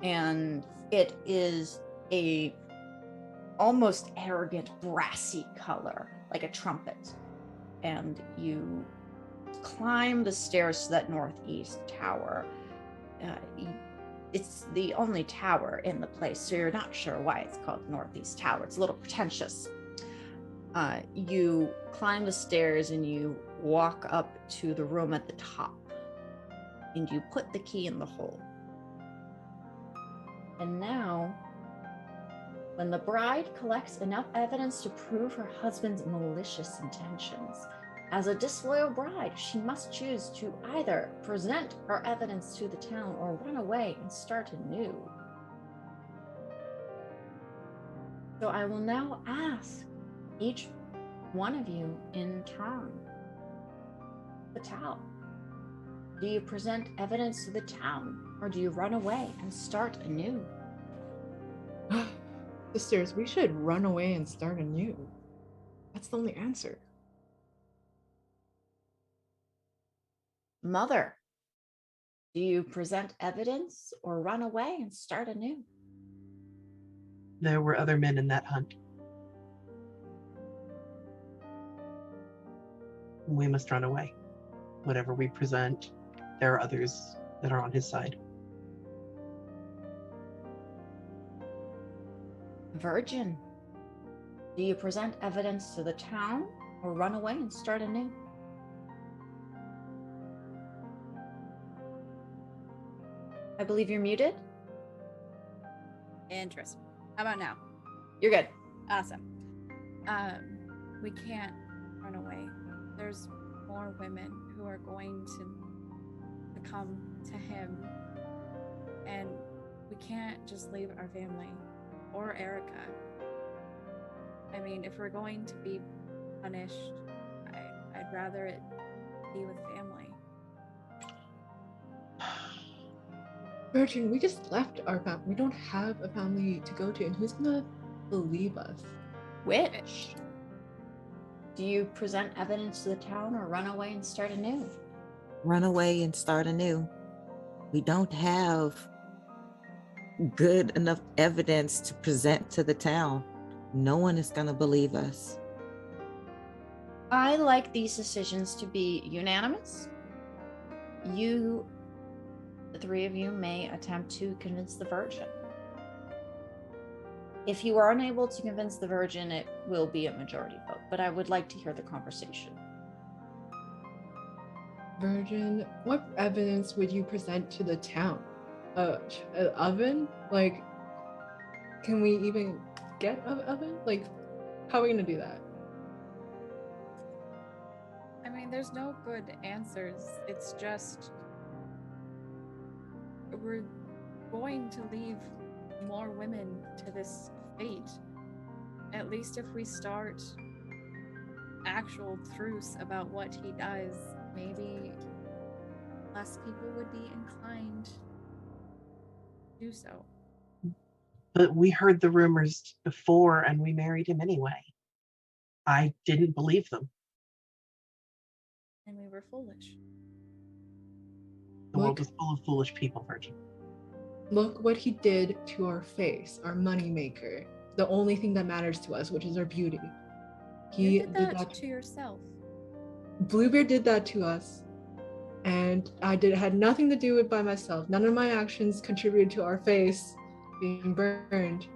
And it is a almost arrogant brassy color, like a trumpet. And you climb the stairs to that northeast tower. It's the only tower in the place, so you're not sure why it's called Northeast Tower. It's a little pretentious. You climb the stairs and you walk up to the room at the top, and you put the key in the hole. And now, when the bride collects enough evidence to prove her husband's malicious intentions, as a disloyal bride, she must choose to either present her evidence to the town or run away and start anew. So I will now ask each one of you in turn the town? Do you present evidence to the town, or do you run away and start anew? Sisters, we should run away and start anew. That's the only answer. Mother, do you present evidence or run away and start anew? There were other men in that hunt. We must run away. Whatever we present, there are others that are on his side. Virgin, do you present evidence to the town or run away and start anew? I believe you're muted. Interesting. How about now? You're good. Awesome. We can't run away. There's more women who are going to come to him, and we can't just leave our family or Erica. I mean, if we're going to be punished, I'd rather it be with family. Virgin, we just left our family. We don't have a family to go to, and who's gonna believe us? Which? Do you present evidence to the town or run away and start anew? Run away and start anew. We don't have good enough evidence to present to the town. No one is going to believe us. I like these decisions to be unanimous. You, the three of you, may attempt to convince the Virgin. If you are unable to convince the Virgin, it will be a majority vote, but I would like to hear the conversation. Virgin, what evidence would you present to the town? An oven? Like, can we even get an oven? Like, how are we gonna do that? I mean, there's no good answers. It's just we're going to leave more women to this fate. At least if we start actual truths about what he does, maybe less people would be inclined to do so. But we heard the rumors before and we married him anyway. I didn't believe them. And we were foolish. The world Look. was full of foolish people, Virgin. Look what he did to our face, our moneymaker. The only thing that matters to us, which is our beauty. He You did that to yourself. Bluebeard did that to us, and had nothing to do with by myself. None of my actions contributed to our face being burned.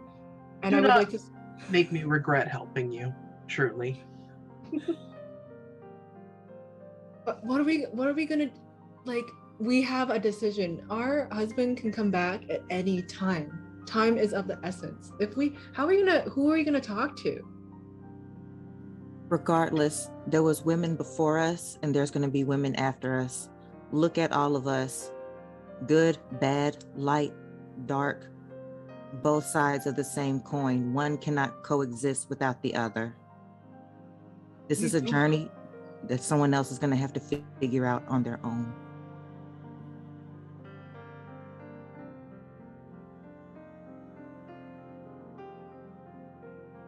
And Do I would not like to make me regret helping you, truly. But what are we gonna, like, we have a decision. Our husband can come back at any time. Time is of the essence. Who are we gonna talk to? Regardless, there was women before us and there's going to be women after us. Look at all of us. Good, bad, light, dark, both sides of the same coin. One cannot coexist without the other. This is a journey that someone else is going to have to figure out on their own.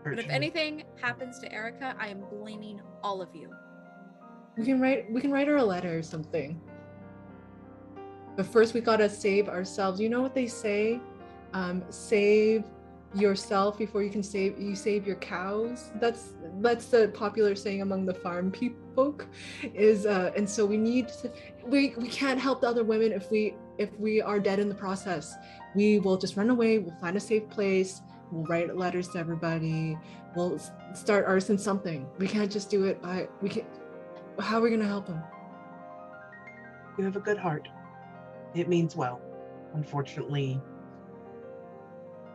But if anything happens to Erica, I am blaming all of you. We can write her a letter or something. But first we gotta save ourselves. You know what they say? Save yourself before you save your cows. That's the popular saying among the farm folk. And so we can't help the other women if we are dead in the process. We will just run away. We'll find a safe place. We'll write letters to everybody. We'll start arson something. We can't just do it how are we gonna help them? You have a good heart. It means well. Unfortunately,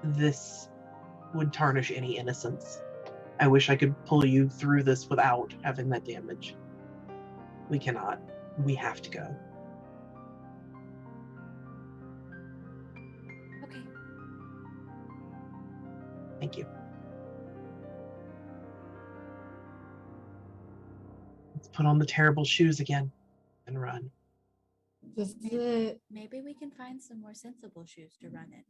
this would tarnish any innocence. I wish I could pull you through this without having that damage. We cannot. We have to go. Okay. Thank you. Let's put on the terrible shoes again. This is it. Maybe we can find some more sensible shoes to run in.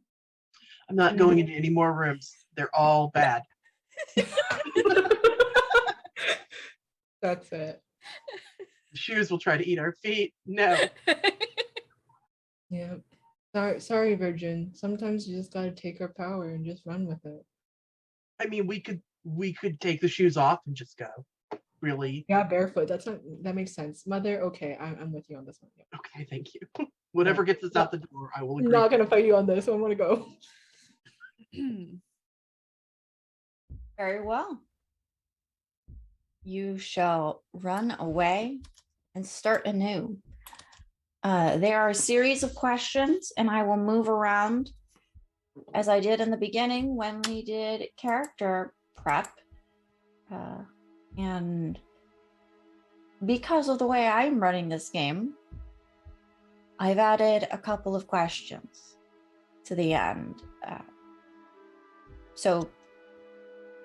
I'm not going into any more rooms. They're all bad. That's it. The shoes will try to eat our feet. No. Yeah. Sorry, Virgin. Sometimes you just gotta take our power and just run with it. I mean, we could take the shoes off and just go. Really? Yeah, barefoot. That makes sense. Mother, okay, I'm with you on this one. Yeah. Okay, thank you. Whatever gets us out the door, I will I'm agree. not gonna fight you on this. I want to go. Very well. You shall run away and start anew. There are a series of questions, and I will move around as I did in the beginning when we did character prep. And because of the way I'm running this game, I've added a couple of questions to the end. So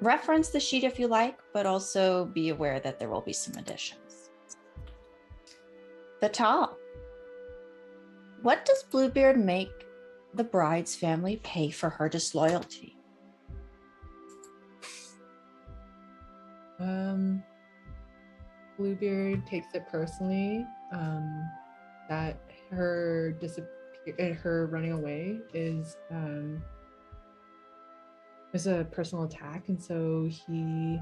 reference the sheet if you like, but also be aware that there will be some additions. The top. What does Bluebeard make the bride's family pay for her disloyalty? Bluebeard takes it personally that her running away is a personal attack, and so he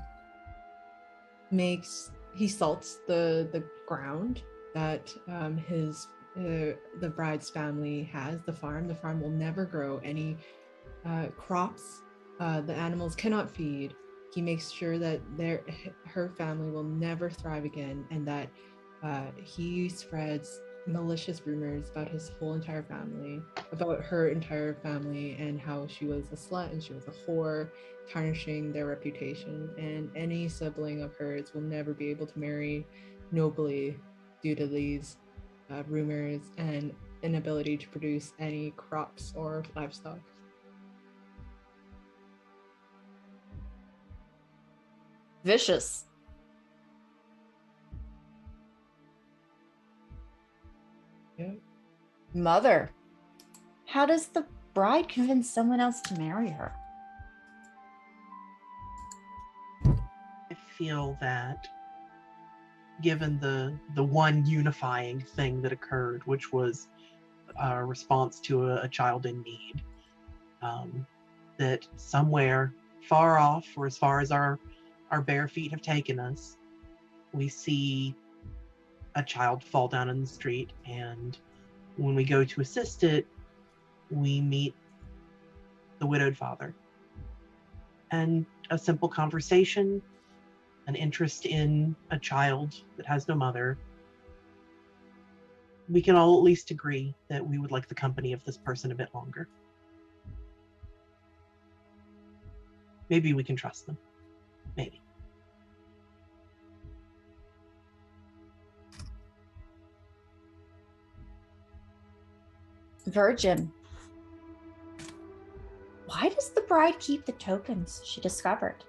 salts the ground that the bride's family has. The farm will never grow any crops. The animals cannot feed. He makes sure that her family will never thrive again, and that he spreads malicious rumors about his whole entire family, about her entire family, and how she was a slut and she was a whore, tarnishing their reputation. And any sibling of hers will never be able to marry nobly due to these rumors and inability to produce any crops or livestock. Vicious. Yeah. Mother. How does the bride convince someone else to marry her? I feel that given the one unifying thing that occurred, which was a response to a child in need, that somewhere far off, or as far as our bare feet have taken us, we see a child fall down in the street, and when we go to assist it, we meet the widowed father. And a simple conversation, an interest in a child that has no mother, we can all at least agree that we would like the company of this person a bit longer. Maybe we can trust them. Maybe. Virgin. Why does the bride keep the tokens she discovered?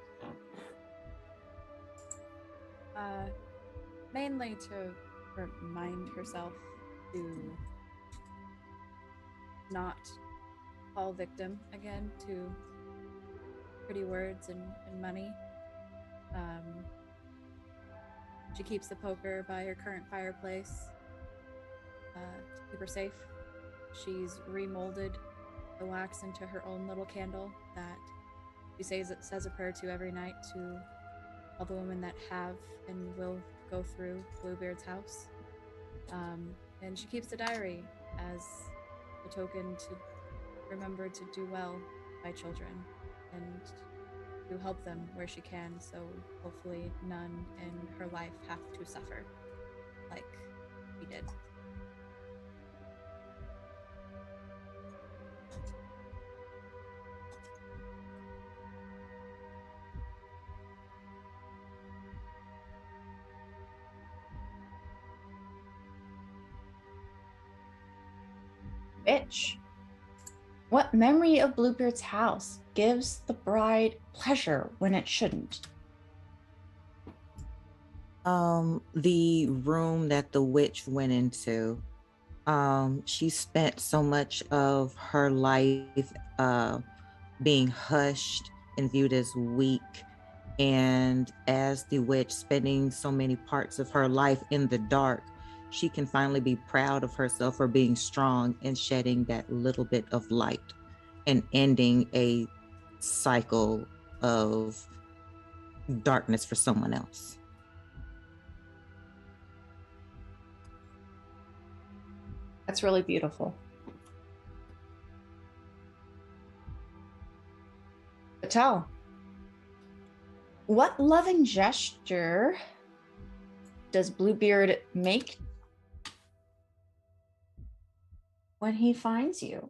Mainly to remind herself to not fall victim again to pretty words and money. She keeps the poker by her current fireplace to keep her safe. She's remolded the wax into her own little candle that she says a prayer to every night to all the women that have and will go through Bluebeard's house. And she keeps a diary as a token to remember to do well by children and to help them where she can, so hopefully none in her life have to suffer like we did. Bitch. What memory of Bluebeard's house gives the bride pleasure when it shouldn't? The room that the witch went into She spent so much of her life being hushed and viewed as weak. And as the witch, spending so many parts of her life in the dark, she can finally be proud of herself for being strong and shedding that little bit of light and ending a cycle of darkness for someone else. That's really beautiful. Patel, what loving gesture does Bluebeard make when he finds you?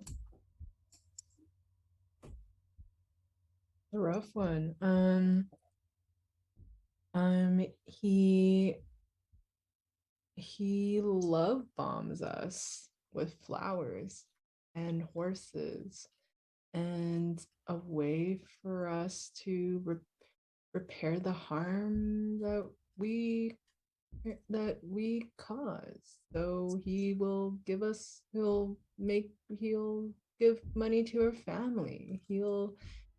A rough one. He love bombs us with flowers and horses and a way for us to repair the harm that we cause. So he'll give money to our family. He'll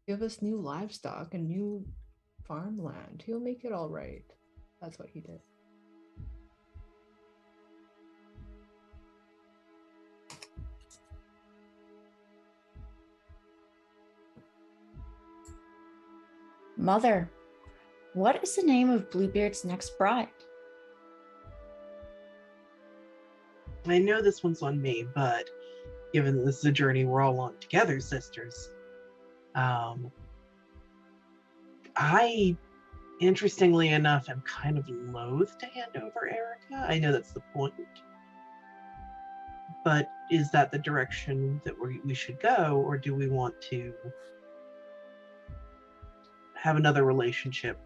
give us new livestock and new farmland. He'll make it all right. That's what he did. Mother, what is the name of Bluebeard's next bride? I know this one's on me, but given that this is a journey we're all on together, sisters, I, interestingly enough, am kind of loath to hand over Erica. I know that's the point, but is that the direction that we should go, or do we want to have another relationship?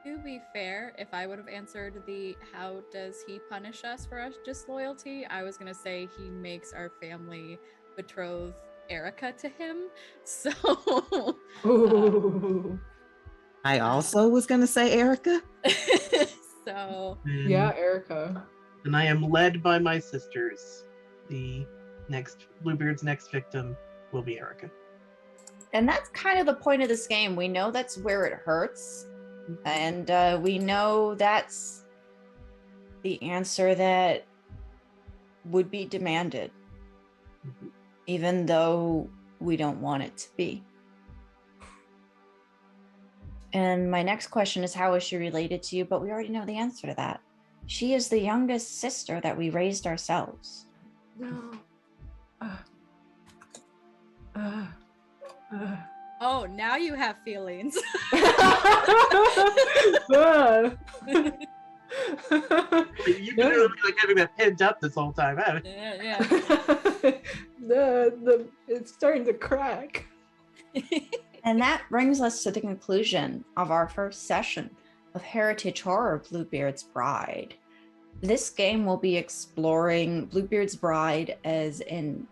To be fair, if I would have answered the how does he punish us for our disloyalty, I was gonna say he makes our family betroth Erica to him. So Ooh. I also was going to say Erica. so Yeah, Erica. And I am led by my sisters. The next Bluebeard's next victim will be Erica. And that's kind of the point of this game. We know that's where it hurts. And we know that's the answer that would be demanded, even though we don't want it to be. And my next question is, how is she related to you? But we already know the answer to that. She is the youngest sister that we raised ourselves. No. oh, now you have feelings. You've been really like having that pinned up this whole time, haven't you? yeah. It's starting to crack. And that brings us to the conclusion of our first session of Heritage Horror Bluebeard's Bride. This game will be exploring Bluebeard's Bride as an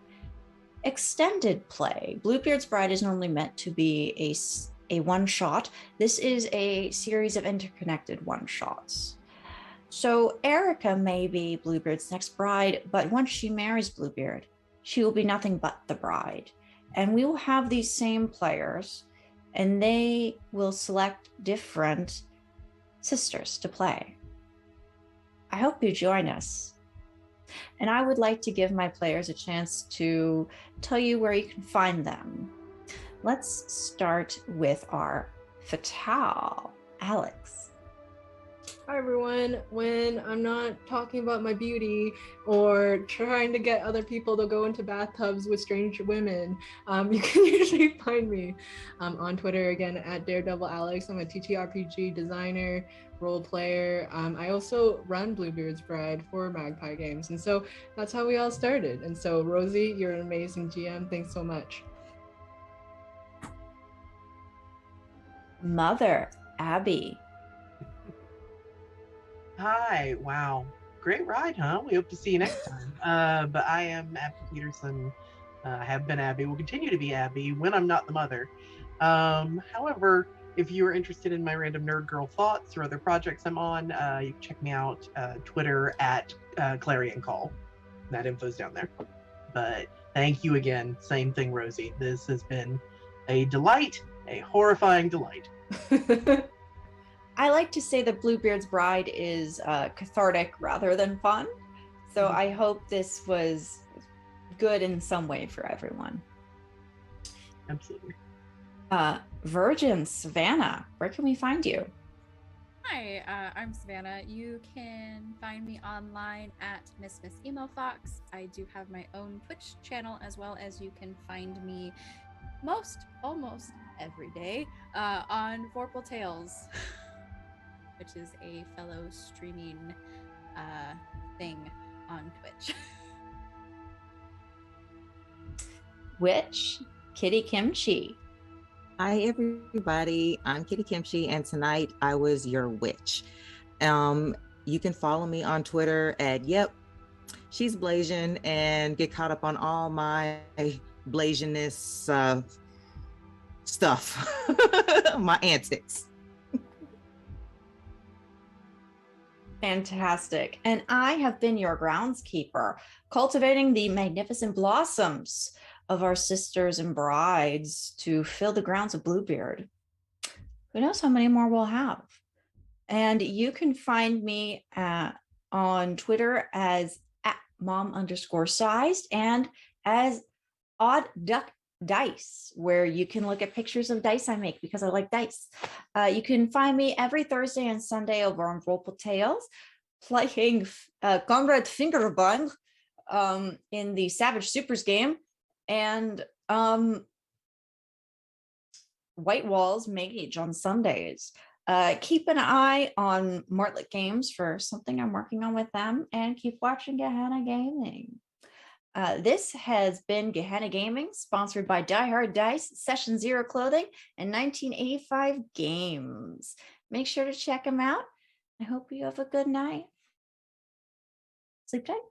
extended play. Bluebeard's Bride is normally meant to be a one-shot. This is a series of interconnected one-shots. So Erica may be Bluebeard's next bride, but once she marries Bluebeard, she will be nothing but the bride. And we will have these same players, and they will select different sisters to play. I hope you join us. And I would like to give my players a chance to tell you where you can find them. Let's start with our Fatale, Alex. Hi everyone. When I'm not talking about my beauty or trying to get other people to go into bathtubs with strange women, you can usually find me on Twitter again at Daredevil Alex. I'm a TTRPG designer, role player. I also run Bluebeard's Bride for Magpie Games, and so that's how we all started. And so Rosie, you're an amazing GM. Thanks so much. Mother, Abby. Hi, wow. Great ride, huh? We hope to see you next time. But I am Abby Peterson. I have been Abby, will continue to be Abby when I'm not the mother. However, if you are interested in my random nerd girl thoughts or other projects I'm on, you can check me out Twitter at Clarion Call. That info's down there. But thank you again. Same thing, Rosie. This has been a delight, a horrifying delight. I like to say that Bluebeard's Bride is cathartic rather than fun. So I hope this was good in some way for everyone. Absolutely. Virgin Savannah, where can we find you? Hi, I'm Savannah. You can find me online at Miss Emo Fox. I do have my own Twitch channel, as well as you can find me almost every day on Vorpal Tales, which is a fellow streaming thing on Twitch. Witch Kitty Kimchi. Hi, everybody. I'm Kitty Kimchi, and tonight I was your witch. You can follow me on Twitter at she's Blasian, and get caught up on all my Blasianness stuff, my antics. Fantastic. And I have been your groundskeeper, cultivating the magnificent blossoms of our sisters and brides to fill the grounds of Bluebeard. Who knows how many more we'll have? And you can find me on Twitter as @mom_sized and as Odd Duck Dice, where you can look at pictures of dice I make because I like dice. You can find me every Thursday and Sunday over on Vorpal Tales, playing Comrade Fingerbang in the Savage Supers game, and White Walls Mage on Sundays. Keep an eye on Martlet Games for something I'm working on with them, and keep watching Gehenna Gaming. This has been Gehenna Gaming, sponsored by Die Hard Dice, Session Zero Clothing, and 1985 Games. Make sure to check them out. I hope you have a good night. Sleep tight.